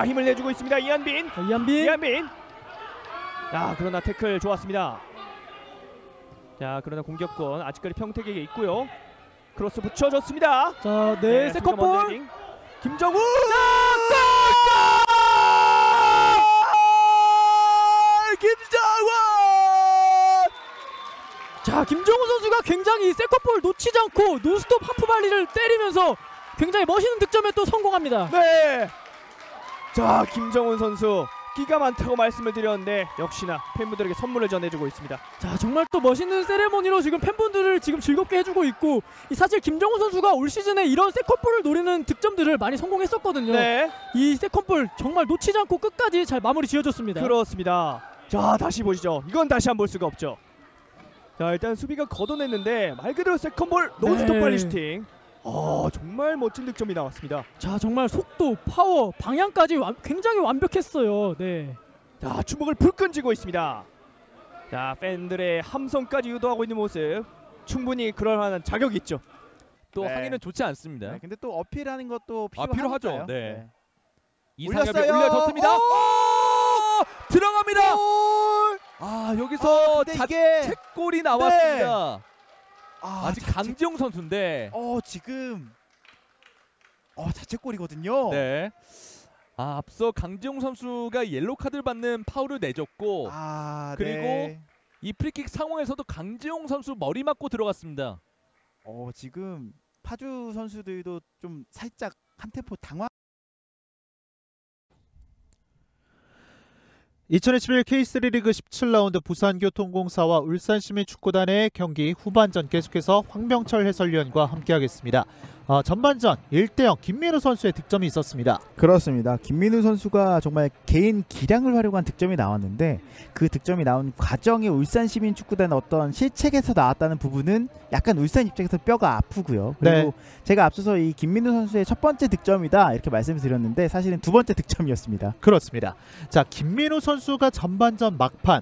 힘을 내주고 있습니다. 이한빈. 자, 그러나 태클 좋았습니다. 자, 그러나 공격권 아직까지 평택에게 있고요. 크로스 붙여줬습니다. 자, 네, 세컨볼. 김정우. 김정우. 자, 김정우 선수가 굉장히 세컨볼 놓치지 않고 노스톱 하프발리를 때리면서 굉장히 멋있는 득점에 또 성공합니다. 네. 자, 김정훈 선수 끼가 많다고 말씀을 드렸는데 역시나 팬분들에게 선물을 전해주고 있습니다. 자, 정말 또 멋있는 세레모니로 지금 팬분들을 지금 즐겁게 해주고 있고 사실 김정우 선수가 올 시즌에 이런 세컨볼을 노리는 득점들을 많이 성공했었거든요. 네, 이 세컨볼 정말 놓치지 않고 끝까지 잘 마무리 지어줬습니다. 그렇습니다. 자, 다시 보시죠. 이건 다시 안 볼 수가 없죠. 자, 일단 수비가 걷어냈는데 말 그대로 세컨볼 노스톱 발리 슈팅. 정말 멋진 득점이 나왔습니다. 자, 정말 속도, 파워, 방향까지 굉장히 완벽했어요. 네. 자, 주먹을 불끈 쥐고 있습니다. 자, 팬들의 함성까지 유도하고 있는 모습. 충분히 그럴 만한 자격이 있죠. 또 네. 하기는 좋지 않습니다. 네, 근데 또 어필하는 것도 필요하죠. 필요하죠. 네. 이상엽이 올렸어요. 올려줬습니다. 오! 들어갑니다. 아 여기서 근데 이게 자책골이 나왔습니다. 아직 자책- 강지용 선수인데. 지금 자책골이거든요. 네. 앞서 강지용 선수가 옐로우 카드를 받는 파울을 내줬고 그리고 네. 이 프리킥 상황에서도 강지용 선수 머리 맞고 들어갔습니다. 지금 파주 선수들도 좀 살짝 한 템포 당황. 2021 K3 리그 17라운드 부산교통공사와 울산시민축구단의 경기 후반전 계속해서 황병철 해설위원과 함께하겠습니다. 전반전 1대0 김민우 선수의 득점이 있었습니다. 그렇습니다. 김민우 선수가 정말 개인 기량을 활용한 득점이 나왔는데 그 득점이 나온 과정에 울산시민축구단의 어떤 실책에서 나왔다는 부분은 약간 울산 입장에서 뼈가 아프고요. 그리고 제가 앞서서 이 김민우 선수의 첫 번째 득점이다 이렇게 말씀을 드렸는데 사실은 두 번째 득점이었습니다. 그렇습니다. 자, 김민우 선수가 전반전 막판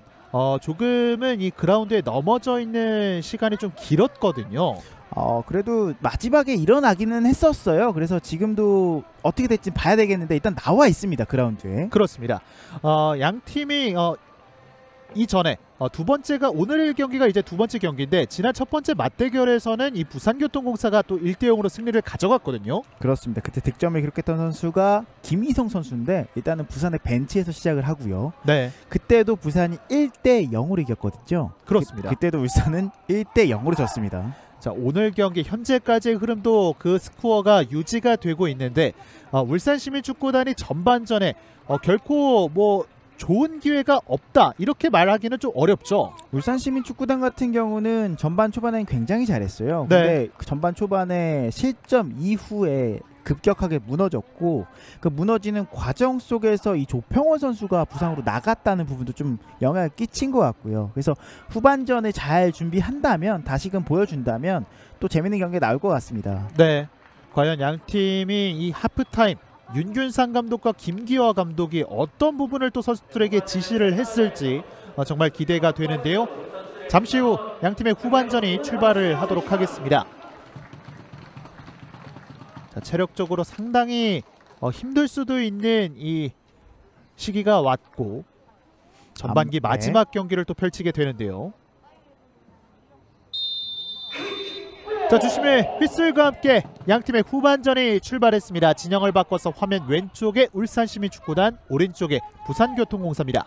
조금은 이 그라운드에 넘어져 있는 시간이 좀 길었거든요. 그래도 마지막에 일어나기는 했었어요. 그래서 지금도 어떻게 될지 봐야 되겠는데 일단 나와 있습니다. 그라운드에. 그렇습니다. 양 팀이 이전에 두 번째가 오늘 경기가 이제 두 번째 경기인데 지난 첫 번째 맞대결에서는 이 부산교통공사가 또 1대0으로 승리를 가져갔거든요. 그렇습니다. 그때 득점을 기록했던 선수가 김희성 선수인데 일단은 부산의 벤치에서 시작을 하고요. 네, 그때도 부산이 1대0으로 이겼거든요. 그렇습니다. 그때도 울산은 1대0으로 졌습니다. 자, 오늘 경기 현재까지의 흐름도 그 스코어가 유지가 되고 있는데 울산시민축구단이 전반전에 결코 뭐 좋은 기회가 없다 이렇게 말하기는 좀 어렵죠. 울산시민축구단 같은 경우는 전반 초반에는 굉장히 잘했어요. 네. 근데 그 전반 초반에 실점 이후에 급격하게 무너졌고 그 무너지는 과정 속에서 이 조평원 선수가 부상으로 나갔다는 부분도 좀 영향을 끼친 것 같고요. 그래서 후반전에 잘 준비한다면 다시금 보여준다면 또 재밌는 경기가 나올 것 같습니다. 네, 과연 양 팀이 이 하프타임 윤균상 감독과 김기화 감독이 어떤 부분을 또 선수들에게 지시를 했을지 정말 기대가 되는데요. 잠시 후 양 팀의 후반전이 출발을 하도록 하겠습니다. 자, 체력적으로 상당히 힘들 수도 있는 이 시기가 왔고 전반기 네. 마지막 경기를 또 펼치게 되는데요. 자, 주심의 휘슬과 함께 양팀의 후반전이 출발했습니다. 진영을 바꿔서 화면 왼쪽에 울산시민축구단, 오른쪽에 부산교통공사입니다.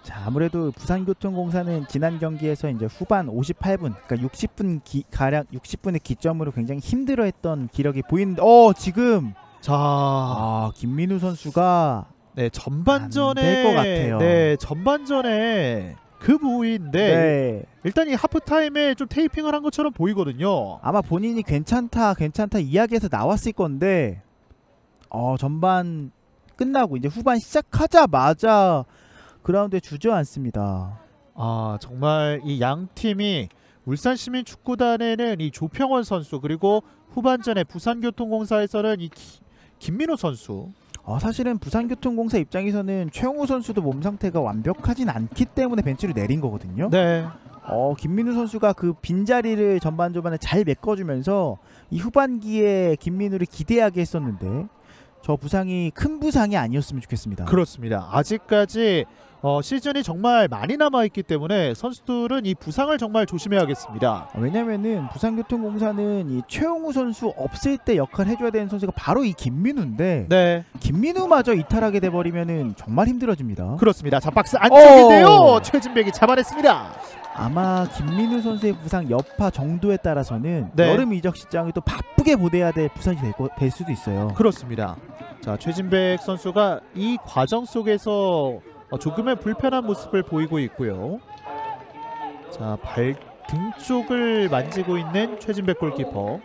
자, 아무래도 부산교통공사는 지난 경기에서 이제 후반 58분, 그러니까 60분 가량 60분의 기점으로 굉장히 힘들어했던 기력이 보이는데, 지금 자, 김민우 선수가 네, 전반전에 안될것 같아요. 네, 전반전에 그 부위인데 네, 일단 이 하프타임에 좀 테이핑을 한 것처럼 보이거든요. 아마 본인이 괜찮다 이야기해서 나왔을 건데, 전반 끝나고 이제 후반 시작하자마자 그라운드에 주저앉습니다. 정말 이 양 팀이 울산시민축구단에는 이 조평원 선수 그리고 후반전에 부산교통공사에서는 이 김민호 선수. 사실은 부산교통공사 입장에서는 최용우 선수도 몸 상태가 완벽하진 않기 때문에 벤치로 내린 거거든요. 네, 김민우 선수가 그 빈자리를 전반 초반에 잘 메꿔주면서 이 후반기에 김민우를 기대하게 했었는데 저 부상이 큰 부상이 아니었으면 좋겠습니다. 그렇습니다. 아직까지 시즌이 정말 많이 남아있기 때문에 선수들은 이 부상을 정말 조심해야겠습니다. 왜냐면은 부산교통공사는 이 최용우 선수 없을 때 역할을 해줘야 되는 선수가 바로 이 김민우인데 네, 김민우마저 이탈하게 돼버리면은 정말 힘들어집니다. 그렇습니다. 자, 박스 안쪽인데요. 최진백이 잡아냈습니다. 아마 김민우 선수의 부상 여파 정도에 따라서는 네. 여름 이적 시장이 또 바쁘게 보내야 될 부상이 될 수도 있어요. 그렇습니다. 자, 최진백 선수가 이 과정 속에서 조금의 불편한 모습을 보이고 있고요. 자, 등 쪽을 만지고 있는 최진백 골키퍼.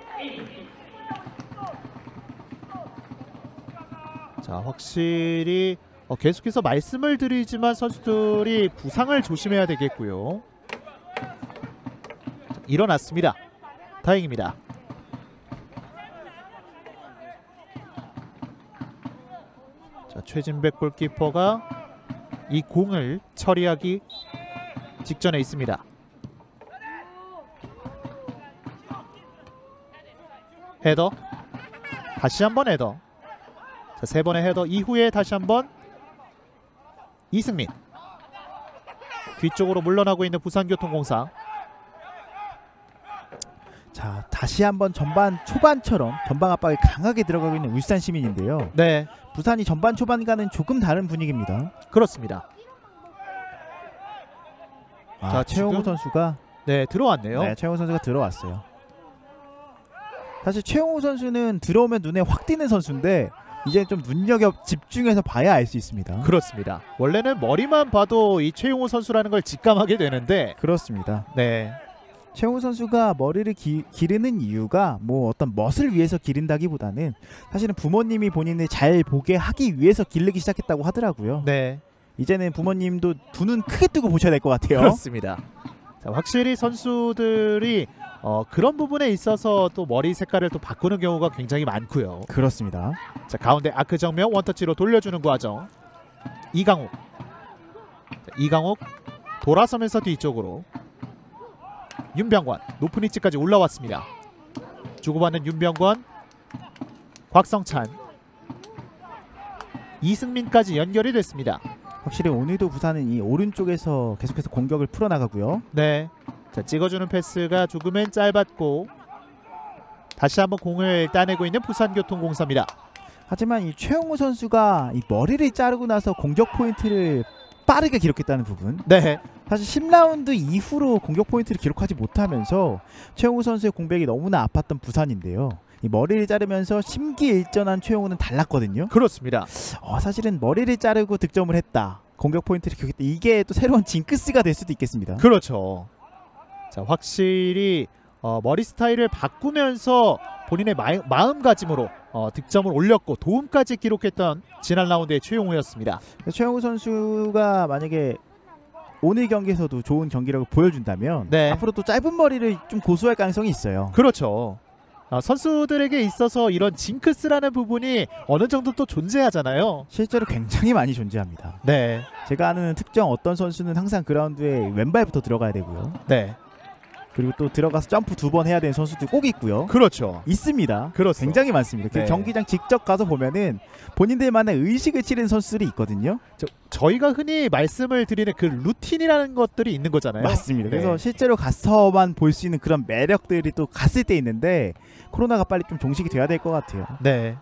자, 확실히 계속해서 말씀을 드리지만 선수들이 부상을 조심해야 되겠고요. 자, 일어났습니다. 다행입니다. 자, 최진백 골키퍼가 이 공을 처리하기 직전에 있습니다. 헤더. 다시 한번 헤더. 자, 세 번의 헤더 이후에 다시 한번 이승민. 뒤쪽으로 물러나고 있는 부산교통공사. 자, 다시 한번 전반 초반처럼 전방 압박에 강하게 들어가고 있는 울산 시민인데요. 네, 부산이 전반 초반과는 조금 다른 분위기입니다. 그렇습니다. 자, 최용우 지금 선수가 네, 들어왔네요. 네, 최용우 선수가 들어왔어요. 사실 최용우 선수는 들어오면 눈에 확 띄는 선수인데 이제 좀 눈여겨 집중해서 봐야 알 수 있습니다. 그렇습니다. 원래는 머리만 봐도 이 최용호 선수라는 걸 직감하게 되는데 그렇습니다. 네, 최용우 선수가 머리를 기르는 이유가 뭐 어떤 멋을 위해서 기른다기보다는 사실은 부모님이 본인을 잘 보게 하기 위해서 기르기 시작했다고 하더라고요. 네, 이제는 부모님도 두 눈 크게 뜨고 보셔야 될 것 같아요. 그렇습니다. 자, 확실히 선수들이 그런 부분에 있어서 또 머리 색깔을 또 바꾸는 경우가 굉장히 많고요. 그렇습니다. 자, 가운데 아크 정면 원터치로 돌려주는 과정. 이강욱. 자, 이강욱 돌아서면서 뒤쪽으로. 윤병관 높은 위치까지 올라왔습니다. 주고받는 윤병관, 곽성찬, 이승민까지 연결이 됐습니다. 확실히 오늘도 부산은 이 오른쪽에서 계속해서 공격을 풀어나가고요. 네, 자, 찍어주는 패스가 조금은 짧았고 다시 한번 공을 따내고 있는 부산교통공사입니다. 하지만 이 최용우 선수가 이 머리를 자르고 나서 공격 포인트를 빠르게 기록했다는 부분, 네, 사실 10라운드 이후로 공격 포인트를 기록하지 못하면서 최용우 선수의 공백이 너무나 아팠던 부산인데요. 이 머리를 자르면서 심기일전한 최용우는 달랐거든요. 그렇습니다. 사실은 머리를 자르고 득점을 했다, 공격 포인트를 기록했다, 이게 또 새로운 징크스가 될 수도 있겠습니다. 그렇죠. 자, 확실히 머리 스타일을 바꾸면서 본인의 마음가짐으로 득점을 올렸고 도움까지 기록했던 지난 라운드의 최용우였습니다. 최용우 선수가 만약에 오늘 경기에서도 좋은 경기력을 보여준다면 네. 앞으로 또 짧은 머리를 좀 고수할 가능성이 있어요. 그렇죠. 선수들에게 있어서 이런 징크스라는 부분이 어느 정도 또 존재하잖아요. 실제로 굉장히 많이 존재합니다. 네, 제가 아는 특정 어떤 선수는 항상 그라운드에 왼발부터 들어가야 되고요. 네, 그리고 또 들어가서 점프 2번 해야 되는 선수들 꼭 있고요. 그렇죠. 있습니다. 그렇죠. 굉장히 많습니다. 그 네. 경기장 직접 가서 보면은 본인들만의 의식을 치르는 선수들이 있거든요. 저희가 흔히 말씀을 드리는 그 루틴이라는 것들이 있는 거잖아요. 맞습니다. 네. 그래서 실제로 가서만 볼 수 있는 그런 매력들이 또 갔을 때 있는데 코로나가 빨리 좀 종식이 돼야 될 것 같아요. 네,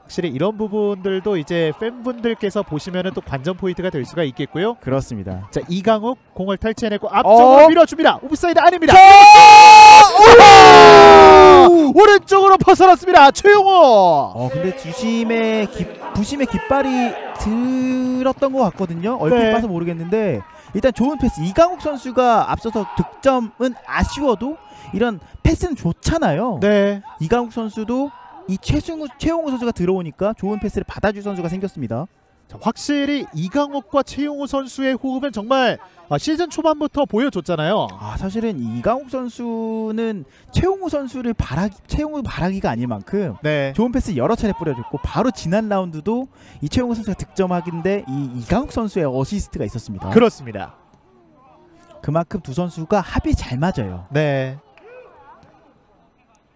확실히 이런 부분들도 이제 팬분들께서 보시면은 또 관전 포인트가 될 수가 있겠고요. 그렇습니다. 자, 이강욱 공을 탈취해내고 앞쪽으로 밀어줍니다. 오프사이드 아닙니다. 오른쪽으로 벗어났습니다. 최용호. 근데 부심의 깃발이 들었던 것 같거든요. 얼핏 네. 봐서 모르겠는데 일단 좋은 패스. 이강욱 선수가 앞서서 득점은 아쉬워도 이런 패스는 좋잖아요. 네, 이강욱 선수도 이 최용우 선수가 들어오니까 좋은 패스를 받아줄 선수가 생겼습니다. 자, 확실히 이강욱과 최용호 선수의 호흡은 정말 시즌 초반부터 보여줬잖아요. 사실은 이강욱 선수는 최용우 바라기가 아닐 만큼 네, 좋은 패스 여러 차례 뿌려줬고 바로 지난 라운드도 이 최용우 선수가 득점하긴데 이강욱 선수의 어시스트가 있었습니다. 그렇습니다. 그만큼 두 선수가 합이 잘 맞아요. 네.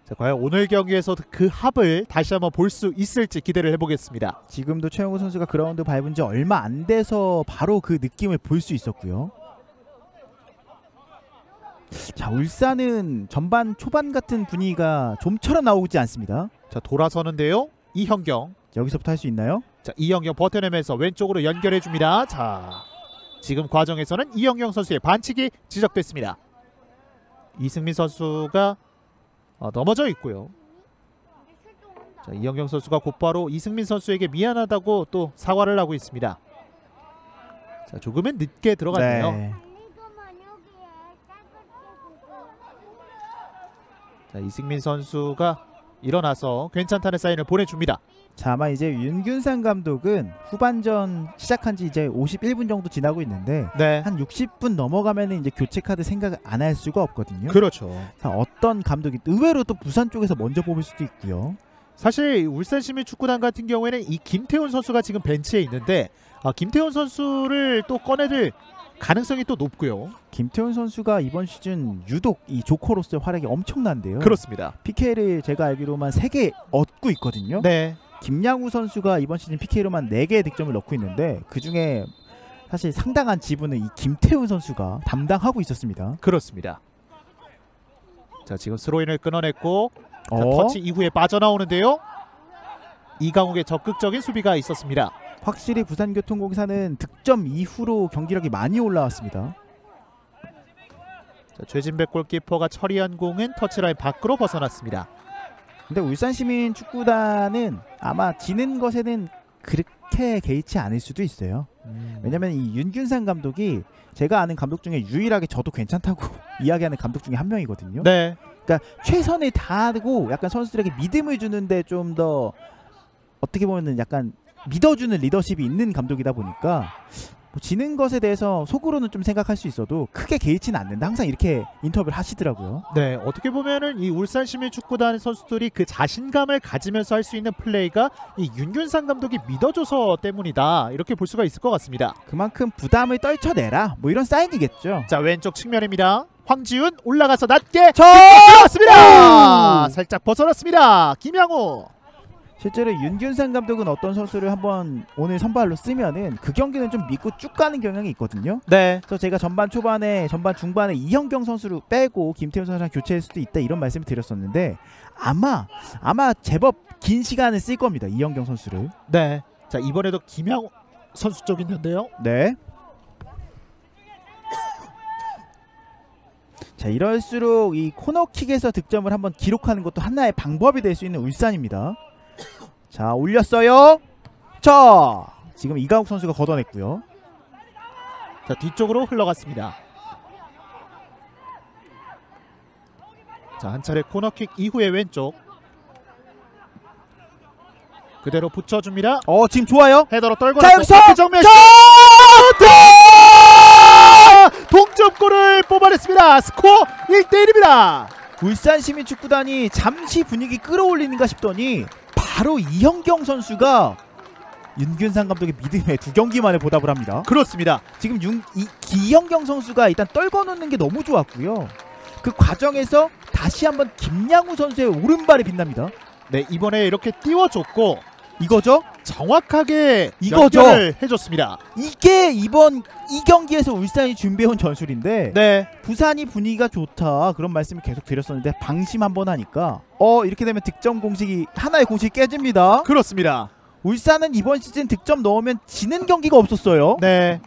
자, 과연 오늘 경기에서 그 합을 다시 한번 볼 수 있을지 기대를 해보겠습니다. 지금도 최용우 선수가 그라운드 밟은 지 얼마 안 돼서 바로 그 느낌을 볼 수 있었고요. 자, 울산은 전반 초반 같은 분위기가 좀처럼 나오지 않습니다. 자, 돌아서는데요. 이현경. 여기서부터 할 수 있나요? 자, 이현경 버텨내면서 왼쪽으로 연결해줍니다. 자, 지금 과정에서는 이현경 선수의 반칙이 지적됐습니다. 이승민 선수가 넘어져 있고요. 자, 이현경 선수가 곧바로 이승민 선수에게 미안하다고 또 사과를 하고 있습니다. 자, 조금은 늦게 들어갔네요. 네. 자, 이승민 선수가 일어나서 괜찮다는 사인을 보내줍니다. 자, 아마 이제 윤균상 감독은 후반전 시작한 지 이제 51분 정도 지나고 있는데 네, 한 60분 넘어가면 이제 교체 카드 생각을 안 할 수가 없거든요. 그렇죠. 자, 어떤 감독이 의외로 또 부산 쪽에서 먼저 뽑을 수도 있고요. 사실 울산시민축구단 같은 경우에는 이 김태훈 선수가 지금 벤치에 있는데 김태훈 선수를 또 꺼내들 가능성이 또 높고요. 김태훈 선수가 이번 시즌 유독 이 조커로서의 활약이 엄청난데요. 그렇습니다. PK를 제가 알기로만 3개 얻고 있거든요. 네. 김양우 선수가 이번 시즌 PK로만 4개의 득점을 넣고 있는데 그중에 사실 상당한 지분은 이 김태훈 선수가 담당하고 있었습니다. 그렇습니다. 자, 지금 스로인을 끊어냈고 자, 터치 이후에 빠져나오는데요. 이강욱의 적극적인 수비가 있었습니다. 확실히 부산교통공사는 득점 이후로 경기력이 많이 올라왔습니다. 자, 최진백 골키퍼가 처리한 공은 터치라인 밖으로 벗어났습니다. 근데 울산시민 축구단은 아마 지는 것에는 그렇게 개의치 않을 수도 있어요. 왜냐면 이 윤균상 감독이 제가 아는 감독 중에 유일하게 저도 괜찮다고 이야기하는 감독 중에 한 명이거든요. 네. 그러니까 최선을 다하고 약간 선수들에게 믿음을 주는데 좀 더 어떻게 보면은 약간 믿어주는 리더십이 있는 감독이다 보니까 뭐 지는 것에 대해서 속으로는 좀 생각할 수 있어도 크게 개의치는 않는다. 항상 이렇게 인터뷰를 하시더라고요. 네, 어떻게 보면은 이 울산시민축구단 선수들이 그 자신감을 가지면서 할 수 있는 플레이가 이 윤균상 감독이 믿어줘서 때문이다. 이렇게 볼 수가 있을 것 같습니다. 그만큼 부담을 떨쳐내라. 뭐 이런 사인이겠죠. 자, 왼쪽 측면입니다. 황지훈 올라가서 낮게 들어갔습니다. 살짝 벗어났습니다. 김양우. 실제로 윤균상 감독은 어떤 선수를 한번 오늘 선발로 쓰면은 그 경기는 좀 믿고 쭉 가는 경향이 있거든요. 네. 그래서 제가 전반 초반에 전반 중반에 이현경 선수를 빼고 김태훈 선수랑 교체할 수도 있다 이런 말씀을 드렸었는데 아마 제법 긴 시간을 쓸 겁니다. 이현경 선수를. 네. 자, 이번에도 김양우 선수 쪽 있는데요. 네. 자, 이럴수록 이 코너킥에서 득점을 한번 기록하는 것도 하나의 방법이 될 수 있는 울산입니다. 자, 올렸어요. 자, 지금 이강욱 선수가 걷어냈고요. 자, 뒤쪽으로 흘러갔습니다. 자, 한 차례 코너킥 이후에 왼쪽 그대로 붙여줍니다. 지금 좋아요. 헤더로 떨고 자, 여기서 정면 동점골을 뽑아냈습니다. 스코어 1대1입니다. 울산시민축구단이 잠시 분위기 끌어올리는가 싶더니 바로 이현경 선수가 윤균상 감독의 믿음에 2경기 만에 보답을 합니다. 그렇습니다. 지금 이현경 선수가 일단 떨궈놓는 게 너무 좋았고요. 그 과정에서 다시 한번 김양우 선수의 오른발이 빛납니다. 네, 이번에 이렇게 띄워줬고 이거죠? 정확하게 이거죠. 연결을 해줬습니다. 이게 이번 이 경기에서 울산이 준비해온 전술인데 네. 부산이 분위기가 좋다 그런 말씀을 계속 드렸었는데 방심 한번 하니까 이렇게 되면 득점 공식이 하나의 공식이 깨집니다. 그렇습니다. 울산은 이번 시즌 득점 넣으면 지는 경기가 없었어요. 네.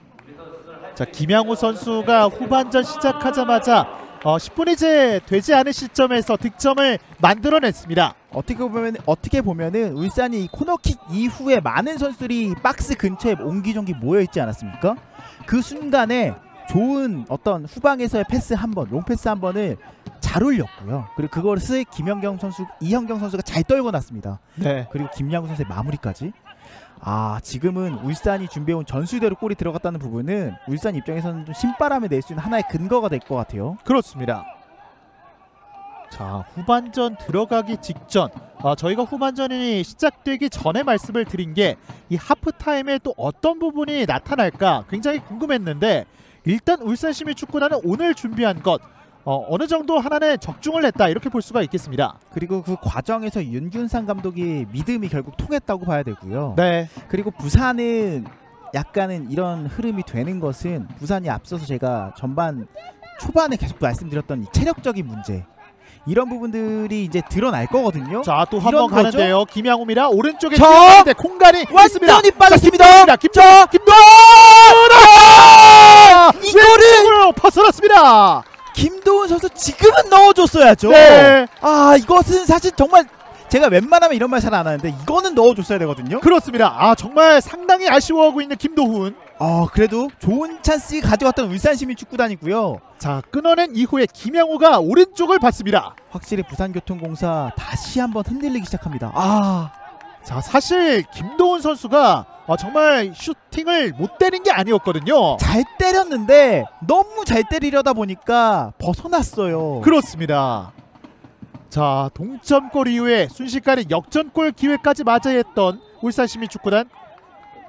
자, 김양우 선수가 후반전 시작하자마자 10분 이제 되지 않은 시점에서 득점을 만들어냈습니다. 어떻게 보면은 울산이 이 코너킥 이후에 많은 선수들이 박스 근처에 옹기종기 모여 있지 않았습니까? 그 순간에 좋은 어떤 후방에서의 패스 한 번, 롱패스 한 번을 잘 올렸고요. 그리고 그것을 이현경 선수가 잘 떨궈놨습니다. 네. 그리고 김양우 선수의 마무리까지. 지금은 울산이 준비해온 전술대로 골이 들어갔다는 부분은 울산 입장에서는 좀 신바람을 낼 수 있는 하나의 근거가 될 것 같아요. 그렇습니다. 자, 후반전 들어가기 직전 저희가 후반전이 시작되기 전에 말씀을 드린 게 이 하프타임에 또 어떤 부분이 나타날까 굉장히 궁금했는데 일단 울산시민축구단은 오늘 준비한 것 어느 정도 하나는 적중을 했다 이렇게 볼 수가 있겠습니다. 그리고 그 과정에서 윤균상 감독이 믿음이 결국 통했다고 봐야 되고요. 네. 그리고 부산은 약간은 이런 흐름이 되는 것은 부산이 앞서서 제가 전반 초반에 계속 말씀드렸던 이 체력적인 문제 이런 부분들이 이제 드러날 거거든요. 자, 또 한 이런 번 가는데요. 김양우입니다. 오른쪽에 자, 공간이 있습니다. 완전히 빠졌습니다. 김도훈 이거를 벗어났습니다. 김도훈 선수 지금은 넣어줬어야죠. 네. 이것은 사실 정말 제가 웬만하면 이런 말 잘 안 하는데 이거는 넣어줬어야 되거든요. 그렇습니다. 정말 상당히 아쉬워하고 있는 김도훈. 그래도 좋은 찬스 가져갔던 울산시민축구단이고요. 자, 끊어낸 이후에 김양우가 오른쪽을 봤습니다. 확실히 부산교통공사 다시 한번 흔들리기 시작합니다. 자, 사실 김도훈 선수가 정말 슈팅을 못 때린 게 아니었거든요. 잘 때렸는데 너무 잘 때리려다 보니까 벗어났어요. 그렇습니다. 자, 동점골 이후에 순식간에 역전골 기회까지 맞이했던 울산시민축구단.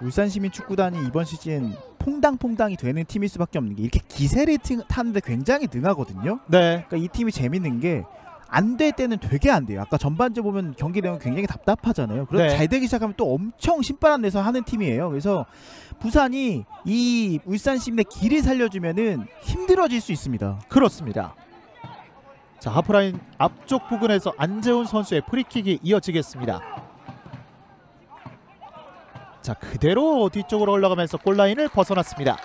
울산시민축구단이 이번 시즌 퐁당퐁당이 되는 팀일 수밖에 없는 게 이렇게 기세를 타는데 굉장히 능하거든요. 네. 그러니까 이 팀이 재밌는 게 안 될 때는 되게 안 돼요. 아까 전반전 보면 경기 내용 굉장히 답답하잖아요. 그래서 네. 잘 되기 시작하면 또 엄청 신바람 내서 하는 팀이에요. 그래서 부산이 이 울산 시민의 길을 살려주면은 힘들어질 수 있습니다. 그렇습니다. 자, 하프라인 앞쪽 부근에서 안재훈 선수의 프리킥이 이어지겠습니다. 자, 그대로 뒤쪽으로 올라가면서 골라인을 벗어났습니다.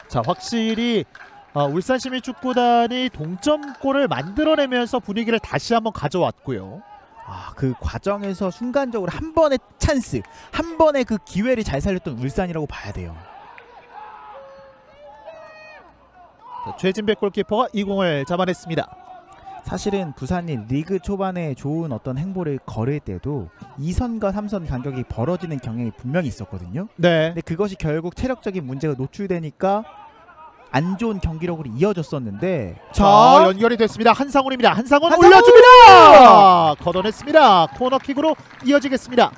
자, 확실히 울산시민축구단이 동점골을 만들어내면서 분위기를 다시 한번 가져왔고요. 그 과정에서 순간적으로 한 번의 찬스, 한 번의 그 기회를 잘 살렸던 울산이라고 봐야 돼요. 자, 최진백 골키퍼가 이 공을 잡아냈습니다. 사실은 부산이 리그 초반에 좋은 어떤 행보를 걸을 때도 2선과 3선 간격이 벌어지는 경향이 분명히 있었거든요. 네. 근데 그것이 결국 체력적인 문제가 노출되니까 안 좋은 경기력으로 이어졌었는데 자, 연결이 됐습니다. 한상훈입니다. 한상훈 올려줍니다. 걷어냈습니다. 코너킥으로 이어지겠습니다.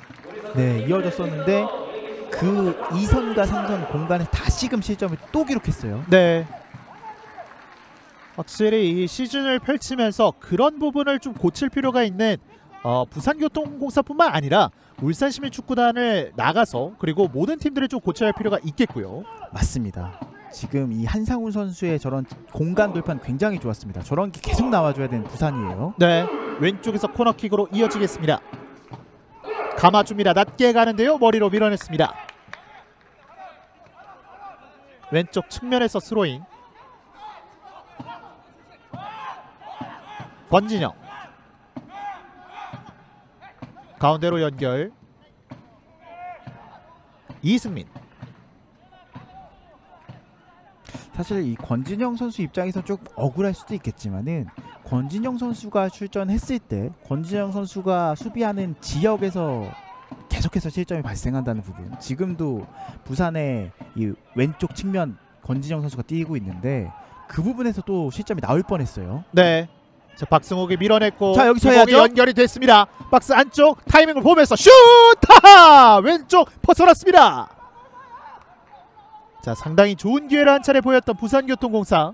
네, 이어졌었는데 그 2선과 3선 공간에 다시금 실점을 또 기록했어요. 네. 확실히 이 시즌을 펼치면서 그런 부분을 좀 고칠 필요가 있는 부산교통공사뿐만 아니라 울산시민축구단을 나가서 그리고 모든 팀들을 좀 고쳐야 할 필요가 있겠고요. 맞습니다. 지금 이 한상훈 선수의 저런 공간 돌파는 굉장히 좋았습니다. 저런 게 계속 나와줘야 되는 부산이에요. 네, 왼쪽에서 코너킥으로 이어지겠습니다. 감아줍니다. 낮게 가는데요. 머리로 밀어냈습니다. 왼쪽 측면에서 스로잉. 권진영. 가운데로 연결. 이승민. 사실 이 권진영 선수 입장에서 좀 억울할 수도 있겠지만은 권진영 선수가 출전했을 때 권진영 선수가 수비하는 지역에서 계속해서 실점이 발생한다는 부분, 지금도 부산의 이 왼쪽 측면 권진영 선수가 뛰고 있는데 그 부분에서 또 실점이 나올 뻔했어요. 네. 자, 박승욱이 밀어냈고 자, 여기서 주먹이 해야죠. 연결이 됐습니다. 박스 안쪽 타이밍을 보면서 슛! 타하! 왼쪽 벗어났습니다. 자, 상당히 좋은 기회를 한 차례 보였던 부산교통공사.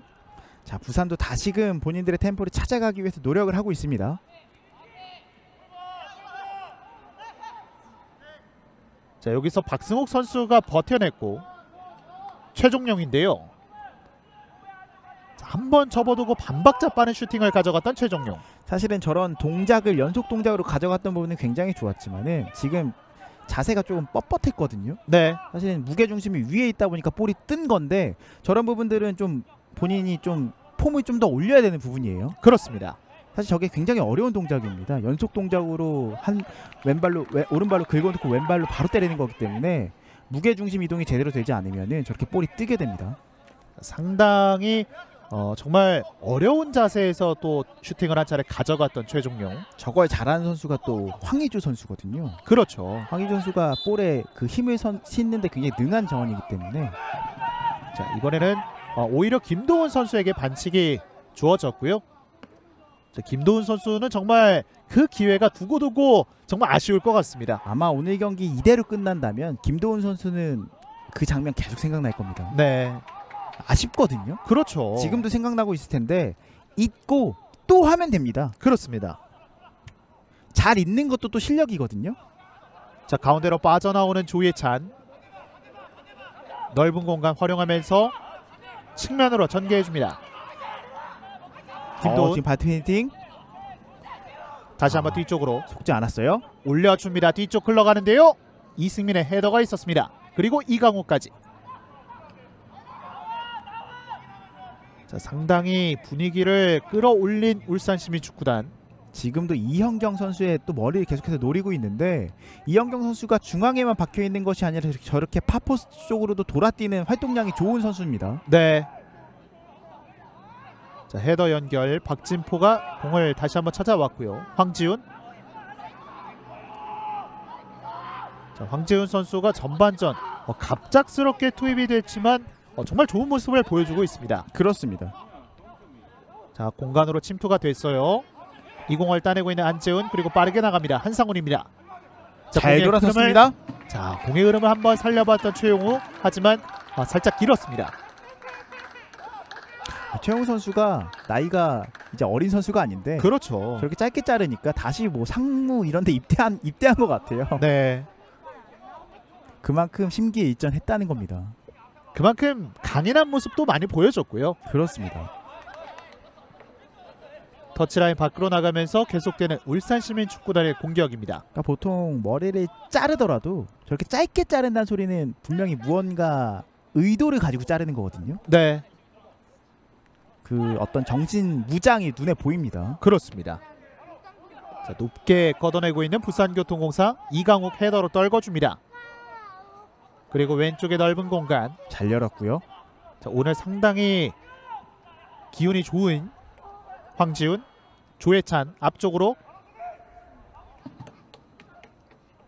자, 부산도 다시금 본인들의 템포를 찾아가기 위해서 노력을 하고 있습니다. 자, 여기서 박승욱 선수가 버텨냈고 최종용인데요. 한 번 접어두고 반박자 빠른 슈팅을 가져갔던 최종용. 사실은 저런 동작을 연속 동작으로 가져갔던 부분은 굉장히 좋았지만은 지금 자세가 조금 뻣뻣했거든요. 네. 사실은 무게중심이 위에 있다 보니까 볼이 뜬 건데 저런 부분들은 좀 본인이 좀 폼을 좀 더 올려야 되는 부분이에요. 그렇습니다. 사실 저게 굉장히 어려운 동작입니다. 연속 동작으로 한 왼발로 오른발로 긁어놓고 왼발로 바로 때리는 거기 때문에 무게중심 이동이 제대로 되지 않으면은 저렇게 볼이 뜨게 됩니다. 상당히 정말 어려운 자세에서 또 슈팅을 한 차례 가져갔던 최종용. 저걸 잘하는 선수가 또 황의조 선수거든요. 그렇죠. 황의조 선수가 볼에 그 힘을 싣는데 굉장히 능한 자원이기 때문에. 자, 이번에는 오히려 김도훈 선수에게 반칙이 주어졌고요. 자, 김도훈 선수는 정말 그 기회가 두고두고 정말 아쉬울 것 같습니다. 아마 오늘 경기 이대로 끝난다면 김도훈 선수는 그 장면 계속 생각날 겁니다. 네. 아쉽거든요. 그렇죠. 지금도 생각나고 있을 텐데 잊고 또 하면 됩니다. 그렇습니다. 잘 잊는 것도 또 실력이거든요. 자, 가운데로 빠져나오는 조예찬. 넓은 공간 활용하면서 측면으로 전개해줍니다. 김도훈. 지금 바트페인팅 다시 한번 뒤쪽으로 속지 않았어요. 올려줍니다. 뒤쪽 흘러가는데요. 이승민의 헤더가 있었습니다. 그리고 이강호까지. 자, 상당히 분위기를 끌어올린 울산시민축구단. 지금도 이현경 선수의 또 머리를 계속해서 노리고 있는데 이현경 선수가 중앙에만 박혀있는 것이 아니라 저렇게 파포스 쪽으로도 돌아뛰는 활동량이 좋은 선수입니다. 네. 자, 헤더 연결. 박진포가 공을 다시 한번 찾아왔고요. 황지훈. 자, 황지훈 선수가 전반전 갑작스럽게 투입이 됐지만 정말 좋은 모습을 보여주고 있습니다. 그렇습니다. 자, 공간으로 침투가 됐어요. 이 공을 따내고 있는 안재훈, 그리고 빠르게 나갑니다. 한상훈입니다. 자, 잘 공의 돌아섰습니다. 흐름을 자, 공의 흐름을 한번 살려봤던 최용우. 하지만 살짝 길었습니다. 최용우 선수가 나이가 이제 어린 선수가 아닌데 그렇죠. 저렇게 짧게 자르니까 다시 뭐 상무 이런 데 입대한 것 같아요. 네. 그만큼 심기에 일전했다는 겁니다. 그만큼 강인한 모습도 많이 보여줬고요. 그렇습니다. 터치라인 밖으로 나가면서 계속되는 울산시민축구단의 공격입니다. 그러니까 보통 머리를 자르더라도 저렇게 짧게 자른다는 소리는 분명히 무언가 의도를 가지고 자르는 거거든요. 네, 그 어떤 정신 무장이 눈에 보입니다. 그렇습니다. 자, 높게 걷어내고 있는 부산교통공사. 이강욱 헤더로 떨궈줍니다. 그리고 왼쪽에 넓은 공간. 잘 열었고요. 자, 오늘 상당히 기운이 좋은 황지훈, 조혜찬 앞쪽으로.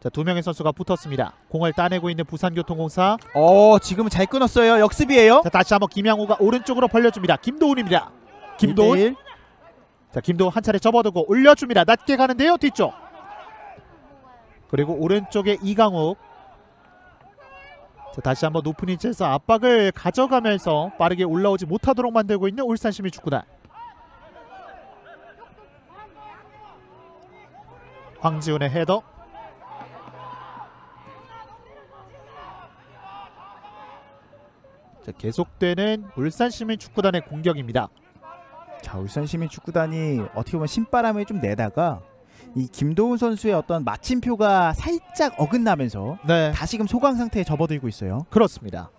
자, 두 명의 선수가 붙었습니다. 공을 따내고 있는 부산교통공사. 지금은 잘 끊었어요. 역습이에요. 자, 다시 한번 김양호가 오른쪽으로 벌려줍니다. 김도훈입니다. 김도훈. 1대1. 자, 김도훈 한 차례 접어두고 올려줍니다. 낮게 가는데요. 뒤쪽. 그리고 오른쪽에 이강욱. 자, 다시 한번 높은 위치에서 압박을 가져가면서 빠르게 올라오지 못하도록 만들고 있는 울산시민축구단. 황지훈의 헤더. 자, 계속되는 울산시민축구단의 공격입니다. 자, 울산시민축구단이 어떻게 보면 신바람을 좀 내다가 이 김도훈 선수의 어떤 마침표가 살짝 어긋나면서 네, 다시금 소강 상태에 접어들고 있어요. 그렇습니다.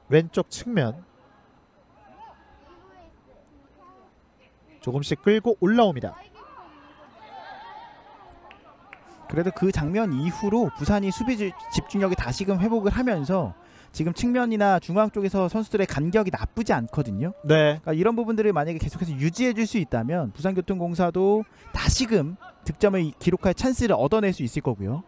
왼쪽 측면 조금씩 끌고 올라옵니다. 그래도 그 장면 이후로 부산이 수비 집중력이 다시금 회복을 하면서 지금 측면이나 중앙 쪽에서 선수들의 간격이 나쁘지 않거든요. 네, 그러니까 이런 부분들을 만약에 계속해서 유지해 줄 수 있다면 부산교통공사도 다시금 득점을 기록할 찬스를 얻어낼 수 있을 거고요.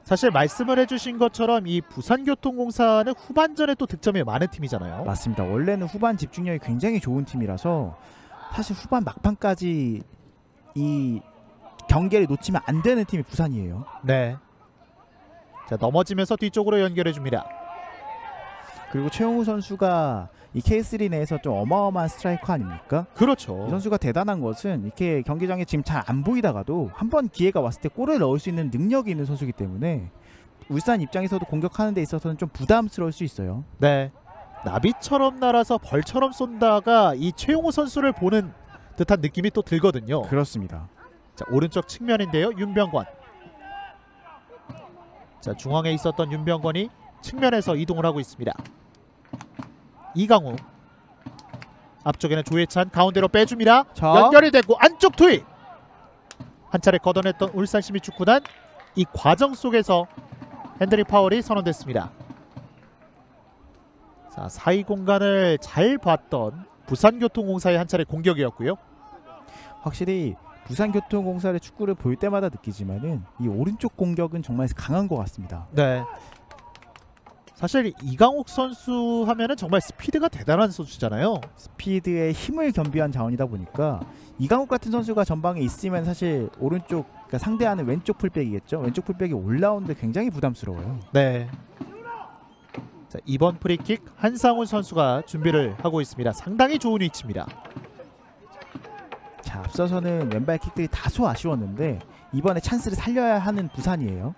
사실 말씀을 해주신 것처럼 이 부산교통공사는 후반전에 또 득점이 많은 팀이잖아요. 맞습니다. 원래는 후반 집중력이 굉장히 좋은 팀이라서 사실 후반 막판까지 이 경기를 놓치면 안 되는 팀이 부산이에요. 네. 자, 넘어지면서 뒤쪽으로 연결해줍니다. 그리고 최용우 선수가 이 K3 내에서 좀 어마어마한 스트라이커 아닙니까? 그렇죠. 이 선수가 대단한 것은 이렇게 경기장에 지금 잘 안 보이다가도 한번 기회가 왔을 때 골을 넣을 수 있는 능력이 있는 선수이기 때문에 울산 입장에서도 공격하는 데 있어서는 좀 부담스러울 수 있어요. 네. 나비처럼 날아서 벌처럼 쏜다가 이 최용호 선수를 보는 듯한 느낌이 또 들거든요. 그렇습니다. 자, 오른쪽 측면인데요. 윤병권. 자, 중앙에 있었던 윤병권이 측면에서 이동을 하고 있습니다. 이강우. 앞쪽에는 조혜찬. 가운데로 빼줍니다. 자. 연결이 됐고 안쪽 투입. 한 차례 걷어냈던 울산시민축구단. 이 과정 속에서 핸드릭 파울이 선언됐습니다. 자, 사이 공간을 잘 봤던 부산교통공사의 한 차례 공격이었고요. 확실히 부산교통공사의 축구를 볼 때마다 느끼지만은 이 오른쪽 공격은 정말 강한 것 같습니다. 네. 사실 이강욱 선수 하면은 정말 스피드가 대단한 선수잖아요. 스피드에 힘을 겸비한 자원이다 보니까 이강욱 같은 선수가 전방에 있으면 사실 오른쪽, 그러니까 상대하는 왼쪽 풀백이겠죠. 왼쪽 풀백이 올라오는데 굉장히 부담스러워요. 네. 자, 이번 프리킥 한상훈 선수가 준비를 하고 있습니다. 상당히 좋은 위치입니다. 자, 앞서서는 왼발 킥들이 다소 아쉬웠는데 이번에 찬스를 살려야 하는 부산이에요.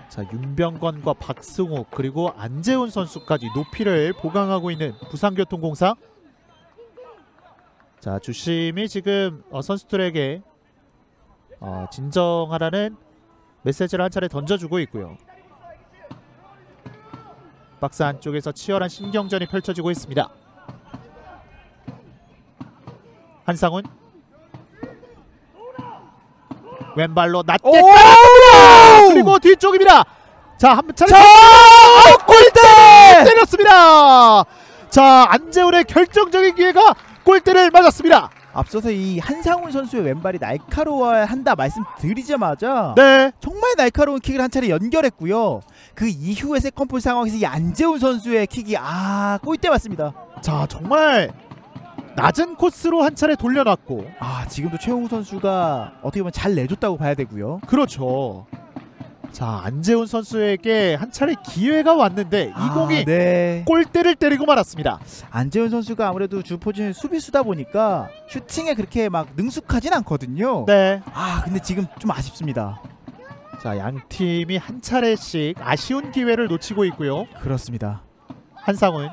자, 윤병건과 박승우 그리고 안재훈 선수까지 높이를 보강하고 있는 부산교통공사. 자, 주심이 지금 선수들에게 진정하라는 메시지를 한 차례 던져주고 있고요. 박스 안쪽에서 치열한 신경전이 펼쳐지고 있습니다. 한상훈 왼발로 낮게 그리고 뒤쪽입니다. 자, 한 차례 골대 때렸습니다. 자, 안재훈의 결정적인 기회가 골대를 맞았습니다. 앞서서 이 한상훈 선수의 왼발이 날카로워야 한다 말씀드리자마자 네, 정말 날카로운 킥을 한 차례 연결했고요. 그 이후의 세컨볼 상황에서 이 안재훈 선수의 킥이 골대 맞습니다. 자, 정말 낮은 코스로 한 차례 돌려놨고 아, 지금도 최용우 선수가 어떻게 보면 잘 내줬다고 봐야 되고요. 그렇죠. 자, 안재훈 선수에게 한 차례 기회가 왔는데 이 공이 네. 골대를 때리고 말았습니다. 안재훈 선수가 아무래도 주 포지션이 수비수다 보니까 슈팅에 그렇게 막 능숙하진 않거든요. 네. 아, 근데 지금 좀 아쉽습니다. 자, 양 팀이 한 차례씩 아쉬운 기회를 놓치고 있고요. 그렇습니다. 한상훈.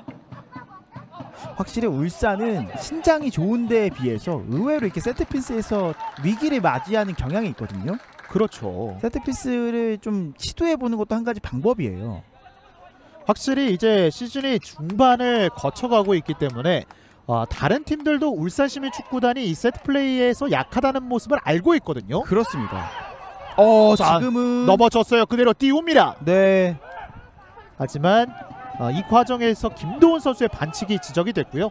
확실히 울산은 신장이 좋은 데에 비해서 의외로 이렇게 세트피스에서 위기를 맞이하는 경향이 있거든요. 그렇죠. 세트피스를 좀 시도해보는 것도 한 가지 방법이에요. 확실히 이제 시즌이 중반을 거쳐가고 있기 때문에 다른 팀들도 울산 시민축구단이 이 세트 플레이에서 약하다는 모습을 알고 있거든요. 그렇습니다. 자, 지금은 넘어졌어요. 그대로 띄웁니다. 네. 하지만 이 과정에서 김도훈 선수의 반칙이 지적이 됐고요.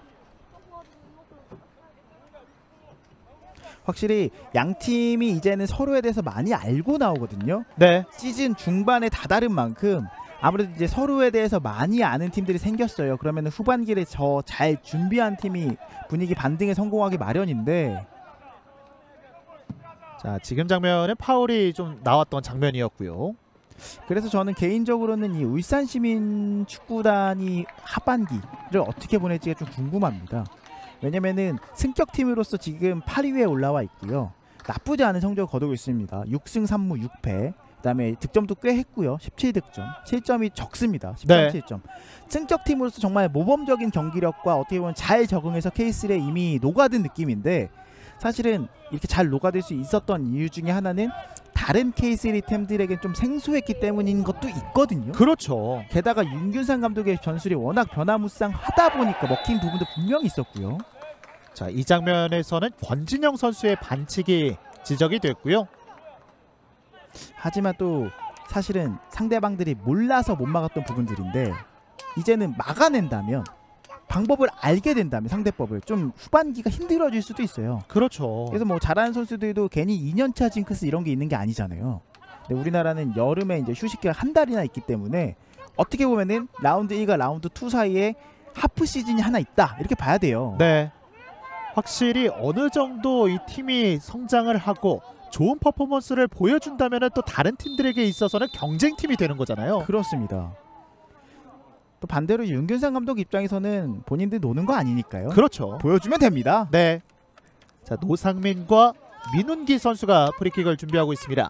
확실히 양 팀이 이제는 서로에 대해서 많이 알고 나오거든요. 네. 시즌 중반에 다다른 만큼 아무래도 이제 서로에 대해서 많이 아는 팀들이 생겼어요. 그러면 후반기를 더 잘 준비한 팀이 분위기 반등에 성공하기 마련인데. 자, 지금 장면은 파울이 좀 나왔던 장면이었고요. 그래서 저는 개인적으로는 이 울산 시민 축구단이 하반기를 어떻게 보낼지가 좀 궁금합니다. 왜냐면은 승격팀으로서 지금 8위에 올라와 있고요. 나쁘지 않은 성적을 거두고 있습니다. 6승 3무 6패. 그다음에 득점도 꽤 했고요. 17득점. 실점이 적습니다. 13실점. 승격팀으로서 정말 모범적인 경기력과 어떻게 보면 잘 적응해서 K3에 이미 녹아든 느낌인데, 사실은 이렇게 잘 녹아들 수 있었던 이유 중에 하나는 다른 K3 팀들에게 좀 생소했기 때문인 것도 있거든요. 그렇죠. 게다가 윤균상 감독의 전술이 워낙 변화무쌍하다 보니까 먹힌 부분도 분명히 있었고요. 자, 이 장면에서는 권진영 선수의 반칙이 지적이 됐고요. 하지만 또 사실은 상대방들이 몰라서 못 막았던 부분들인데, 이제는 막아낸다면, 방법을 알게 된다면 상대법을 좀 후반기가 힘들어질 수도 있어요. 그렇죠. 그래서 뭐 잘하는 선수들도 괜히 2년차 징크스 이런 게 있는 게 아니잖아요. 근데 우리나라는 여름에 이제 휴식기가 한 달이나 있기 때문에 어떻게 보면은 라운드 1과 라운드 2 사이에 하프 시즌이 하나 있다, 이렇게 봐야 돼요. 네. 확실히 어느 정도 이 팀이 성장을 하고 좋은 퍼포먼스를 보여준다면 또 다른 팀들에게 있어서는 경쟁팀이 되는 거잖아요. 그렇습니다. 또 반대로 윤균상 감독 입장에서는 본인들 노는 거 아니니까요. 그렇죠. 보여주면 됩니다. 네. 자, 노상민과 민훈기 선수가 프리킥을 준비하고 있습니다.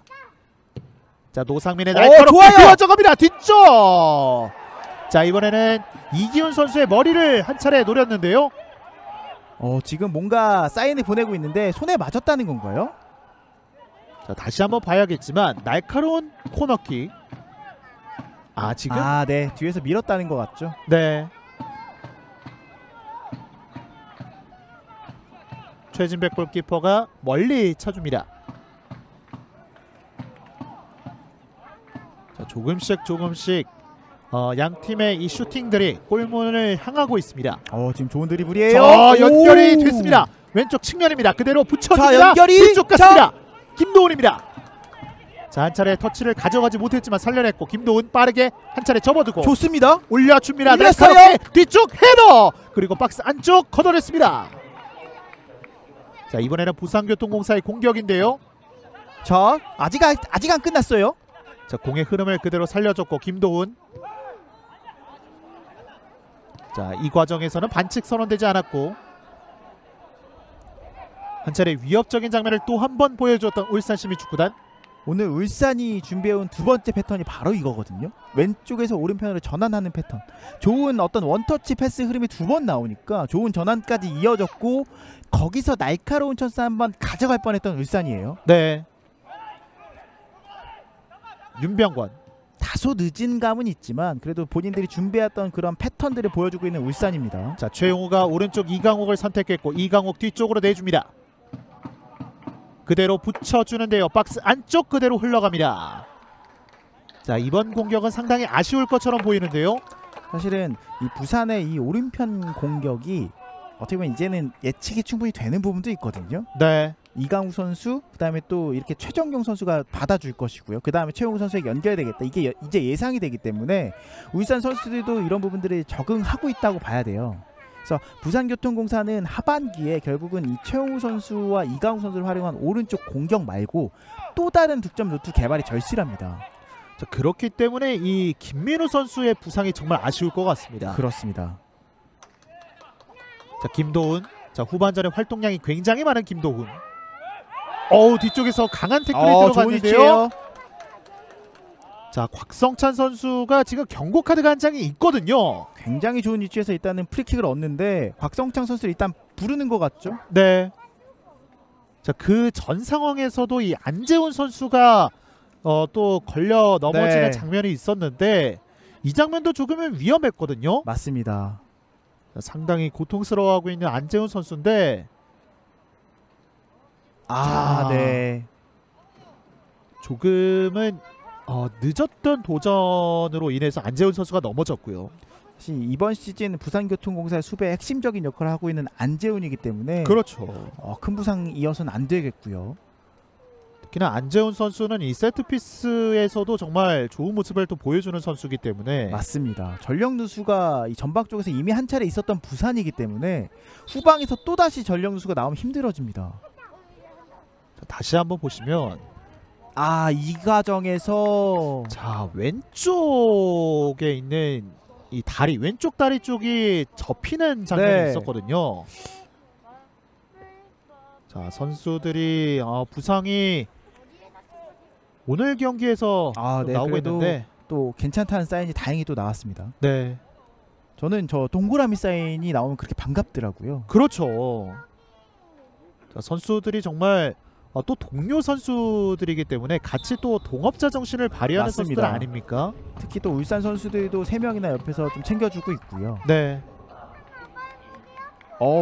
자, 노상민의 날카롭게 그어져갑니다. 뒤쪽. 자, 이번에는 이기훈 선수의 머리를 한 차례 노렸는데요. 지금 뭔가 사인을 보내고 있는데 손에 맞았다는 건가요? 자, 다시 한번 봐야겠지만 날카로운 코너킥. 지금? 네. 뒤에서 밀었다는 것 같죠. 네. 최진백 골키퍼가 멀리 차줍니다. 자, 조금씩 양 팀의 이 슈팅들이 골문을 향하고 있습니다. 지금 좋은 드리블이에요. 자, 연결이 됐습니다. 왼쪽 측면입니다. 그대로 붙여줍니다. 자, 연결이 뒤쪽 갔습니다. 김도훈입니다. 자, 한 차례 터치를 가져가지 못했지만 살려냈고, 김도훈 빠르게 한 차례 접어두고 좋습니다. 올려줍니다. 올렸어요. 날카롭게 뒤쪽 헤더, 그리고 박스 안쪽 걷어냈습니다. 자, 이번에는 부산교통공사의 공격인데요. 자, 아직 안 끝났어요. 자, 공의 흐름을 그대로 살려줬고 김도훈. 자, 이 과정에서는 반칙 선언되지 않았고, 한 차례 위협적인 장면을 또 한 번 보여주었던 울산시민축구단. 오늘 울산이 준비해온 두 번째 패턴이 바로 이거거든요. 왼쪽에서 오른편으로 전환하는 패턴. 좋은 어떤 원터치 패스 흐름이 두 번 나오니까 좋은 전환까지 이어졌고, 거기서 날카로운 찬스 한번 가져갈 뻔했던 울산이에요. 네. 윤병권. 다소 늦은 감은 있지만 그래도 본인들이 준비했던 그런 패턴들을 보여주고 있는 울산입니다. 자, 최용우가 오른쪽 이강욱을 선택했고, 이강욱 뒤쪽으로 내줍니다. 그대로 붙여주는데요. 박스 안쪽 그대로 흘러갑니다. 자, 이번 공격은 상당히 아쉬울 것처럼 보이는데요. 사실은 이 부산의 이 오른편 공격이 어떻게 보면 이제는 예측이 충분히 되는 부분도 있거든요. 네. 이강우 선수, 그 다음에 또 이렇게 최정경 선수가 받아줄 것이고요. 그 다음에 최용우 선수에게 연결되겠다. 이게 이제 예상이 되기 때문에 울산 선수들도 이런 부분들을 적응하고 있다고 봐야 돼요. 그래서 부산교통공사는 하반기에 결국은 이 최용우 선수와 이강우 선수를 활용한 오른쪽 공격 말고 또 다른 득점 루트 개발이 절실합니다. 자, 그렇기 때문에 이 김민우 선수의 부상이 정말 아쉬울 것 같습니다. 그렇습니다. 자, 김도훈. 자, 후반전에 활동량이 굉장히 많은 김도훈. 뒤쪽에서 강한 태클이 좋은 들어갔는데요. 위치예요. 자, 곽성찬 선수가 지금 경고 카드가 한 장이 있거든요. 굉장히 좋은 위치에서 일단은 프리킥을 얻는데 곽성찬 선수를 일단 부르는 것 같죠? 네. 자, 그 전 상황에서도 이 안재훈 선수가 또 걸려 넘어지는 네. 장면이 있었는데 이 장면도 조금은 위험했거든요. 맞습니다. 자, 상당히 고통스러워하고 있는 안재훈 선수인데 네. 조금은 늦었던 도전으로 인해서 안재훈 선수가 넘어졌고요. 사실 이번 시즌 부산교통공사의 수비에 핵심적인 역할을 하고 있는 안재훈이기 때문에 그렇죠. 큰 부상 이어서는 안 되겠고요. 특히나 안재훈 선수는 이 세트피스에서도 정말 좋은 모습을 또 보여주는 선수이기 때문에 맞습니다. 전력 누수가 이 전방 쪽에서 이미 한 차례 있었던 부산이기 때문에 후방에서 또다시 전력 누수가 나오면 힘들어집니다. 자, 다시 한번 보시면 이 과정에서 자, 왼쪽에 있는 이 다리, 왼쪽 다리 쪽이 접히는 장면이 네. 있었거든요. 자, 선수들이 부상이 오늘 경기에서 좀 네, 나오고 그래도 있는데 또 괜찮다는 사인이 다행히 또 나왔습니다. 네, 저는 저 동그라미 사인이 나오면 그렇게 반갑더라고요. 그렇죠. 자, 선수들이 정말 또 동료 선수들이기 때문에 같이 또 동업자 정신을 발휘하는 맞습니다. 선수들 아닙니까? 특히 또 울산 선수들도 3명이나 옆에서 좀 챙겨주고 있고요. 네.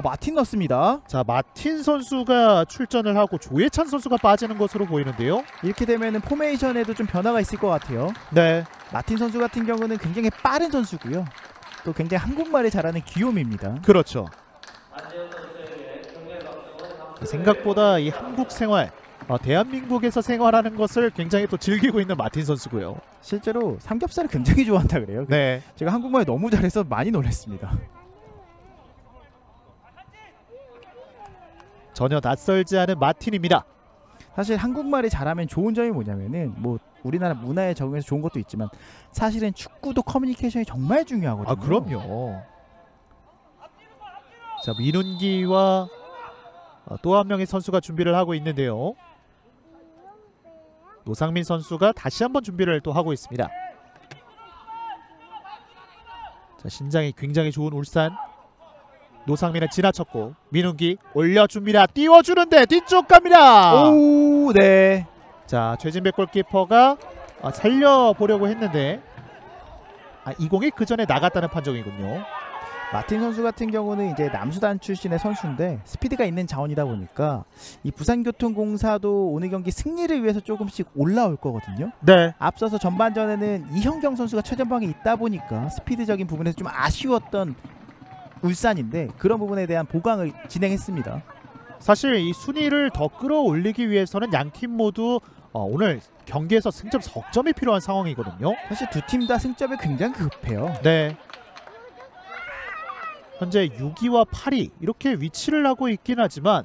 마틴 넣습니다. 자, 마틴 선수가 출전을 하고 조예찬 선수가 빠지는 것으로 보이는데요. 이렇게 되면은 포메이션에도 좀 변화가 있을 것 같아요. 네. 마틴 선수 같은 경우는 굉장히 빠른 선수고요. 또 굉장히 한국말을 잘하는 귀요미입니다. 그렇죠. 생각보다 이 한국 생활, 대한민국에서 생활하는 것을 굉장히 또 즐기고 있는 마틴 선수고요. 실제로 삼겹살을 굉장히 좋아한다 그래요. 네. 제가 한국말 너무 잘해서 많이 놀랐습니다. 전혀 낯설지 않은 마틴입니다. 사실 한국말이 잘하면 좋은 점이 뭐냐면은 뭐 우리나라 문화에 적응해서 좋은 것도 있지만 사실은 축구도 커뮤니케이션이 정말 중요하거든요. 그럼요. 자, 민훈기와 또 한 명의 선수가 준비를 하고 있는데요. 노상민 선수가 다시 한번 준비를 또 하고 있습니다. 자, 신장이 굉장히 좋은 울산. 노상민은 지나쳤고 민훈기 올려줍니다. 띄워주는데 뒤쪽 갑니다. 네. 자, 최진백 골키퍼가 살려보려고 했는데 이 공이 그 전에 나갔다는 판정이군요. 마틴 선수 같은 경우는 이제 남수단 출신의 선수인데 스피드가 있는 자원이다 보니까 이 부산교통공사도 오늘 경기 승리를 위해서 조금씩 올라올 거거든요. 네. 앞서서 전반전에는 이현경 선수가 최전방에 있다 보니까 스피드적인 부분에서 좀 아쉬웠던 울산인데 그런 부분에 대한 보강을 진행했습니다. 사실 이 순위를 더 끌어올리기 위해서는 양 팀 모두 오늘 경기에서 승점 석점이 필요한 상황이거든요. 사실 두 팀 다 승점이 굉장히 급해요. 네. 현재 6위와 8위 이렇게 위치를 하고 있긴 하지만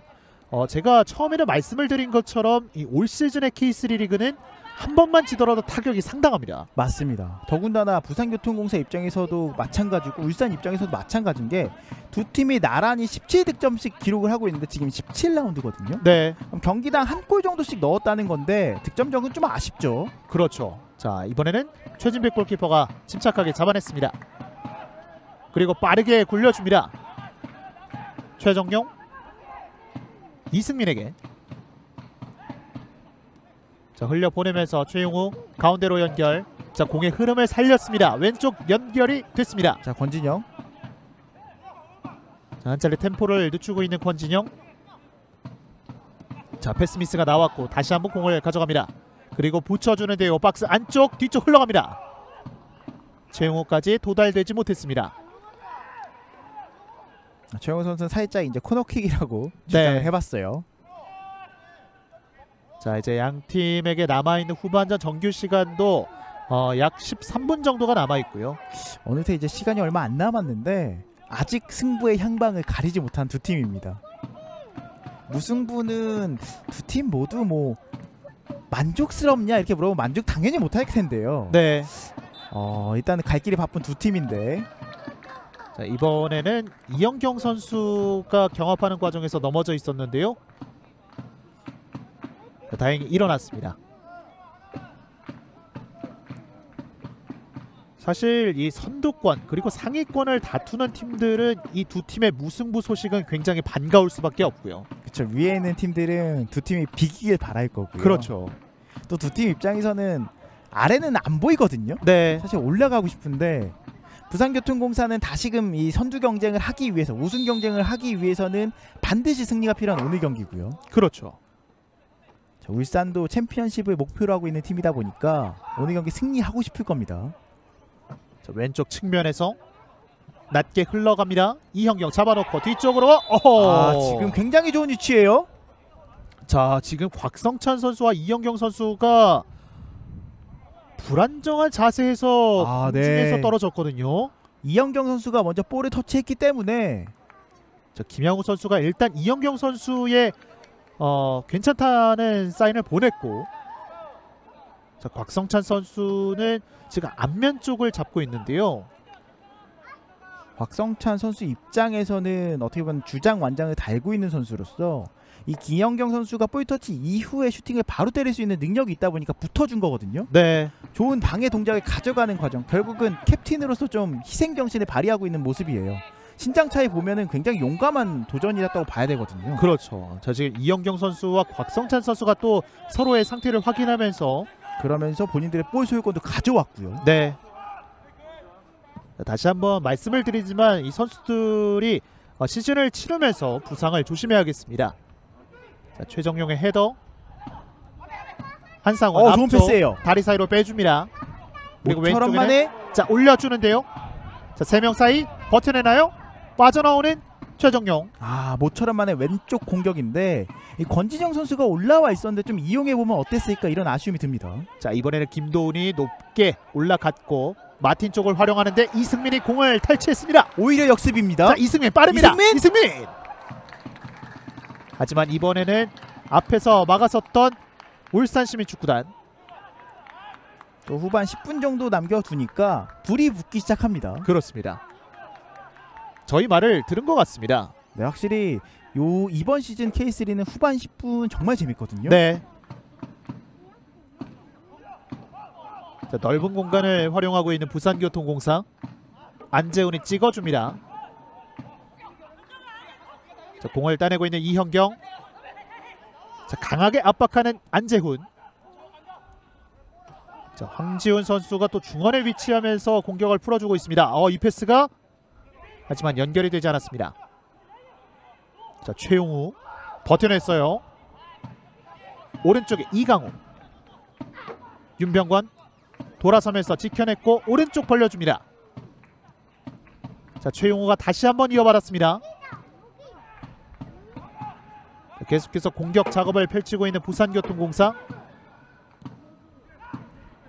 제가 처음에는 말씀을 드린 것처럼 이 올 시즌의 K3 리그는 한 번만 지더라도 타격이 상당합니다. 맞습니다. 더군다나 부산교통공사 입장에서도 마찬가지고 울산 입장에서도 마찬가지인 게 두 팀이 나란히 17득점씩 기록을 하고 있는데 지금 17라운드거든요. 네, 그럼 경기당 한 골 정도씩 넣었다는 건데 득점적은 좀 아쉽죠. 그렇죠. 자, 이번에는 최진백 골키퍼가 침착하게 잡아냈습니다. 그리고 빠르게 굴려줍니다. 최정용, 이승민에게. 자, 흘려보내면서 최용우 가운데로 연결. 자, 공의 흐름을 살렸습니다. 왼쪽 연결이 됐습니다. 자, 권진영. 자, 한 차례 템포를 늦추고 있는 권진영. 자, 패스미스가 나왔고 다시 한번 공을 가져갑니다. 그리고 붙여주는데요. 박스 안쪽 뒤쪽 흘러갑니다. 최용우까지 도달되지 못했습니다. 최용우 선수는 살짝 이제 코너킥이라고 주장을 해봤어요. 자, 이제 양 팀에게 남아있는 후반전 정규 시간도 약 13분 정도가 남아있고요. 어느새 이제 시간이 얼마 안 남았는데 아직 승부의 향방을 가리지 못한 두 팀입니다. 무승부는 두 팀 모두 뭐 만족스럽냐 이렇게 물어보면 만족 당연히 못할 텐데요. 네. 일단은 갈 길이 바쁜 두 팀인데 자, 이번에는 이영경 선수가 경합하는 과정에서 넘어져 있었는데요. 자, 다행히 일어났습니다. 사실 이 선두권 그리고 상위권을 다투는 팀들은 이 두 팀의 무승부 소식은 굉장히 반가울 수밖에 없고요. 그렇죠. 위에 있는 팀들은 두 팀이 비기길 바랄 거고요. 그렇죠. 또 두 팀 입장에서는 아래는 안 보이거든요. 네. 사실 올라가고 싶은데 부산교통공사는 다시금 이 선두 경쟁을 하기 위해서 우승 경쟁을 하기 위해서는 반드시 승리가 필요한 오늘 경기고요. 그렇죠. 자, 울산도 챔피언십을 목표로 하고 있는 팀이다 보니까 오늘 경기 승리하고 싶을 겁니다. 자, 왼쪽 측면에서 낮게 흘러갑니다. 이형경 잡아놓고 뒤쪽으로. 어허. 지금 굉장히 좋은 위치예요. 자, 지금 곽성찬 선수와 이영경 선수가 불안정한 자세에서 공중에서 떨어졌거든요. 이영경 선수가 먼저 볼을 터치했기 때문에 자, 김양우 선수가 일단 이영경 선수의 괜찮다는 사인을 보냈고, 자, 곽성찬 선수는 지금 앞면 쪽을 잡고 있는데요. 곽성찬 선수 입장에서는 어떻게 보면 주장 완장을 달고 있는 선수로서 이 김영경 선수가 볼터치 이후에 슈팅을 바로 때릴 수 있는 능력이 있다 보니까 붙어준 거거든요. 네. 좋은 방해 동작을 가져가는 과정, 결국은 캡틴으로서 좀 희생정신을 발휘하고 있는 모습이에요. 신장 차이 보면은 굉장히 용감한 도전이었다고 봐야 되거든요. 그렇죠. 자, 지금 이영경 선수와 곽성찬 선수가 또 서로의 상태를 확인하면서 그러면서 본인들의 볼 소유권도 가져왔고요. 네. 자, 다시 한번 말씀을 드리지만 이 선수들이 시즌을 치르면서 부상을 조심해야겠습니다. 자, 최정용의 헤더, 한상원 좋은 앞쪽 패스예요. 다리 사이로 빼줍니다. 그리고 모처럼 왼쪽에는 만에 자, 올려주는데요. 자, 3명 사이 버텨내나요? 빠져나오는 최정용. 모처럼 만에 왼쪽 공격인데 이 권진영 선수가 올라와 있었는데 좀 이용해보면 어땠을까 이런 아쉬움이 듭니다. 자, 이번에는 김도훈이 높게 올라갔고 마틴 쪽을 활용하는데 이승민이 공을 탈취했습니다. 오히려 역습입니다. 자, 이승민 빠릅니다. 이승민! 하지만 이번에는 앞에서 막아섰던 울산시민축구단. 또 후반 10분 정도 남겨두니까 불이 붙기 시작합니다. 그렇습니다. 저희 말을 들은 것 같습니다. 네, 확실히 이번 시즌 K3는 후반 10분 정말 재밌거든요. 네. 자, 넓은 공간을 활용하고 있는 부산교통공사. 안재훈이 찍어줍니다. 자, 공을 따내고 있는 이형경. 자, 강하게 압박하는 안재훈. 자, 황지훈 선수가 또 중원에 위치하면서 공격을 풀어주고 있습니다. 이 패스가 하지만 연결이 되지 않았습니다. 자, 최용우 버텨냈어요. 오른쪽에 이강호, 윤병관 돌아서면서 지켜냈고 오른쪽 벌려줍니다. 자, 최용우가 다시 한번 이어받았습니다. 자, 계속해서 공격 작업을 펼치고 있는 부산교통공사.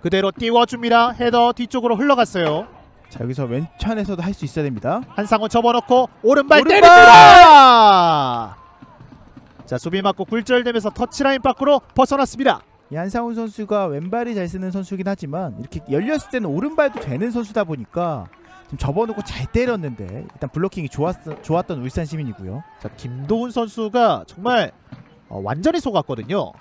그대로 띄워줍니다. 헤더 뒤쪽으로 흘러갔어요. 자, 여기서 왼편에서도 할 수 있어야 됩니다. 한상원 접어놓고 오른발 때립니다. 자, 수비 맞고 굴절되면서 터치라인 밖으로 벗어났습니다. 이 한상훈 선수가 왼발이 잘 쓰는 선수긴 하지만 이렇게 열렸을 때는 오른발도 되는 선수다 보니까 좀 접어놓고 잘 때렸는데 일단 블로킹이 좋았던 울산 시민이고요. 자, 김도훈 선수가 정말 완전히 속았거든요.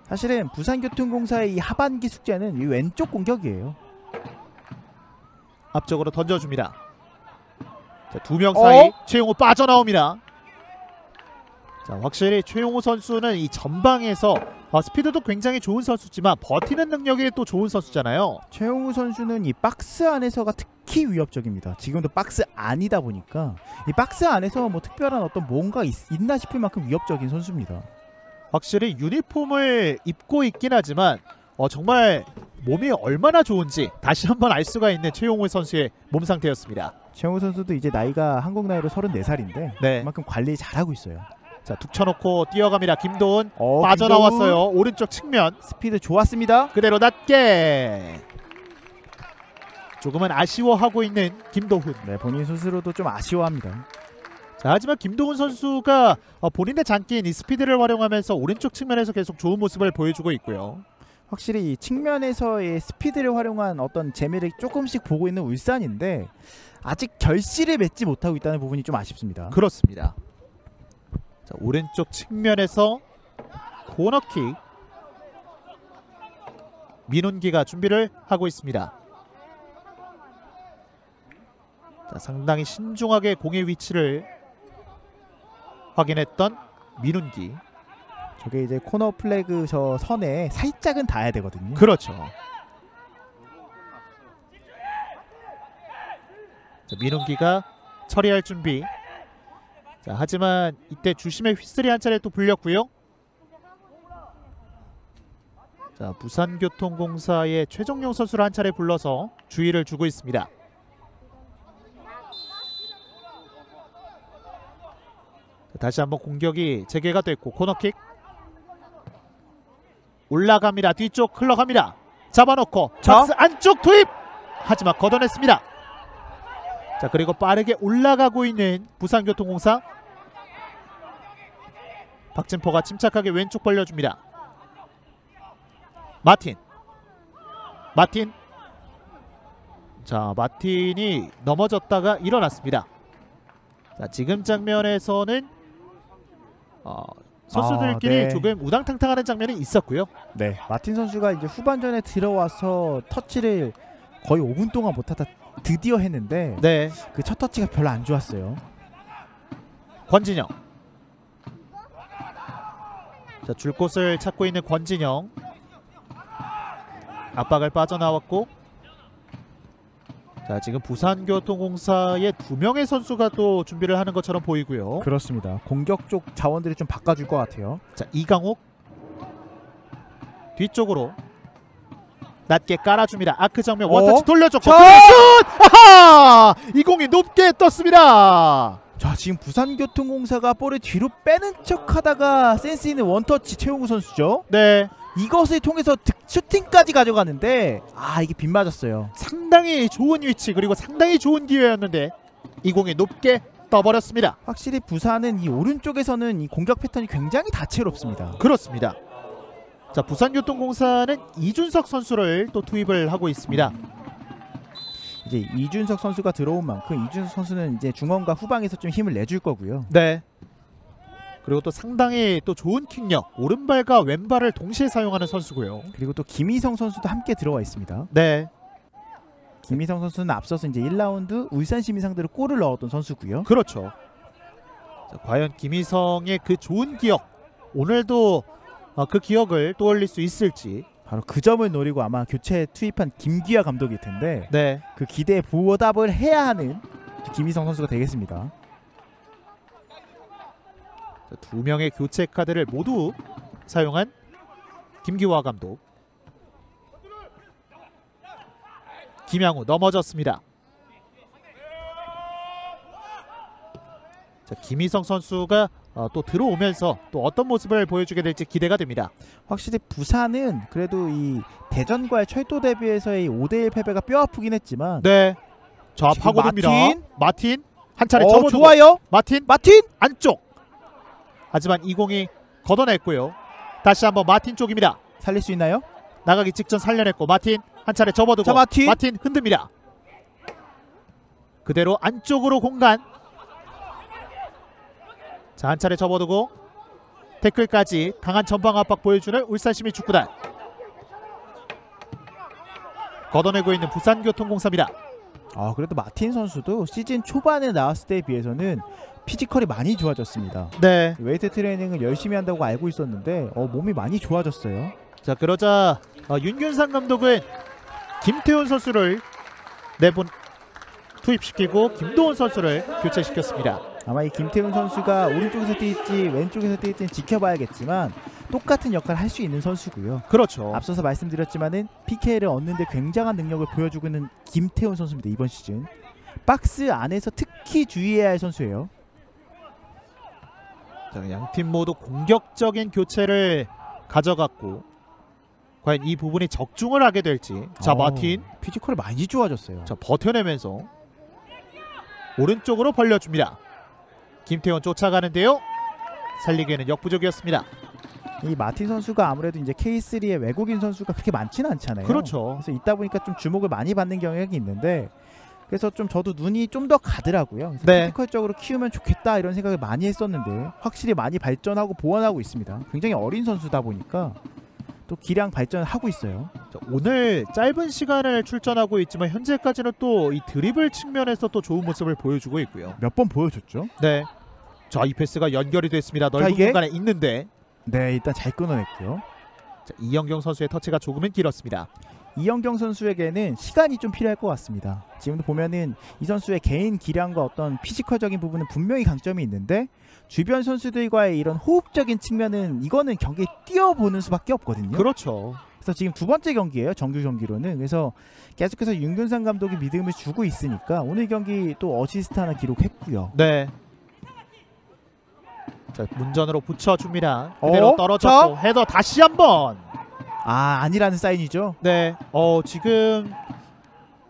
사실은 부산교통공사의 이 하반기 숙제는 이 왼쪽 공격이에요. 앞쪽으로 던져줍니다. 자, 2명 사이 최용호 빠져나옵니다. 자, 확실히 최용호 선수는 이 전방에서 스피드도 굉장히 좋은 선수지만 버티는 능력이 또 좋은 선수잖아요. 최용우 선수는 이 박스 안에서가 특히 위협적입니다. 지금도 박스 안이다 보니까 이 박스 안에서 뭐 특별한 어떤 뭔가 있나 싶을 만큼 위협적인 선수입니다. 확실히 유니폼을 입고 있긴 하지만 정말 몸이 얼마나 좋은지 다시 한번 알 수가 있는 최용우 선수의 몸 상태였습니다. 최용우 선수도 이제 나이가 한국 나이로 34살인데 네. 그만큼 관리 잘하고 있어요. 자, 툭 쳐놓고 뛰어갑니다. 김도훈 빠져나왔어요. 김도훈. 오른쪽 측면 스피드 좋았습니다. 그대로 낮게 조금은 아쉬워하고 있는 김도훈. 네, 본인 스스로도 좀 아쉬워합니다. 자, 하지만 김도훈 선수가 본인의 장기인 이 스피드를 활용하면서 오른쪽 측면에서 계속 좋은 모습을 보여주고 있고요. 확실히 이 측면에서의 스피드를 활용한 어떤 재미를 조금씩 보고 있는 울산인데 아직 결실을 맺지 못하고 있다는 부분이 좀 아쉽습니다. 그렇습니다. 자, 오른쪽 측면에서 코너킥. 민훈기가 준비를 하고 있습니다. 자, 상당히 신중하게 공의 위치를 확인했던 민훈기. 저게 이제 코너 플래그 저 선에 살짝은 닿아야 되거든요. 그렇죠. 자, 민훈기가 처리할 준비. 자, 하지만 이때 주심의 휘슬이 한 차례 또 불렸고요. 자, 부산교통공사의 최정용 선수를 한 차례 불러서 주의를 주고 있습니다. 자, 다시 한번 공격이 재개가 됐고 코너킥 올라갑니다. 뒤쪽 흘러갑니다. 잡아놓고 박스 안쪽 투입! 하지만 걷어냈습니다. 자, 그리고 빠르게 올라가고 있는 부산교통공사. 박진포가 침착하게 왼쪽 벌려줍니다. 마틴. 자, 마틴이 넘어졌다가 일어났습니다. 자, 지금 장면에서는 선수들끼리 네. 조금 우당탕탕하는 장면이 있었고요. 네, 마틴 선수가 이제 후반전에 들어와서 터치를 거의 5분 동안 못하다 드디어 했는데 네, 그 첫 터치가 별로 안 좋았어요. 권진영. 자, 줄 곳을 찾고 있는 권진영. 압박을 빠져나왔고, 자, 지금 부산교통공사의 2명의 선수가 또 준비를 하는 것처럼 보이고요. 그렇습니다. 공격 쪽 자원들이 좀 바꿔줄 것 같아요. 자, 이강욱 뒤쪽으로 낮게 깔아줍니다. 아크 정면 원터치 돌려줬고 슛! 아하! 이 공이 높게 떴습니다. 자, 지금 부산교통공사가 볼을 뒤로 빼는 척하다가 센스 있는 원터치 최용우 선수죠. 네, 이것을 통해서 슈팅까지 가져가는데 이게 빗맞았어요. 상당히 좋은 위치 그리고 상당히 좋은 기회였는데 이 공이 높게 떠버렸습니다. 확실히 부산은 이 오른쪽에서는 이 공격 패턴이 굉장히 다채롭습니다. 그렇습니다. 자, 부산교통공사는 이준석 선수를 또 투입을 하고 있습니다. 이제 이준석 선수가 들어온 만큼 이준석 선수는 이제 중원과 후방에서 좀 힘을 내줄 거고요. 네. 그리고 또 상당히 또 좋은 킥력, 오른발과 왼발을 동시에 사용하는 선수고요. 그리고 또 김희성 선수도 함께 들어와 있습니다. 네, 김희성 선수는 앞서서 이제 1라운드 울산시민 상대로 골을 넣었던 선수고요. 그렇죠. 자, 과연 김희성의 그 좋은 기억, 오늘도 그 기억을 떠올릴 수 있을지. 바로 그 점을 노리고 아마 교체에 투입한 김기아 감독일 텐데 네, 그 기대에 보답을 해야 하는 김희성 선수가 되겠습니다. 자, 2명의 교체 카드를 모두 사용한 김기화 감독. 김양우 넘어졌습니다. 자, 김희성 선수가 또 들어오면서 또 어떤 모습을 보여주게 될지 기대가 됩니다. 확실히 부산은 그래도 이 대전과의 철도 대비에서의 5대1 패배가 뼈아프긴 했지만 네, 자, 지금 파고듭니다. 마틴 한 차례 접어두고 좋아요. 마틴 안쪽. 하지만 이 공이 걷어냈고요. 다시 한번 마틴 쪽입니다. 살릴 수 있나요? 나가기 직전 살려냈고 마틴 한 차례 접어두고 자, 마틴 흔듭니다. 그대로 안쪽으로 공간. 자, 한 차례 접어두고 태클까지 강한 전방 압박 보여주는 울산시민축구단. 걷어내고 있는 부산교통공사입니다. 그래도 마틴 선수도 시즌 초반에 나왔을 때에 비해서는 피지컬이 많이 좋아졌습니다. 네. 웨이트 트레이닝을 열심히 한다고 알고 있었는데 몸이 많이 좋아졌어요. 자, 그러자 윤균상 감독은 김태훈 선수를 내분 투입시키고 김도훈 선수를 교체시켰습니다. 아마 이 김태훈 선수가 오른쪽에서 뛸지 왼쪽에서 뛸지는 지켜봐야겠지만 똑같은 역할을 할 수 있는 선수고요. 그렇죠. 앞서서 말씀드렸지만은 PK를 얻는데 굉장한 능력을 보여주고 있는 김태훈 선수입니다. 이번 시즌 박스 안에서 특히 주의해야 할 선수예요. 자, 양팀 모두 공격적인 교체를 가져갔고 과연 이 부분이 적중을 하게 될지. 자, 마틴. 피지컬이 많이 좋아졌어요. 자, 버텨내면서 오른쪽으로 벌려줍니다. 김태원 쫓아가는데요. 살리기에는 역부족이었습니다. 이 마틴 선수가 아무래도 이제 K3의 외국인 선수가 그렇게 많지는 않잖아요. 그렇죠. 그래서 있다 보니까 좀 주목을 많이 받는 경향이 있는데, 그래서 좀 저도 눈이 좀 더 가더라고요. 그래서 네. 피지컬적으로 키우면 좋겠다 이런 생각을 많이 했었는데 확실히 많이 발전하고 보완하고 있습니다. 굉장히 어린 선수다 보니까 또 기량 발전을 하고 있어요. 자, 오늘 짧은 시간을 출전하고 있지만 현재까지는 또 이 드리블 측면에서 또 좋은 모습을 보여주고 있고요. 몇 번 보여줬죠? 네. 자, 이 패스가 연결이 됐습니다. 넓은 이게? 공간에 있는데. 네, 일단 잘 끊어냈고요. 자, 이영경 선수의 터치가 조금은 길었습니다. 이영경 선수에게는 시간이 좀 필요할 것 같습니다. 지금도 보면은 이 선수의 개인 기량과 어떤 피지컬적인 부분은 분명히 강점이 있는데 주변 선수들과의 이런 호흡적인 측면은 이거는 경기에 뛰어보는 수밖에 없거든요. 그렇죠. 그래서 지금 두 번째 경기예요. 정규 경기로는. 그래서 계속해서 윤근상 감독이 믿음을 주고 있으니까 오늘 경기 또 어시스트 하나 기록했고요. 네. 자, 문전으로 붙여줍니다. 그대로 떨어졌고 헤더 다시 한번. 아니라는 사인이죠. 네. 지금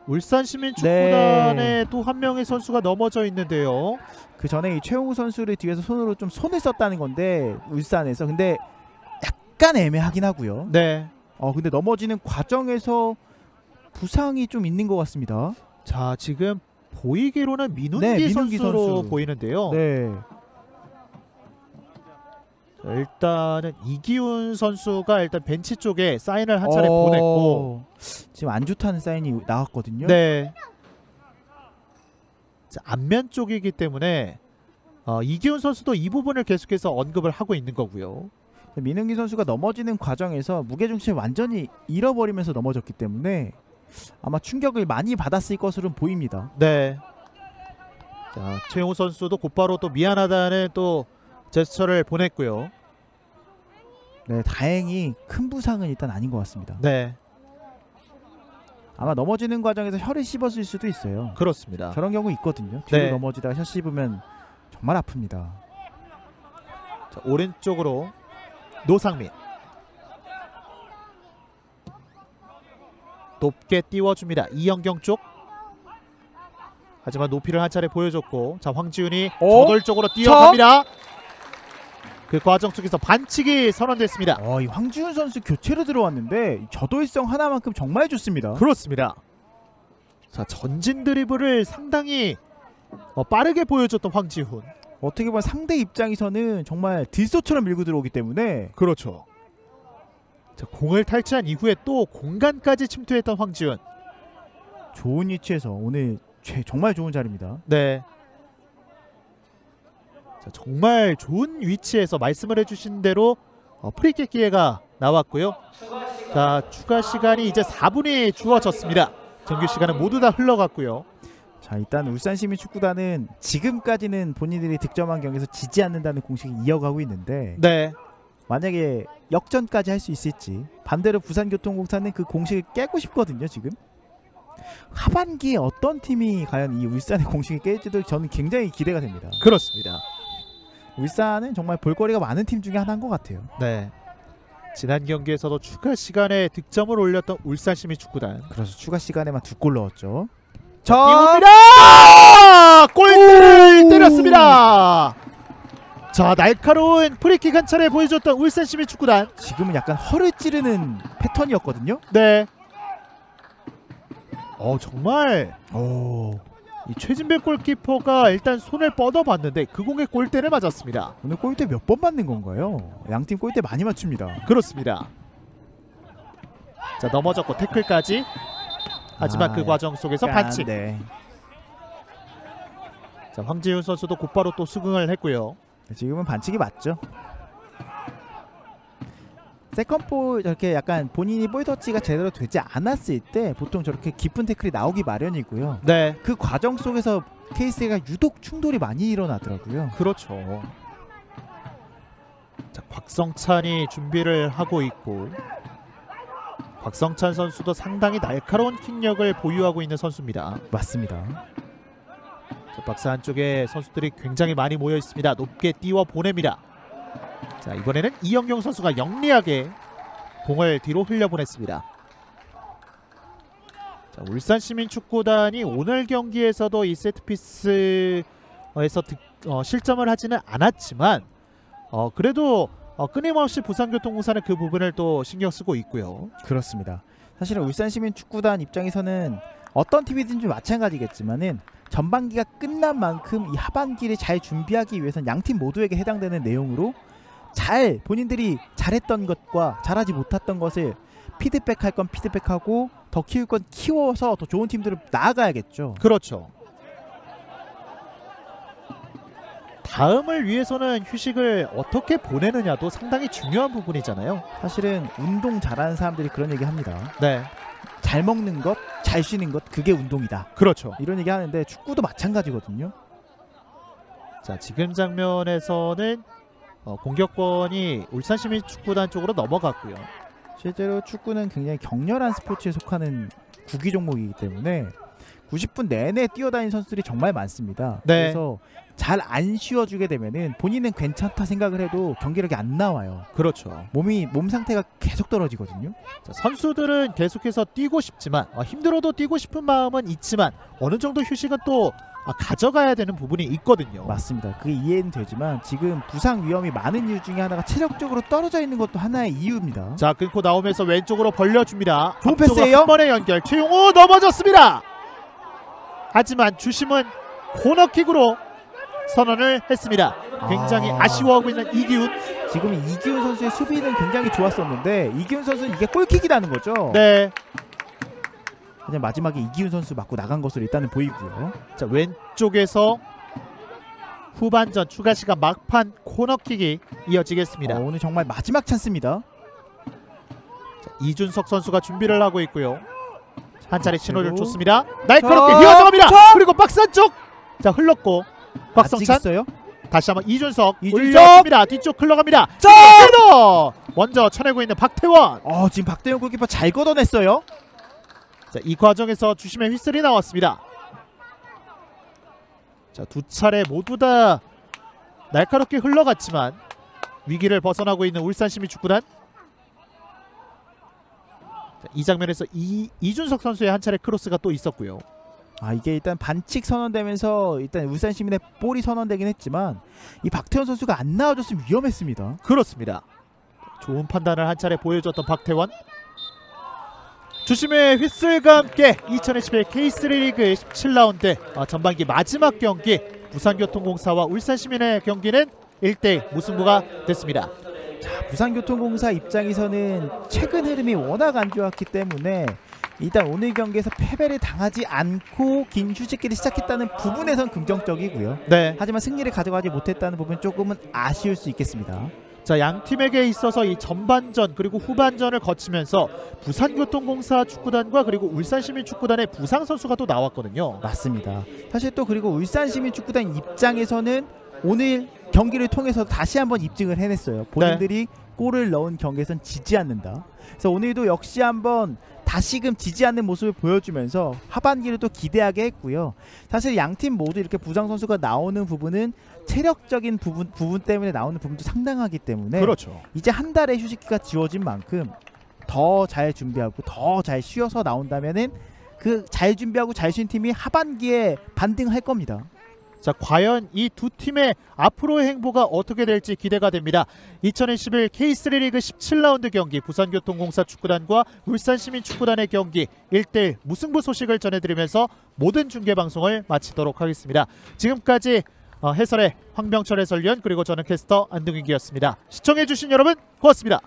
울산시민축구단에 또 한 명의 선수가 넘어져 있는데요. 그 전에 이 최용우 선수를 뒤에서 손으로 좀 손을 썼다는 건데 울산에서. 근데 약간 애매하긴 하고요. 네. 근데 넘어지는 과정에서 부상이 좀 있는 것 같습니다. 자, 지금 보이기로는 민훈기, 민훈기 선수로 선수. 보이는데요. 네. 자, 일단은 이기훈 선수가 일단 벤치 쪽에 사인을 한 차례 보냈고 지금 안 좋다는 사인이 나왔거든요. 네. 자, 앞면 쪽이기 때문에 이기훈 선수도 이 부분을 계속해서 언급을 하고 있는 거고요. 민흥기 선수가 넘어지는 과정에서 무게중심을 완전히 잃어버리면서 넘어졌기 때문에 아마 충격을 많이 받았을 것으로 보입니다. 네. 자, 최용우 선수도 곧바로 또 미안하다는 또 제스처를 보냈고요. 네, 다행히 큰 부상은 일단 아닌 것 같습니다. 네, 아마 넘어지는 과정에서 혀를 씹었을 수도 있어요. 그렇습니다. 저런 경우 있거든요. 뒤로 네. 넘어지다가 혀 씹으면 정말 아픕니다. 자, 오른쪽으로 노상민 높게 띄워줍니다. 이영경 쪽. 하지만 높이를 한 차례 보여줬고, 자, 황지훈이 저돌적으로 뛰어갑니다. 그 과정 속에서 반칙이 선언됐습니다. 이 황지훈 선수 교체로 들어왔는데 저돌성 하나만큼 정말 좋습니다. 그렇습니다. 자, 전진 드리블을 상당히 빠르게 보여줬던 황지훈. 어떻게 보면 상대 입장에서는 정말 딜소처럼 밀고 들어오기 때문에 그렇죠. 자, 공을 탈취한 이후에 또 공간까지 침투했던 황지훈. 좋은 위치에서 오늘 정말 좋은 자리입니다. 네. 자, 정말 좋은 위치에서 말씀을 해주신 대로 프리킥 기회가 나왔고요. 자, 추가 시간이 이제 4분이 주어졌습니다. 정규 시간은 모두 다 흘러갔고요. 자, 일단 울산시민축구단은 지금까지는 본인들이 득점한 경기에서 지지 않는다는 공식을 이어가고 있는데 네. 만약에 역전까지 할 수 있을지, 반대로 부산교통공사는 그 공식을 깨고 싶거든요. 지금 하반기에 어떤 팀이 과연 이 울산의 공식을 깰지도 저는 굉장히 기대가 됩니다. 그렇습니다. 울산은 정말 볼거리가 많은 팀 중에 하나인 것 같아요. 네. 지난 경기에서도 추가 시간에 득점을 올렸던 울산시민축구단. 그래서 추가 시간에만 2골 넣었죠. 띄웁니다. 골대를 때렸습니다. 자, 날카로운 프리킥 한 차례 보여줬던 울산시민축구단. 지금은 약간 허를 찌르는 패턴이었거든요. 네. 정말 이 최진백 골키퍼가 일단 손을 뻗어봤는데 그 공에 골대를 맞았습니다. 오늘 골대 몇 번 맞는 건가요? 양팀 골대 많이 맞춥니다. 그렇습니다. 자, 넘어졌고 태클까지. 하지만 그 과정 속에서 반칙. 네. 자, 황지훈 선수도 곧바로 또 수긍을 했고요. 지금은 반칙이 맞죠. 세컨볼 저렇게 약간 본인이 볼 터치가 제대로 되지 않았을 때 보통 저렇게 깊은 태클이 나오기 마련이고요. 네. 그 과정 속에서 케이스가 유독 충돌이 많이 일어나더라고요. 그렇죠. 자, 곽성찬이 준비를 하고 있고, 곽성찬 선수도 상당히 날카로운 킥력을 보유하고 있는 선수입니다. 맞습니다. 자, 박스 안쪽에 선수들이 굉장히 많이 모여 있습니다. 높게 띄워 보냅니다. 자, 이번에는 이영경 선수가 영리하게 공을 뒤로 흘려보냈습니다. 자, 울산시민축구단이 오늘 경기에서도 이 세트피스에서 실점을 하지는 않았지만 그래도 끊임없이 부산교통공사는 그 부분을 또 신경 쓰고 있고요. 그렇습니다. 사실은 울산시민축구단 입장에서는 어떤 팀이든지 마찬가지겠지만은 전반기가 끝난 만큼 이 하반기를 잘 준비하기 위해서는 양팀 모두에게 해당되는 내용으로 잘 본인들이 잘했던 것과 잘하지 못했던 것을 피드백할 건 피드백하고 더 키울 건 키워서 더 좋은 팀들을 나아가야겠죠. 그렇죠. 다음을 위해서는 휴식을 어떻게 보내느냐도 상당히 중요한 부분이잖아요. 사실은 운동 잘하는 사람들이 그런 얘기 합니다. 네, 잘 먹는 것, 잘 쉬는 것, 그게 운동이다. 그렇죠. 이런 얘기 하는데 축구도 마찬가지거든요. 자, 지금 장면에서는 공격권이 울산시민축구단 쪽으로 넘어갔고요. 실제로 축구는 굉장히 격렬한 스포츠에 속하는 구기 종목이기 때문에 90분 내내 뛰어다니는 선수들이 정말 많습니다. 네. 그래서 잘 안 쉬어주게 되면은 본인은 괜찮다 생각을 해도 경기력이 안 나와요. 그렇죠. 몸 상태가 계속 떨어지거든요. 자, 선수들은 계속해서 뛰고 싶지만 힘들어도 뛰고 싶은 마음은 있지만 어느 정도 휴식은 또 가져가야 되는 부분이 있거든요. 맞습니다. 그게 이해는 되지만 지금 부상 위험이 많은 이유 중에 하나가 체력적으로 떨어져 있는 것도 하나의 이유입니다. 자, 끊고 나오면서 왼쪽으로 벌려줍니다. 좋은 앞쪽으로 패스예요? 한 번의 연결. 최용호 넘어졌습니다. 하지만 주심은 코너킥으로 선언을 했습니다. 굉장히 아쉬워하고 있는 이기훈. 지금 이기훈 선수의 수비는 굉장히 좋았었는데 이기훈 선수는 이게 골킥이라는 거죠. 네. 그냥 마지막에 이기훈 선수 맞고 나간 것으로 일단은 보이고요. 자, 왼쪽에서 후반전 추가 시간 막판 코너킥이 이어지겠습니다. 오늘 정말 마지막 찬스입니다. 자, 이준석 선수가 준비를 하고 있고요. 한 차례 신호를 그리고 줬습니다. 날카롭게 자, 휘어져갑니다. 그리고 박스 안쪽. 자, 흘렀고 곽성찬 있어요? 다시 한번 이준석 이준석! 올려줍니다. 뒤쪽 흘러갑니다. 자! 헤더! 먼저 쳐내고 있는 박태원. 지금 박대영 골키퍼 잘 걷어냈어요. 자, 이 과정에서 주심의 휘슬이 나왔습니다. 자, 두 차례 모두 다 날카롭게 흘러갔지만 위기를 벗어나고 있는 울산시민축구단. 자, 이 장면에서 이준석 선수의 한 차례 크로스가 또 있었고요. 이게 일단 반칙 선언되면서 일단 울산시민의 볼이 선언되긴 했지만 이 박태원 선수가 안 나와줬으면 위험했습니다. 그렇습니다. 좋은 판단을 한 차례 보여줬던 박태원. 주심의 휘슬과 함께 2021 K3 리그 17라운드 전반기 마지막 경기 부산교통공사와 울산시민의 경기는 1대1 무승부가 됐습니다. 부산교통공사 입장에서는 최근 흐름이 워낙 안 좋았기 때문에 일단 오늘 경기에서 패배를 당하지 않고 긴 휴식기를 시작했다는 부분에선 긍정적이고요. 네. 하지만 승리를 가져가지 못했다는 부분 조금은 아쉬울 수 있겠습니다. 자, 양 팀에게 있어서 이 전반전 그리고 후반전을 거치면서 부산교통공사 축구단과 그리고 울산시민축구단의 부상 선수가 또 나왔거든요. 맞습니다. 사실 또 그리고 울산시민축구단 입장에서는 오늘 경기를 통해서 다시 한번 입증을 해냈어요. 본인들이 골을 넣은 경기에선 지지 않는다. 그래서 오늘도 역시 한번 다시금 지지 않는 모습을 보여주면서 하반기를 또 기대하게 했고요. 사실 양팀 모두 이렇게 부상 선수가 나오는 부분은 체력적인 부분 때문에 나오는 부분도 상당하기 때문에 그렇죠. 이제 한 달의 휴식기가 지워진 만큼 더 잘 준비하고 더 잘 쉬어서 나온다면은 그 잘 준비하고 잘 쉰 팀이 하반기에 반등할 겁니다. 자, 과연 이 두 팀의 앞으로의 행보가 어떻게 될지 기대가 됩니다. 2021 K3 리그 17라운드 경기 부산교통공사 축구단과 울산시민축구단의 경기 1대1 무승부 소식을 전해드리면서 모든 중계방송을 마치도록 하겠습니다. 지금까지 해설의 황병철 해설위원 그리고 저는 캐스터 안동인기였습니다. 시청해주신 여러분 고맙습니다.